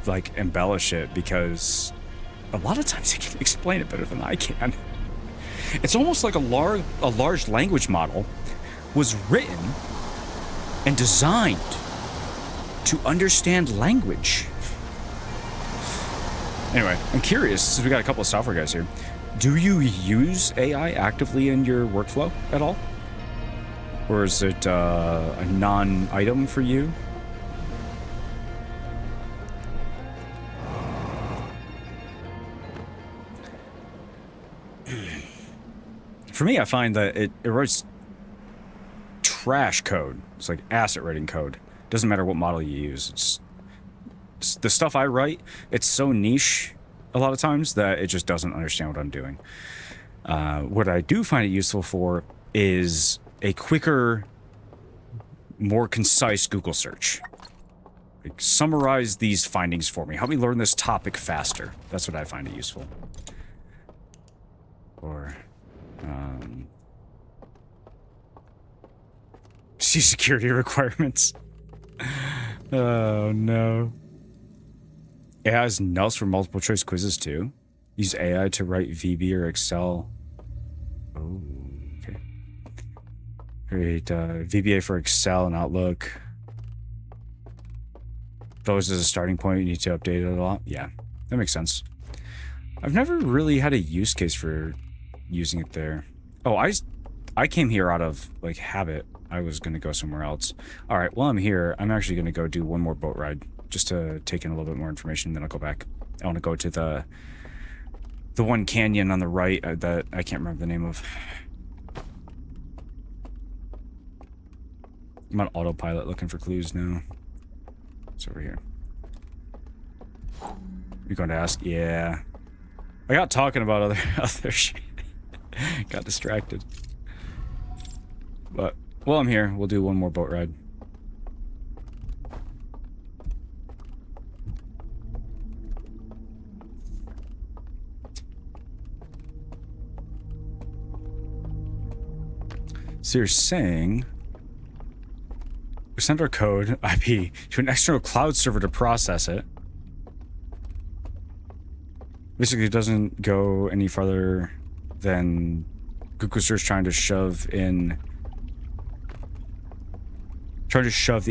Speaker 1: like embellish it, because a lot of times it can explain it better than I can. It's almost like a large language model was written and designed to understand language. Anyway, I'm curious, since we got a couple of software guys here, do you use AI actively in your workflow at all? Or is it a non-item for you? For me, I find that it writes trash code. It's like asset writing code. Doesn't matter what model you use. It's the stuff I write, it's so niche a lot of times that it just doesn't understand what I'm doing. What I do find it useful for is a quicker, more concise Google search. Like, summarize these findings for me. Help me learn this topic faster. That's what I find it useful. Or, see security requirements. Oh, no. AI is nuts for multiple choice quizzes, too. Use AI to write VB or Excel. Oh, okay. Great. VBA for Excel and Outlook. Those as a starting point, you need to update it a lot. Yeah, that makes sense. I've never really had a use case for using it there. Oh, I came here out of, like, habit. I was going to go somewhere else. All right, while I'm here, I'm actually going to go do one more boat ride just to take in a little bit more information, then I'll go back. I want to go to the one canyon on the right that I can't remember the name of. I'm on autopilot looking for clues now. It's over here. You're going to ask? Yeah. I got talking about other shit. Got distracted. But while I'm here, we'll do one more boat ride. So you're saying we send our code IP to an external cloud server to process it. Basically, it doesn't go any farther than Google search trying to shove the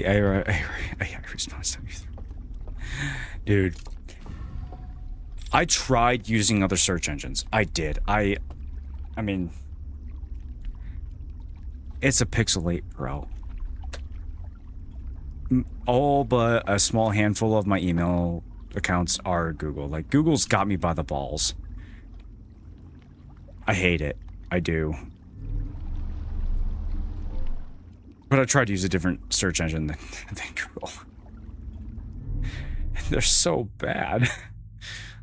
Speaker 1: AI response time. Dude, I tried using other search engines. I did. I mean, it's a Pixel 8 Pro. All but a small handful of my email accounts are Google. Like, Google's got me by the balls. I hate it. I do. But I tried to use a different search engine than Google. And they're so bad.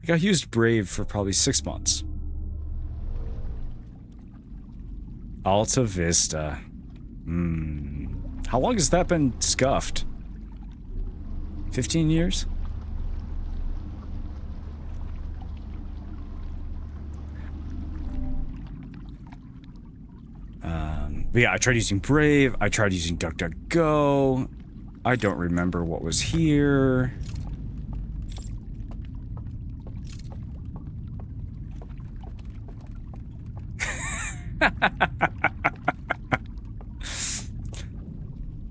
Speaker 1: Like, I used Brave for probably 6 months. Alta Vista. How long has that been scuffed? 15 years? But yeah, I tried using Brave. I tried using DuckDuckGo. I don't remember what was here.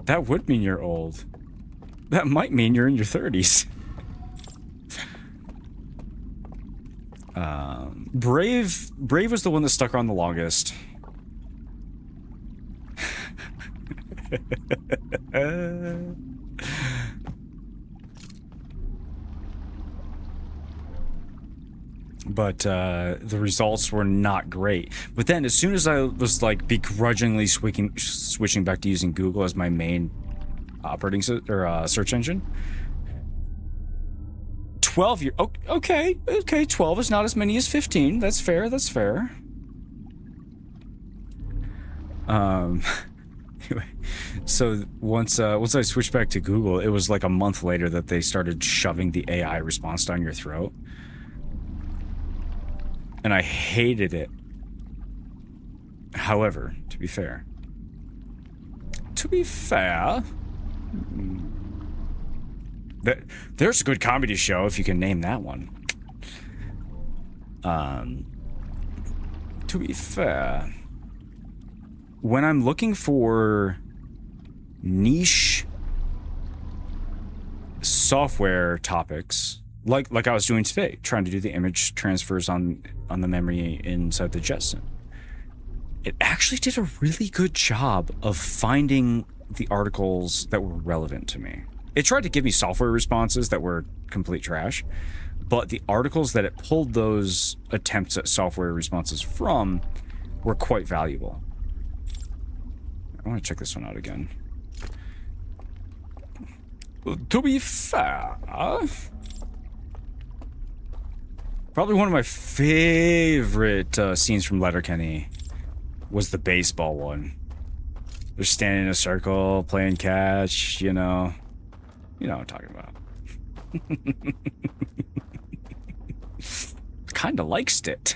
Speaker 1: That would mean you're old. That might mean you're in your 30s. Brave was the one that stuck around the longest. But the results were not great. But then as soon as I was like begrudgingly switching back to using Google as my main operating search engine, 12 years. Okay, 12 is not as many as 15. That's fair. That's fair. Anyway, so once I switched back to Google, it was like a month later that they started shoving the AI response down your throat. And I hated it. However, to be fair, there's a good comedy show if you can name that one. To be fair, when I'm looking for niche software topics, like I was doing today, trying to do the image transfers on the memory inside the Jetson, it actually did a really good job of finding the articles that were relevant to me. It tried to give me software responses that were complete trash, but the articles that it pulled those attempts at software responses from were quite valuable. I want to check this one out again. To be fair, probably one of my favorite scenes from Letterkenny was the baseball one. They're standing in a circle, playing catch, you know. You know what I'm talking about. Kinda likes it.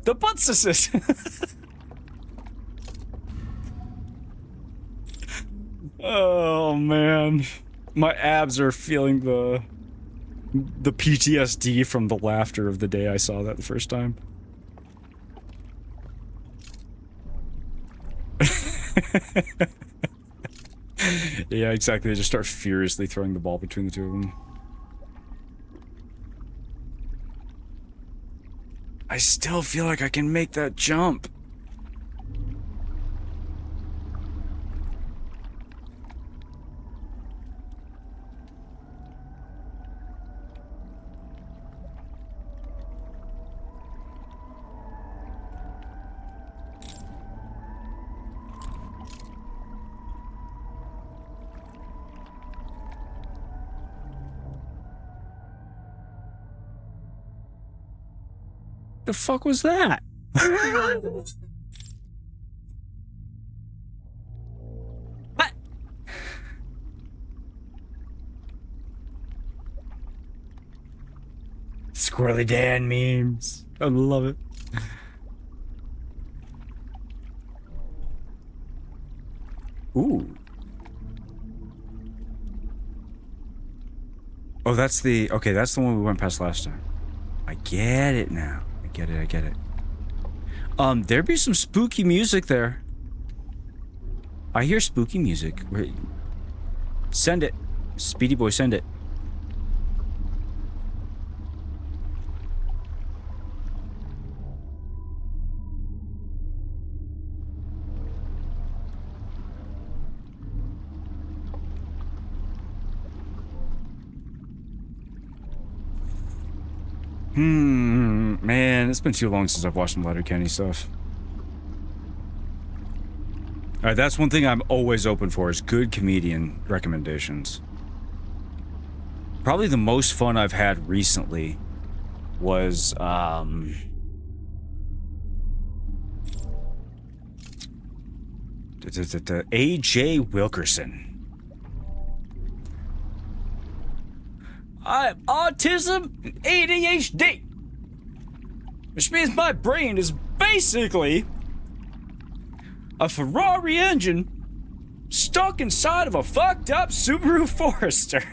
Speaker 1: The butt-sis. Oh man, my abs are feeling the PTSD from the laughter of the day I saw that the first time. Yeah, exactly. They just start furiously throwing the ball between the two of them. I still feel like I can make that jump. The fuck was that? What? Squirrely Dan memes. I love it. Ooh. Oh, that's the... Okay, that's the one we went past last time. I get it now. I get it. There'd be some spooky music there. I hear spooky music. Wait. Send it. Speedy boy, send it. Man, it's been too long since I've watched some Letterkenny stuff. Alright, that's one thing I'm always open for, is good comedian recommendations. Probably the most fun I've had recently was, A.J. Wilkerson. I have autism and ADHD, which means my brain is basically a Ferrari engine stuck inside of a fucked up Subaru Forester.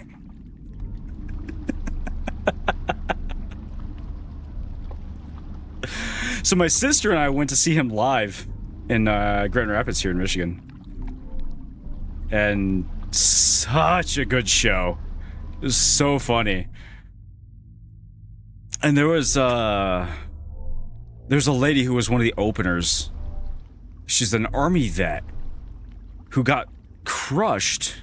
Speaker 1: So my sister and I went to see him live in Grand Rapids here in Michigan. And such a good show. It was so funny. And there's a lady who was one of the openers. She's an army vet who got crushed.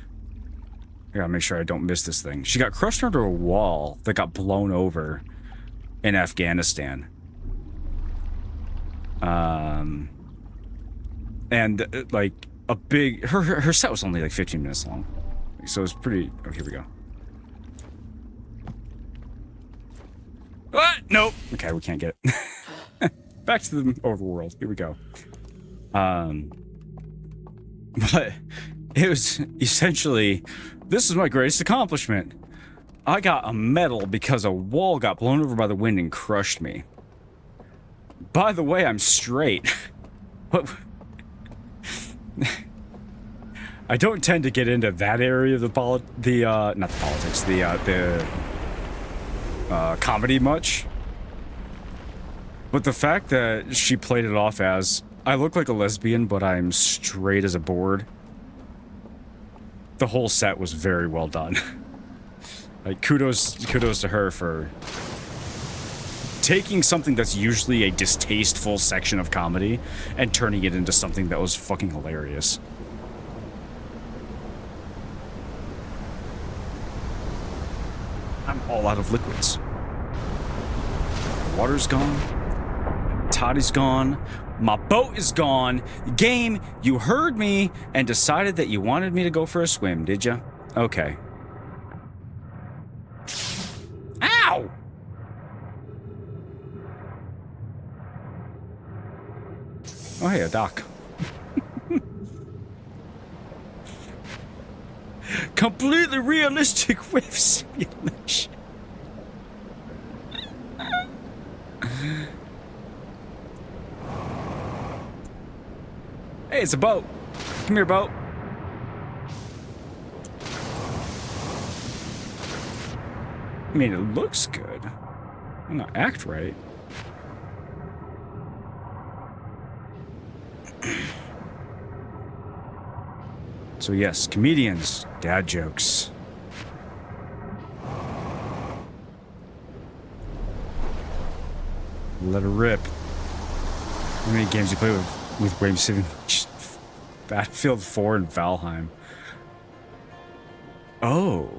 Speaker 1: I gotta make sure I don't miss this thing. She got crushed under a wall that got blown over in Afghanistan. And like a big, her set was only like 15 minutes long. So it was pretty, oh, here we go. What? Nope. Okay, we can't get it. Back to the overworld. Here we go. But it was essentially, this is my greatest accomplishment. I got a medal because a wall got blown over by the wind and crushed me. By the way, I'm straight. What? I don't tend to get into that area of not the politics, the comedy much. But the fact that she played it off as, I look like a lesbian, but I'm straight as a board. The whole set was very well done. Like, kudos to her for taking something that's usually a distasteful section of comedy and turning it into something that was fucking hilarious. I'm all out of liquids. Water's gone. Toddy's gone. My boat is gone. Game, you heard me and decided that you wanted me to go for a swim, did ya? Okay. Ow! Oh, hey, a dock. Completely realistic wave simulation. Hey, it's a boat. Come here, boat. I mean, it looks good. I'm gonna act right. So yes, comedians, dad jokes. Let her rip. How many games you play with Wave City? Battlefield 4 and Valheim. Oh.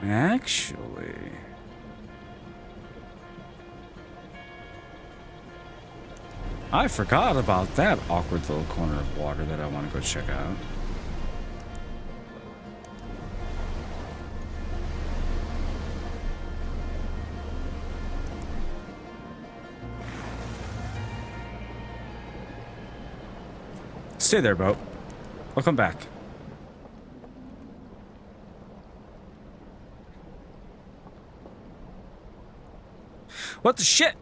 Speaker 1: Actually. I forgot about that awkward little corner of water that I want to go check out. Stay there, boat. I'll come back. What the shit?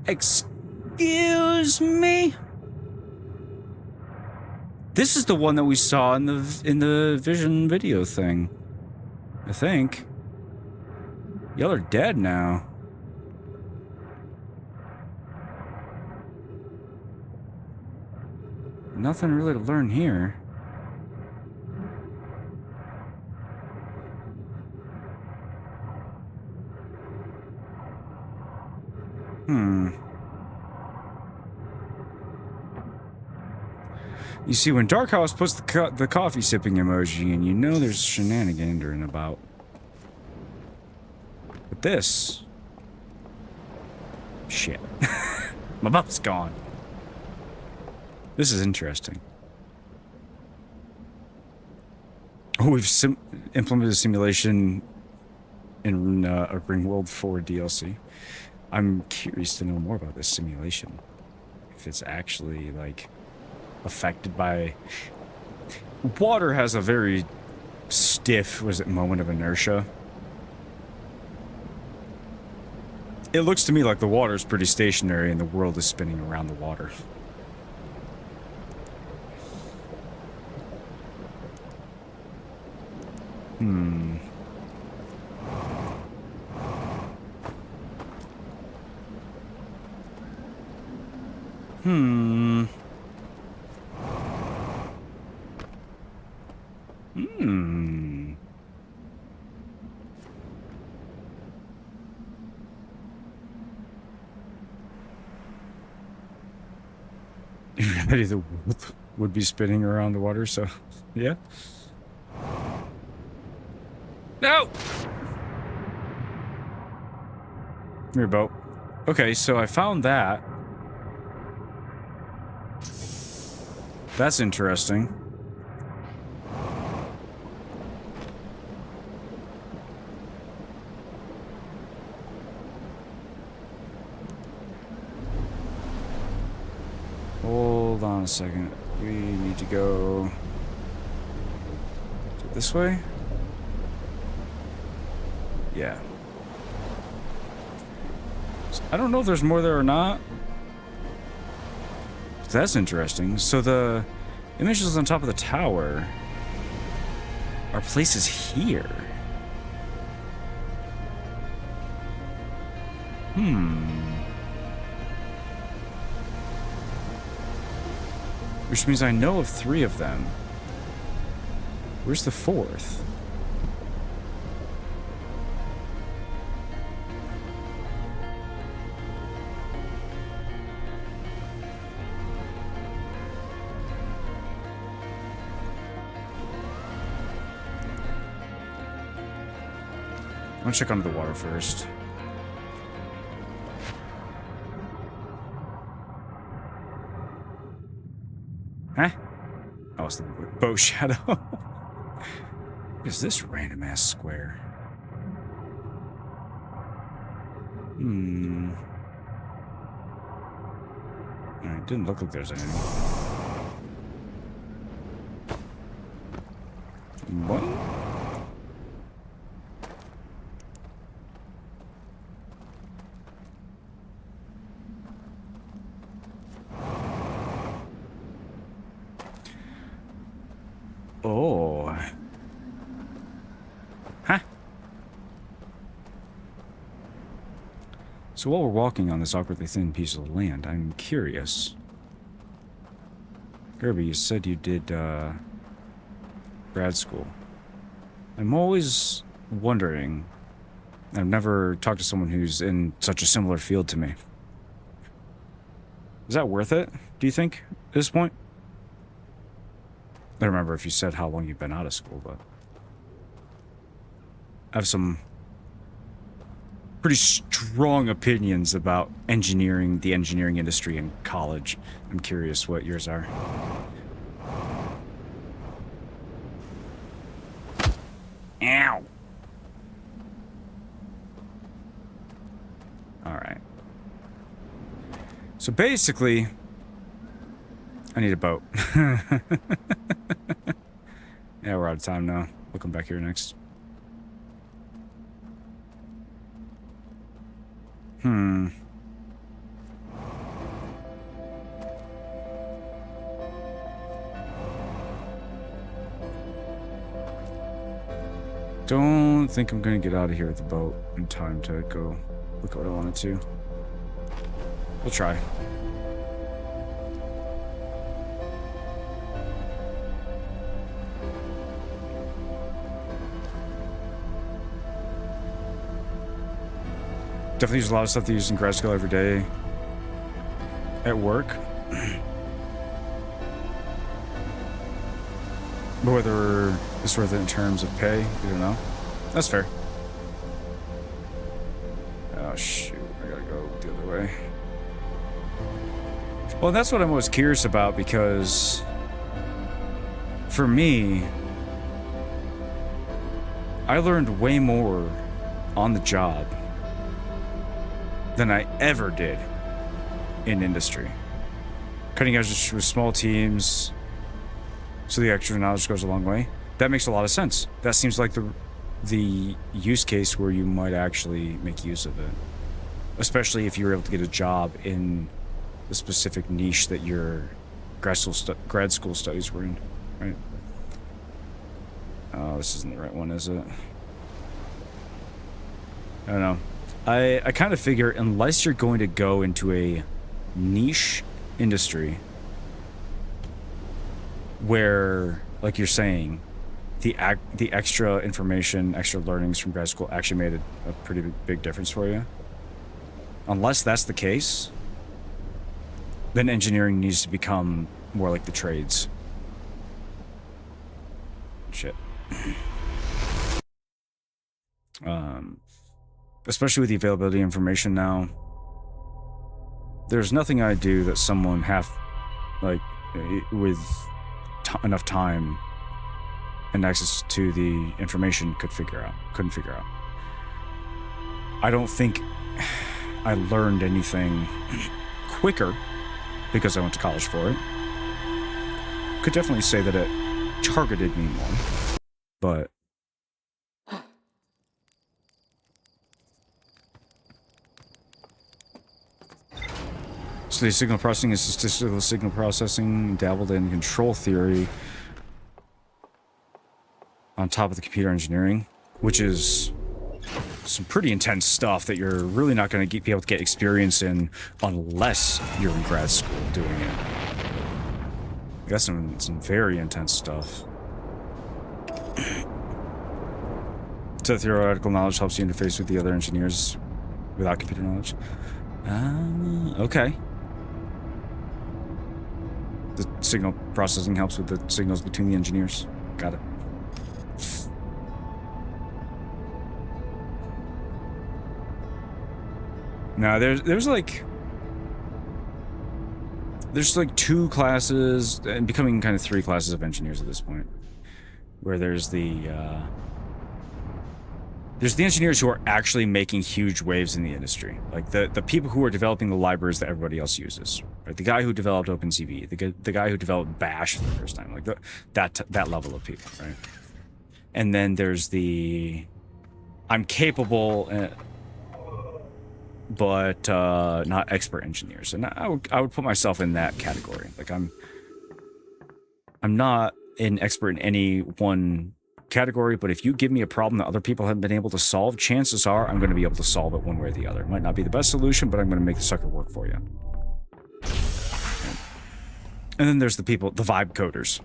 Speaker 1: Excuse me? This is the one that we saw in the Vision video thing. I think. Y'all are dead now. nothing really to learn here. You see, when Dark House puts the coffee sipping emoji in, you know there's shenanigans about. But this... Shit. My boat's gone. This is interesting. Oh, we've implemented a simulation in a Ringworld 4 DLC. I'm curious to know more about this simulation. If it's actually, like, affected by... Water has a very stiff, moment of inertia. It looks to me like the water is pretty stationary and the world is spinning around the water. The world would be spinning around the water, so yeah. No! Come here, boat. Okay, so I found that. That's interesting. Hold on a second. We need to go this way? Yeah. So I don't know if there's more there or not. That's interesting. So the images on top of the tower are places here. Which means I know of 3 of them. Where's the 4th? I'm gonna check under the water first. Huh? Oh, it's the bow shadow. What is this random ass square? It didn't look like there's anything. What? Oh. Huh? So while we're walking on this awkwardly thin piece of land, I'm curious. Kirby, you said you did, grad school. I'm always wondering. I've never talked to someone who's in such a similar field to me. Is that worth it, do you think, at this point? I don't remember if you said how long you've been out of school, but I have some pretty strong opinions about engineering, the engineering industry in college. I'm curious what yours are. Ow! Alright. So basically, I need a boat. Yeah, we're out of time now. We'll come back here next. Don't think I'm gonna get out of here with the boat in time to go look at what I wanted to. We'll try. Definitely use a lot of stuff they use in grad school every day at work. But whether it's worth it in terms of pay, we don't know. That's fair. Oh shoot, I gotta go the other way. Well, that's what I'm most curious about, because for me, I learned way more on the job than I ever did in industry. Cutting edge with small teams, so the extra knowledge goes a long way. That makes a lot of sense. That seems like the use case where you might actually make use of it, especially if you were able to get a job in the specific niche that your grad school studies were in, right? Oh, this isn't the right one, is it? I don't know. I kind of figure unless you're going to go into a niche industry where, like you're saying, the extra information, extra learnings from grad school actually made a pretty big difference for you. Unless that's the case, then engineering needs to become more like the trades. Shit. Especially with the availability of information now, there's nothing I do that someone with enough time and access to the information couldn't figure out. I don't think I learned anything quicker because I went to college for it. Could definitely say that it targeted me more, but so the signal processing is statistical signal processing, dabbled in control theory on top of the computer engineering, which is some pretty intense stuff that you're really not going to be able to get experience in unless you're in grad school doing it. That's some very intense stuff. So theoretical knowledge helps you interface with the other engineers without computer knowledge. Okay. The signal processing helps with the signals between the engineers. Got it. Now there's like two classes, and becoming kind of three classes of engineers at this point, where there's the engineers who are actually making huge waves in the industry, like the people who are developing the libraries that everybody else uses, right? The guy who developed OpenCV, the guy who developed Bash for the first time, like that level of people, right? And then there's the I'm capable, but not expert engineers, and I would put myself in that category. Like I'm not an expert in any one category, but if you give me a problem that other people haven't been able to solve, chances are I'm going to be able to solve it one way or the other. It might not be the best solution, but I'm going to make the sucker work for you. And then there's the vibe coders.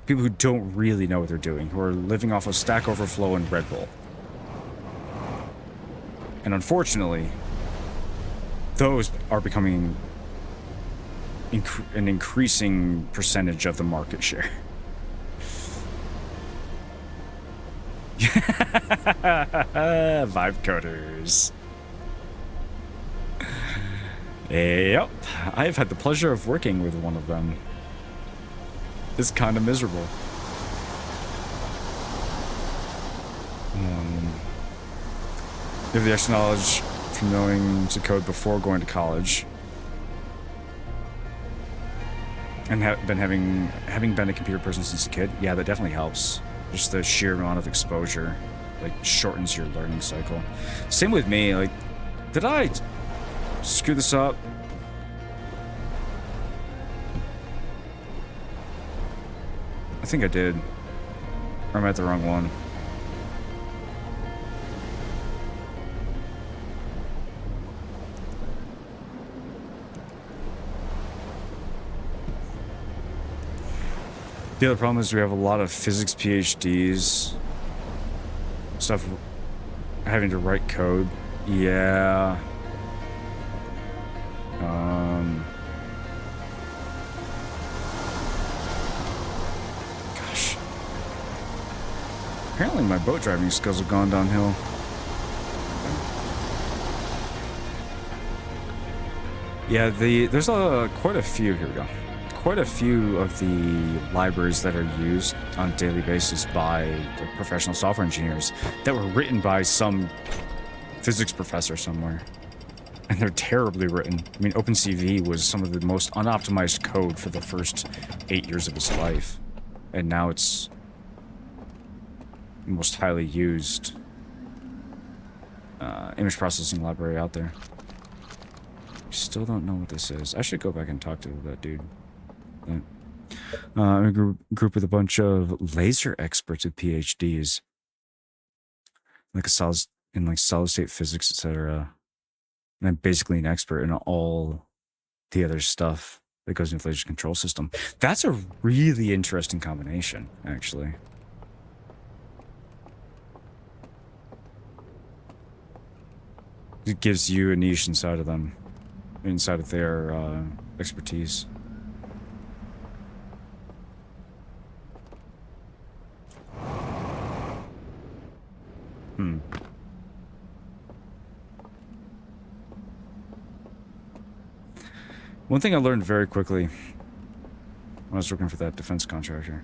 Speaker 1: People who don't really know what they're doing, who are living off of Stack Overflow and Red Bull. And unfortunately, those are becoming an increasing percentage of the market share. Vibe coders. Yep, I've had the pleasure of working with one of them. It's kind of miserable. You have the extra knowledge from knowing to code before going to college, and having been a computer person since a kid. Yeah, that definitely helps. Just the sheer amount of exposure, like, shortens your learning cycle. Same with me. Like, did I screw this up? I think I did. Or I'm at the wrong one. The other problem is we have a lot of physics PhDs, stuff having to write code Yeah. Gosh. Apparently my boat driving skills have gone downhill. Yeah, there's quite a few, here we go. Quite a few of the libraries that are used on a daily basis by the professional software engineers that were written by some physics professor somewhere. And they're terribly written. I mean, OpenCV was some of the most unoptimized code for the first 8 years of its life. And now it's the most highly used image processing library out there. Still don't know what this is. I should go back and talk to that dude. I'm a group with a bunch of laser experts with PhDs, like solid state physics, etc. And I'm basically an expert in all the other stuff that goes into the laser control system. That's a really interesting combination, actually. It gives you a niche inside of them, inside of their expertise. One thing I learned very quickly when I was working for that defense contractor.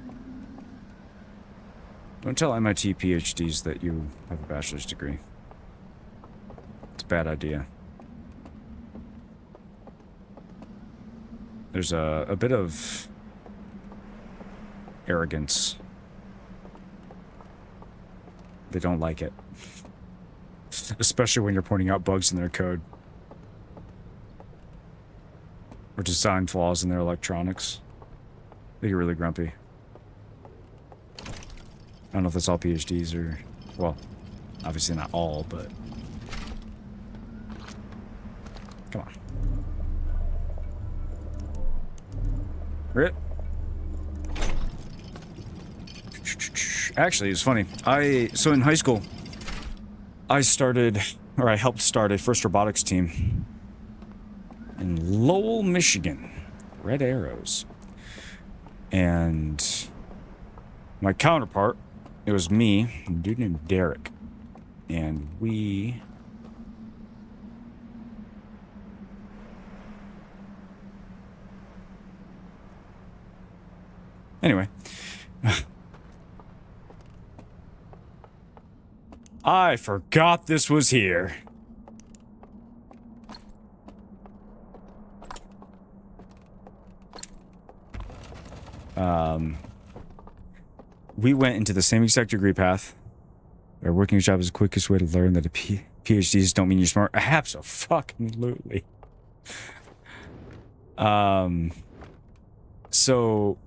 Speaker 1: Don't tell MIT PhDs that you have a bachelor's degree. It's a bad idea. There's a bit of arrogance. They don't like it. Especially when you're pointing out bugs in their code. Or design flaws in their electronics. They get really grumpy. I don't know if that's all PhDs or... Well, obviously not all, but... Come on. Rip. Actually, it's funny. So in high school, I helped start a first robotics team in Lowell, Michigan. Red Arrows. And my counterpart, it was me, a dude named Derek. And we... Anyway. I forgot this was here. We went into the same exact degree path. Our working job is the quickest way to learn that PhDs don't mean you're smart. Absolutely. So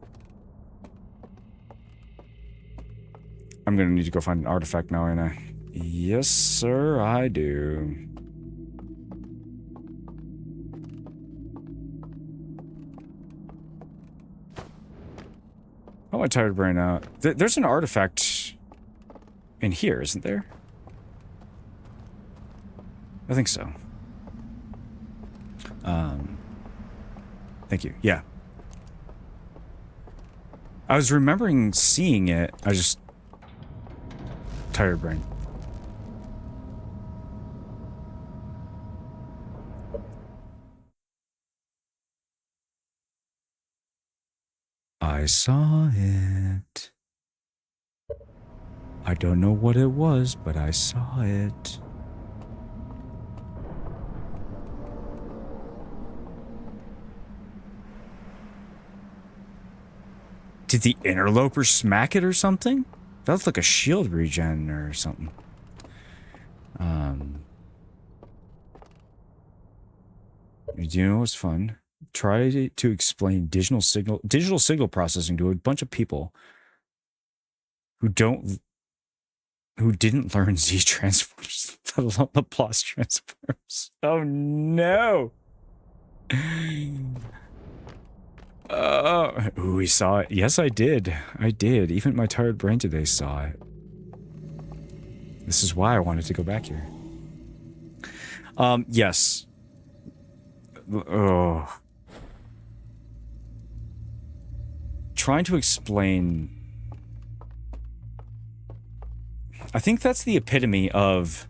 Speaker 1: I'm gonna need to go find an artifact now, ain't I? Yes, sir, I do. Oh, my tired brain out. There's an artifact in here, isn't there? I think so. Thank you. Yeah. I was remembering seeing it. I just... Tired brain. I saw it. I don't know what it was, but I saw it. Did the interloper smack it or something? That looked like a shield regen or something. You know what's fun? Try to explain digital signal processing to a bunch of people who didn't learn Z transforms, let alone Laplace transforms. Oh no! Ooh, we saw it. Yes, I did. I did. Even my tired brain today saw it. This is why I wanted to go back here. Yes. Oh. Trying to explain... I think that's the epitome of...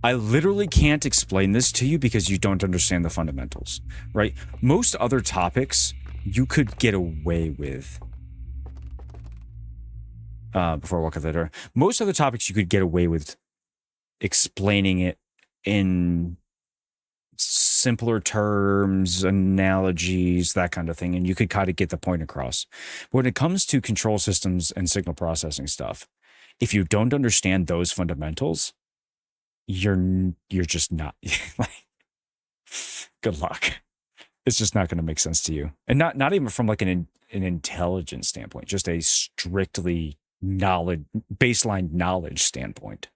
Speaker 1: I literally can't explain this to you because you don't understand the fundamentals, right? Most other topics you could get away with. Before I walk out the door. Most other topics you could get away with explaining it in simpler terms, analogies, that kind of thing, and you could kind of get the point across. When it comes to control systems and signal processing stuff, if you don't understand those fundamentals, you're just not like, good luck. It's just not going to make sense to you, and not even from like an intelligence standpoint, just a strictly baseline knowledge standpoint.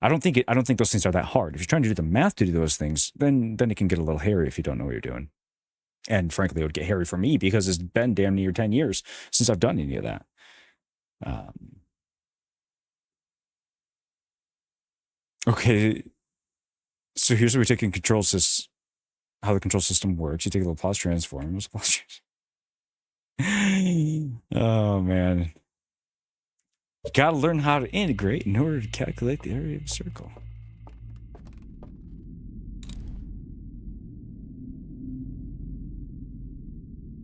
Speaker 1: I don't think those things are that hard. If you're trying to do the math to do those things, then it can get a little hairy if you don't know what you're doing. And frankly, it would get hairy for me because it's been damn near 10 years since I've done any of that. Okay, so here's where we take in how the control system works. You take a little pause transform. Oh man. You gotta learn how to integrate in order to calculate the area of a circle.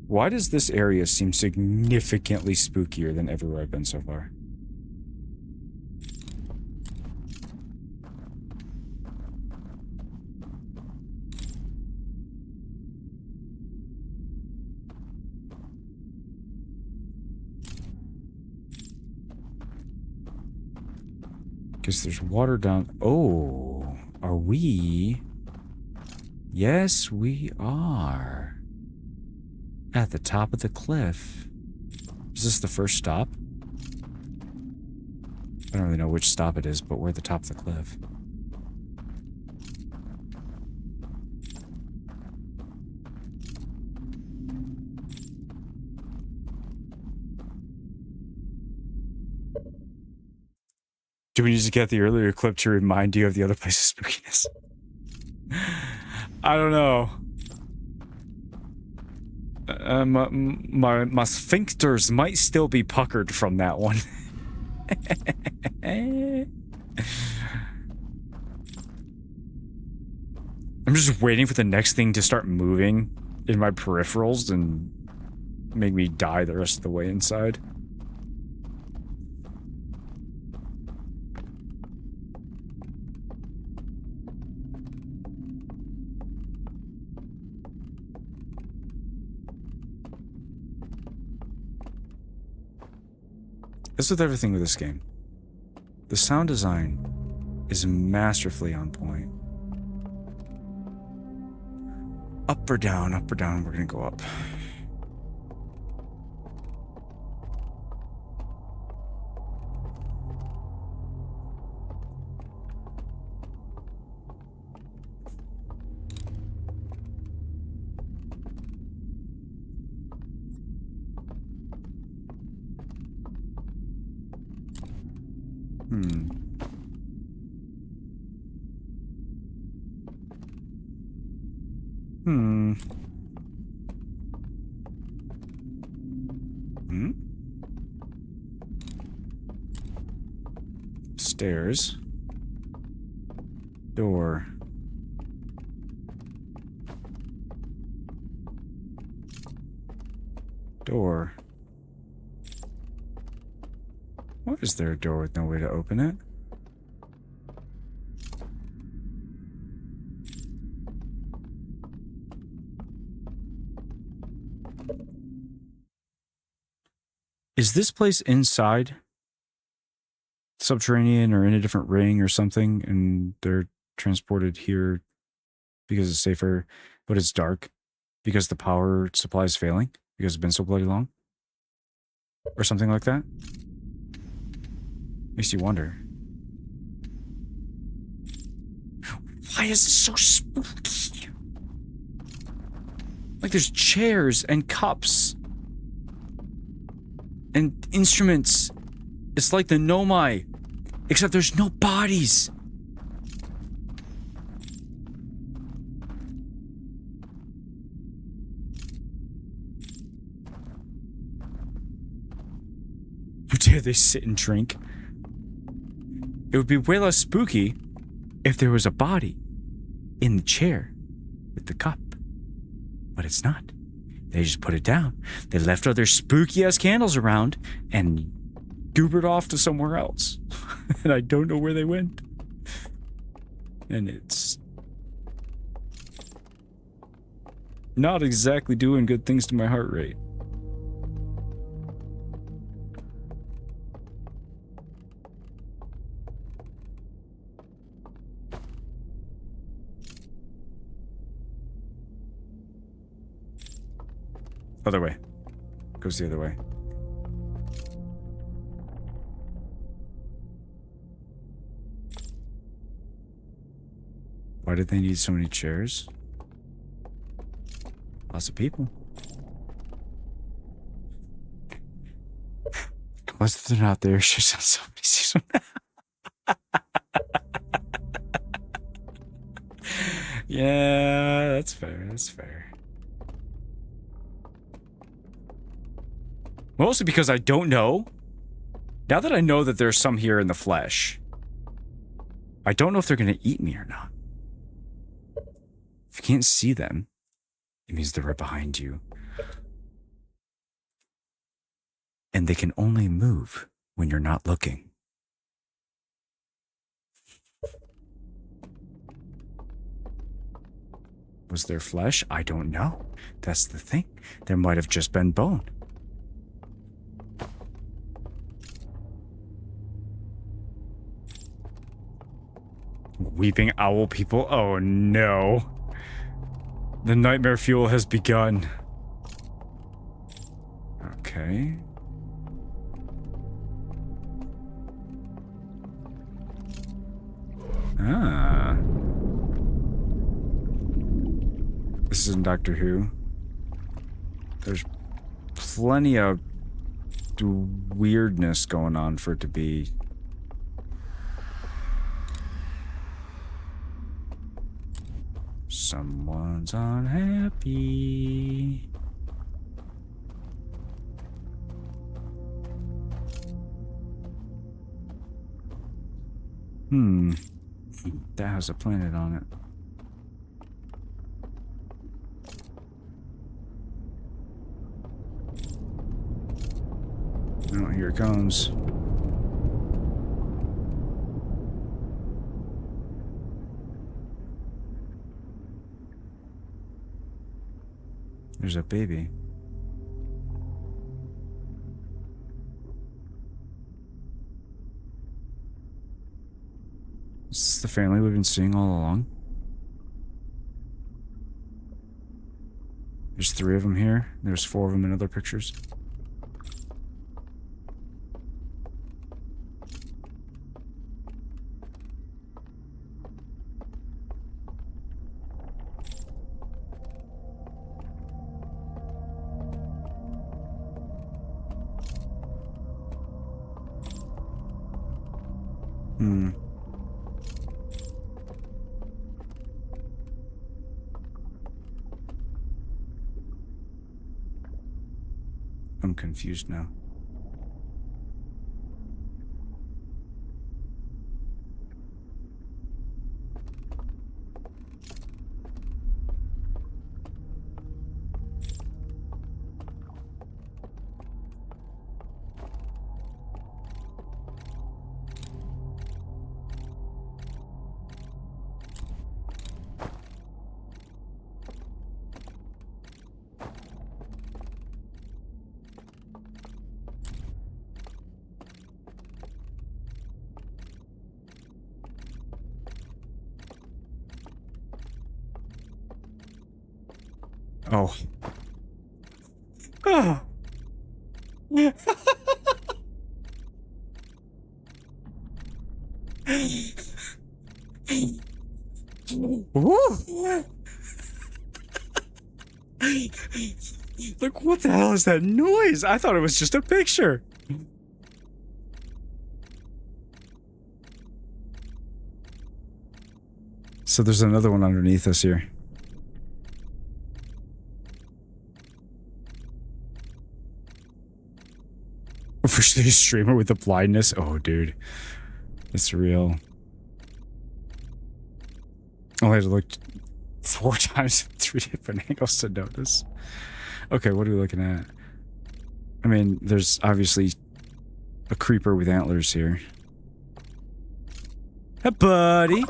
Speaker 1: Why does this area seem significantly spookier than everywhere I've been so far? Because there's water down... Oh, are we... Yes, we are. At the top of the cliff. Is this the first stop? I don't really know which stop it is, but we're at the top of the cliff. Do we need to get the earlier clip to remind you of the other place's spookiness? I don't know. My sphincters might still be puckered from that one. I'm just waiting for the next thing to start moving in my peripherals and make me die the rest of the way inside. That's with everything with this game. The sound design is masterfully on point. Up or down, we're gonna go up. Stairs. Door. Door. Why is there a door with no way to open it? Is this place inside? Subterranean or in a different ring or something, and they're transported here because it's safer, but it's dark because the power supply is failing because it's been so bloody long? Or something like that? Makes you wonder. Why is this so spooky? Like there's chairs and cups and instruments. It's like the Nomai, except there's no bodies. chair they sit and drink. It would be way less spooky if there was a body in the chair with the cup. But it's not. They just put it down. They left other spooky-ass candles around and goobered off to somewhere else. And I don't know where they went. And it's not exactly doing good things to my heart rate. Other way. Goes the other way. Why did they need so many chairs? Lots of people. Unless they're not there, it's just somebody sees them. Yeah, that's fair. That's fair. Mostly because I don't know. Now that I know that there's some here in the flesh, I don't know if they're going to eat me or not. If you can't see them, it means they're right behind you. And they can only move when you're not looking. Was there flesh? I don't know. That's the thing. There might have just been bone. Weeping owl people? Oh no. The nightmare fuel has begun. Okay. Ah. This isn't Doctor Who. There's plenty of weirdness going on for it to be. Someone's unhappy. That has a planet on it. Oh, here it comes. There's a baby. Is this the family we've been seeing all along? There's 3 of them here. There's 4 of them in other pictures. I'm confused now. Oh. Oh. Look, what the hell is that noise? I thought it was just a picture. So there's another one underneath us here. Officially a streamer with the blindness. Oh, dude. It's real. I had to look 4 times in 3 different angles to notice. Okay, what are we looking at? I mean, there's obviously a creeper with antlers here. Hey, buddy.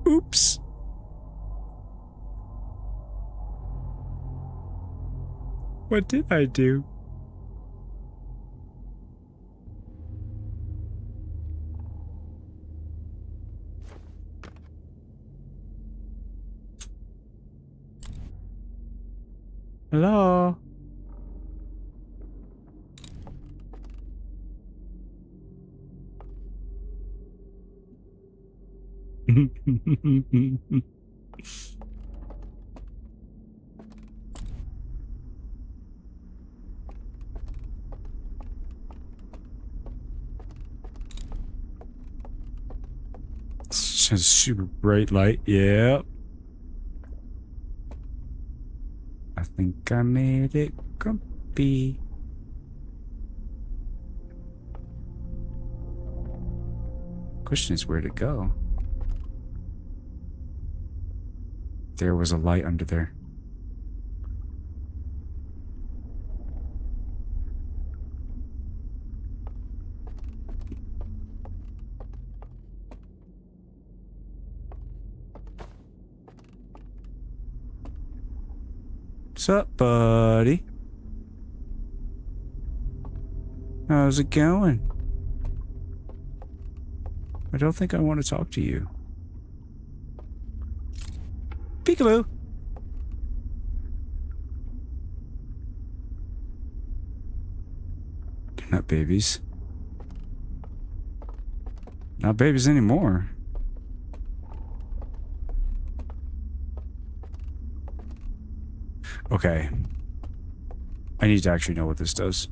Speaker 1: Oops. What did I do? Hello? It's a super bright light. Yep. I think I made it grumpy. Question is where to go. There was a light under there. What's up, buddy? How's it going? I don't think I want to talk to you. Peekaboo! They're not babies. Not babies anymore. Okay. I need to actually know what this does.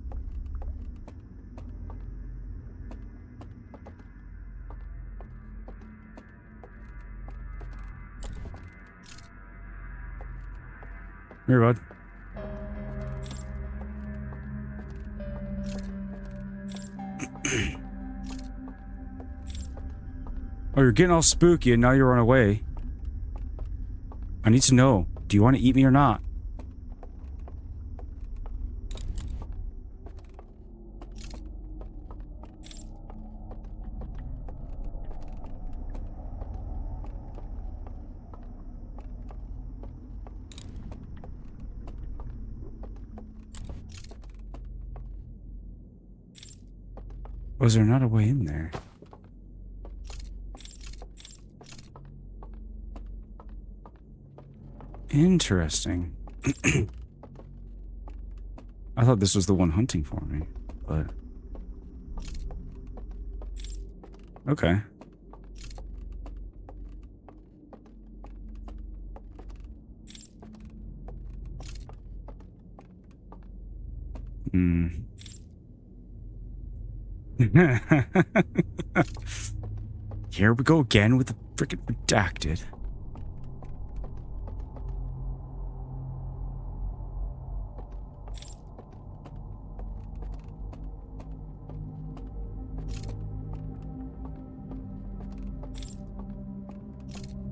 Speaker 1: Here, bud. Oh, you're getting all spooky and now you're on away. I need to know. Do you want to eat me or not? Was there not a way in there? Interesting. I thought this was the one hunting for me, but... Okay. Hmm. Here we go again with the frickin' redacted.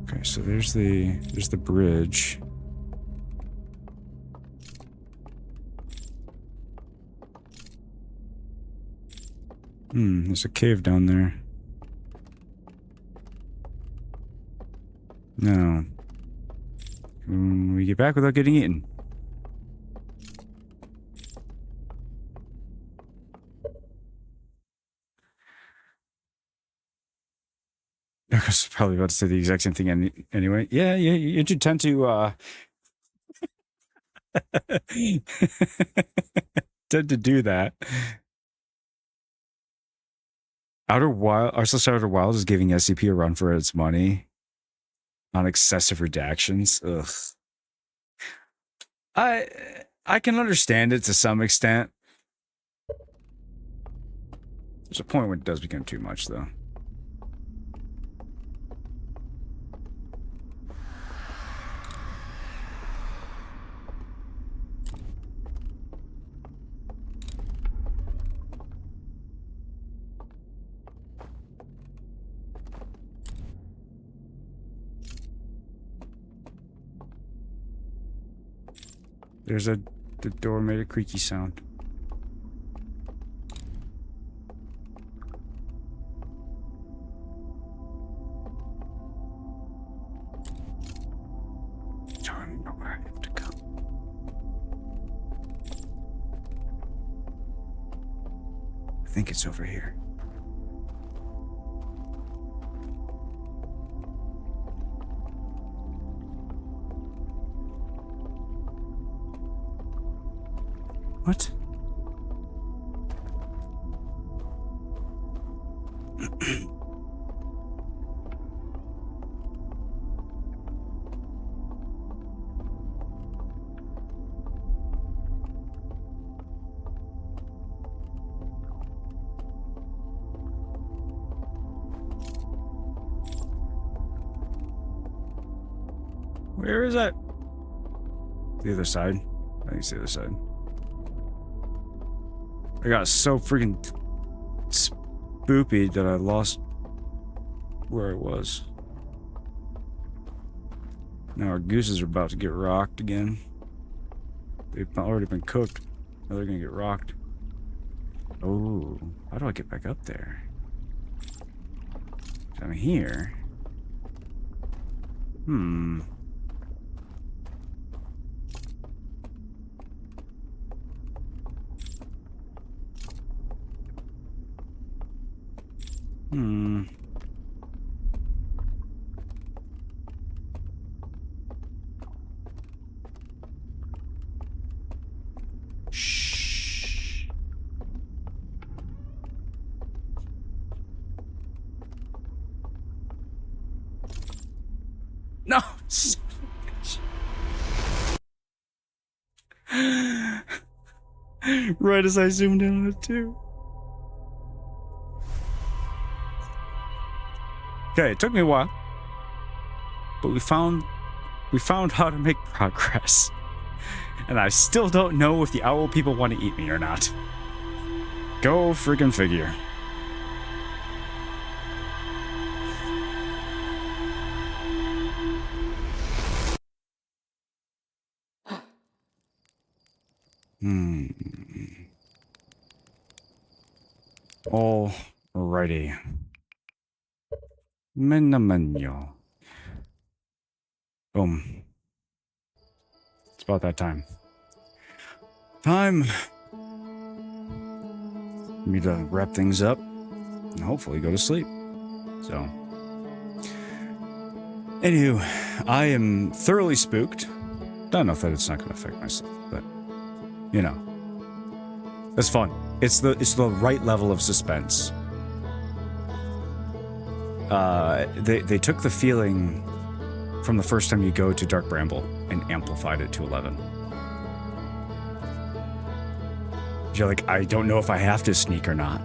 Speaker 1: Okay, so there's the bridge. There's a cave down there. No. We get back without getting eaten. I was probably about to say the exact same thing anyway. Yeah, you do tend to, tend to do that. Outer Wild, Outer Wild is giving SCP a run for its money on excessive redactions. Ugh. I can understand it to some extent. There's a point when it does become too much, though. There's the door made a creaky sound. Don't know where I have to go. I think it's over here. What? Where is that? The other side. I think it's the other side. I got so freaking spoopy that I lost where I was. Now our gooses are about to get rocked again. They've already been cooked. Now they're gonna get rocked. Oh, how do I get back up there? I'm here. Hmm. Shh. No. Right as I zoomed in on it too. Okay, it took me a while, but we found how to make progress. And I still don't know if the owl people want to eat me or not. Go friggin' figure. Alrighty. Menamenyo. Boom. It's about that time. Time for me to wrap things up and hopefully go to sleep. So, anywho, I am thoroughly spooked. Not enough that it's not going to affect my sleep, but you know, it's fun. It's the right level of suspense. They took the feeling from the first time you go to Dark Bramble and amplified it to 11. You're like, I don't know if I have to sneak or not.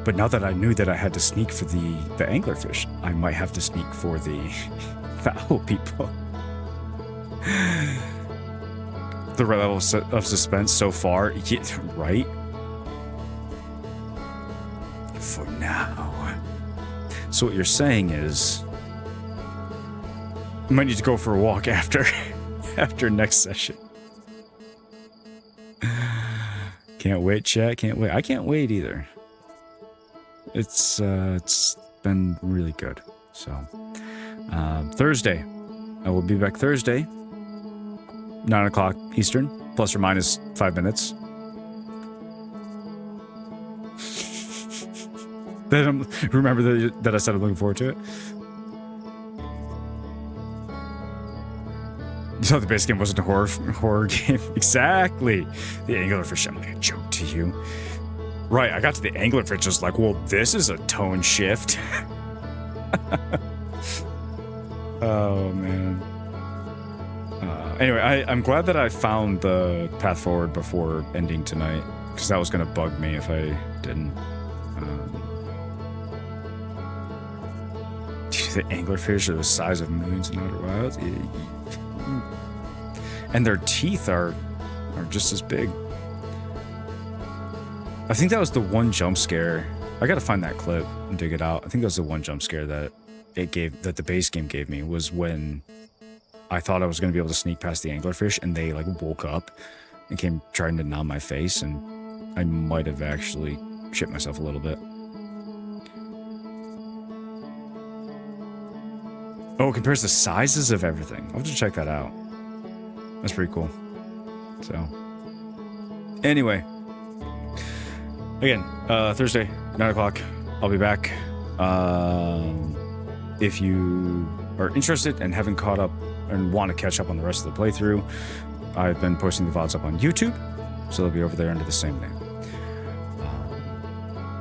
Speaker 1: But now that I knew that I had to sneak for the anglerfish, I might have to sneak for the owl people. The right level of suspense so far, right? For now. So what you're saying is, you might need to go for a walk after next session. Can't wait, chat. Can't wait. I can't wait either. It's been really good. So Thursday, I will be back Thursday, 9 o'clock Eastern, plus or minus 5 minutes. Then remember that I said I'm looking forward to it. You thought the base game wasn't a horror game? Exactly. The anglerfish. I'm gonna joke to you. Right, I got to the anglerfish, just like, well, this is a tone shift. Oh man. Anyway, I'm glad that I found the path forward before ending tonight, because that was gonna bug me if I didn't. The anglerfish are the size of moons in Outer Wilds. And their teeth are just as big. I think that was the one jump scare. I gotta find that clip and dig it out. I think that was the one jump scare that the base game gave me, was when I thought I was going to be able to sneak past the anglerfish, and they like woke up and came trying to gnaw my face, and I might have actually shit myself a little bit. Oh, it compares the sizes of everything. I'll have to check that out. That's pretty cool. So, anyway, again, Thursday, 9 o'clock. I'll be back. If you are interested and haven't caught up and want to catch up on the rest of the playthrough, I've been posting the VODs up on YouTube, so they'll be over there under the same name.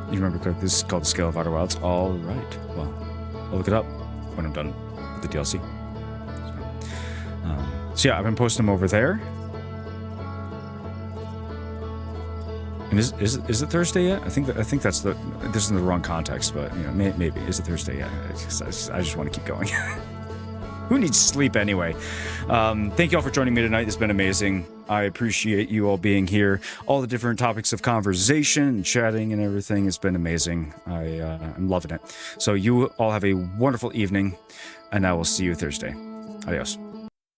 Speaker 1: You remember, click this is called The Scale of Outer Wilds. All right. Well, I'll look it up when I'm done with the DLC. So yeah, I've been posting them over there. And is it Thursday yet? I think that's the, this is in the wrong context, but you know, maybe is it Thursday yet? I just want to keep going. Who needs sleep anyway? Thank you all for joining me tonight. It's been amazing. I appreciate you all being here. All the different topics of conversation, and chatting, and everything. It's been amazing. I'm loving it. So you all have a wonderful evening, and I will see you Thursday. Adios.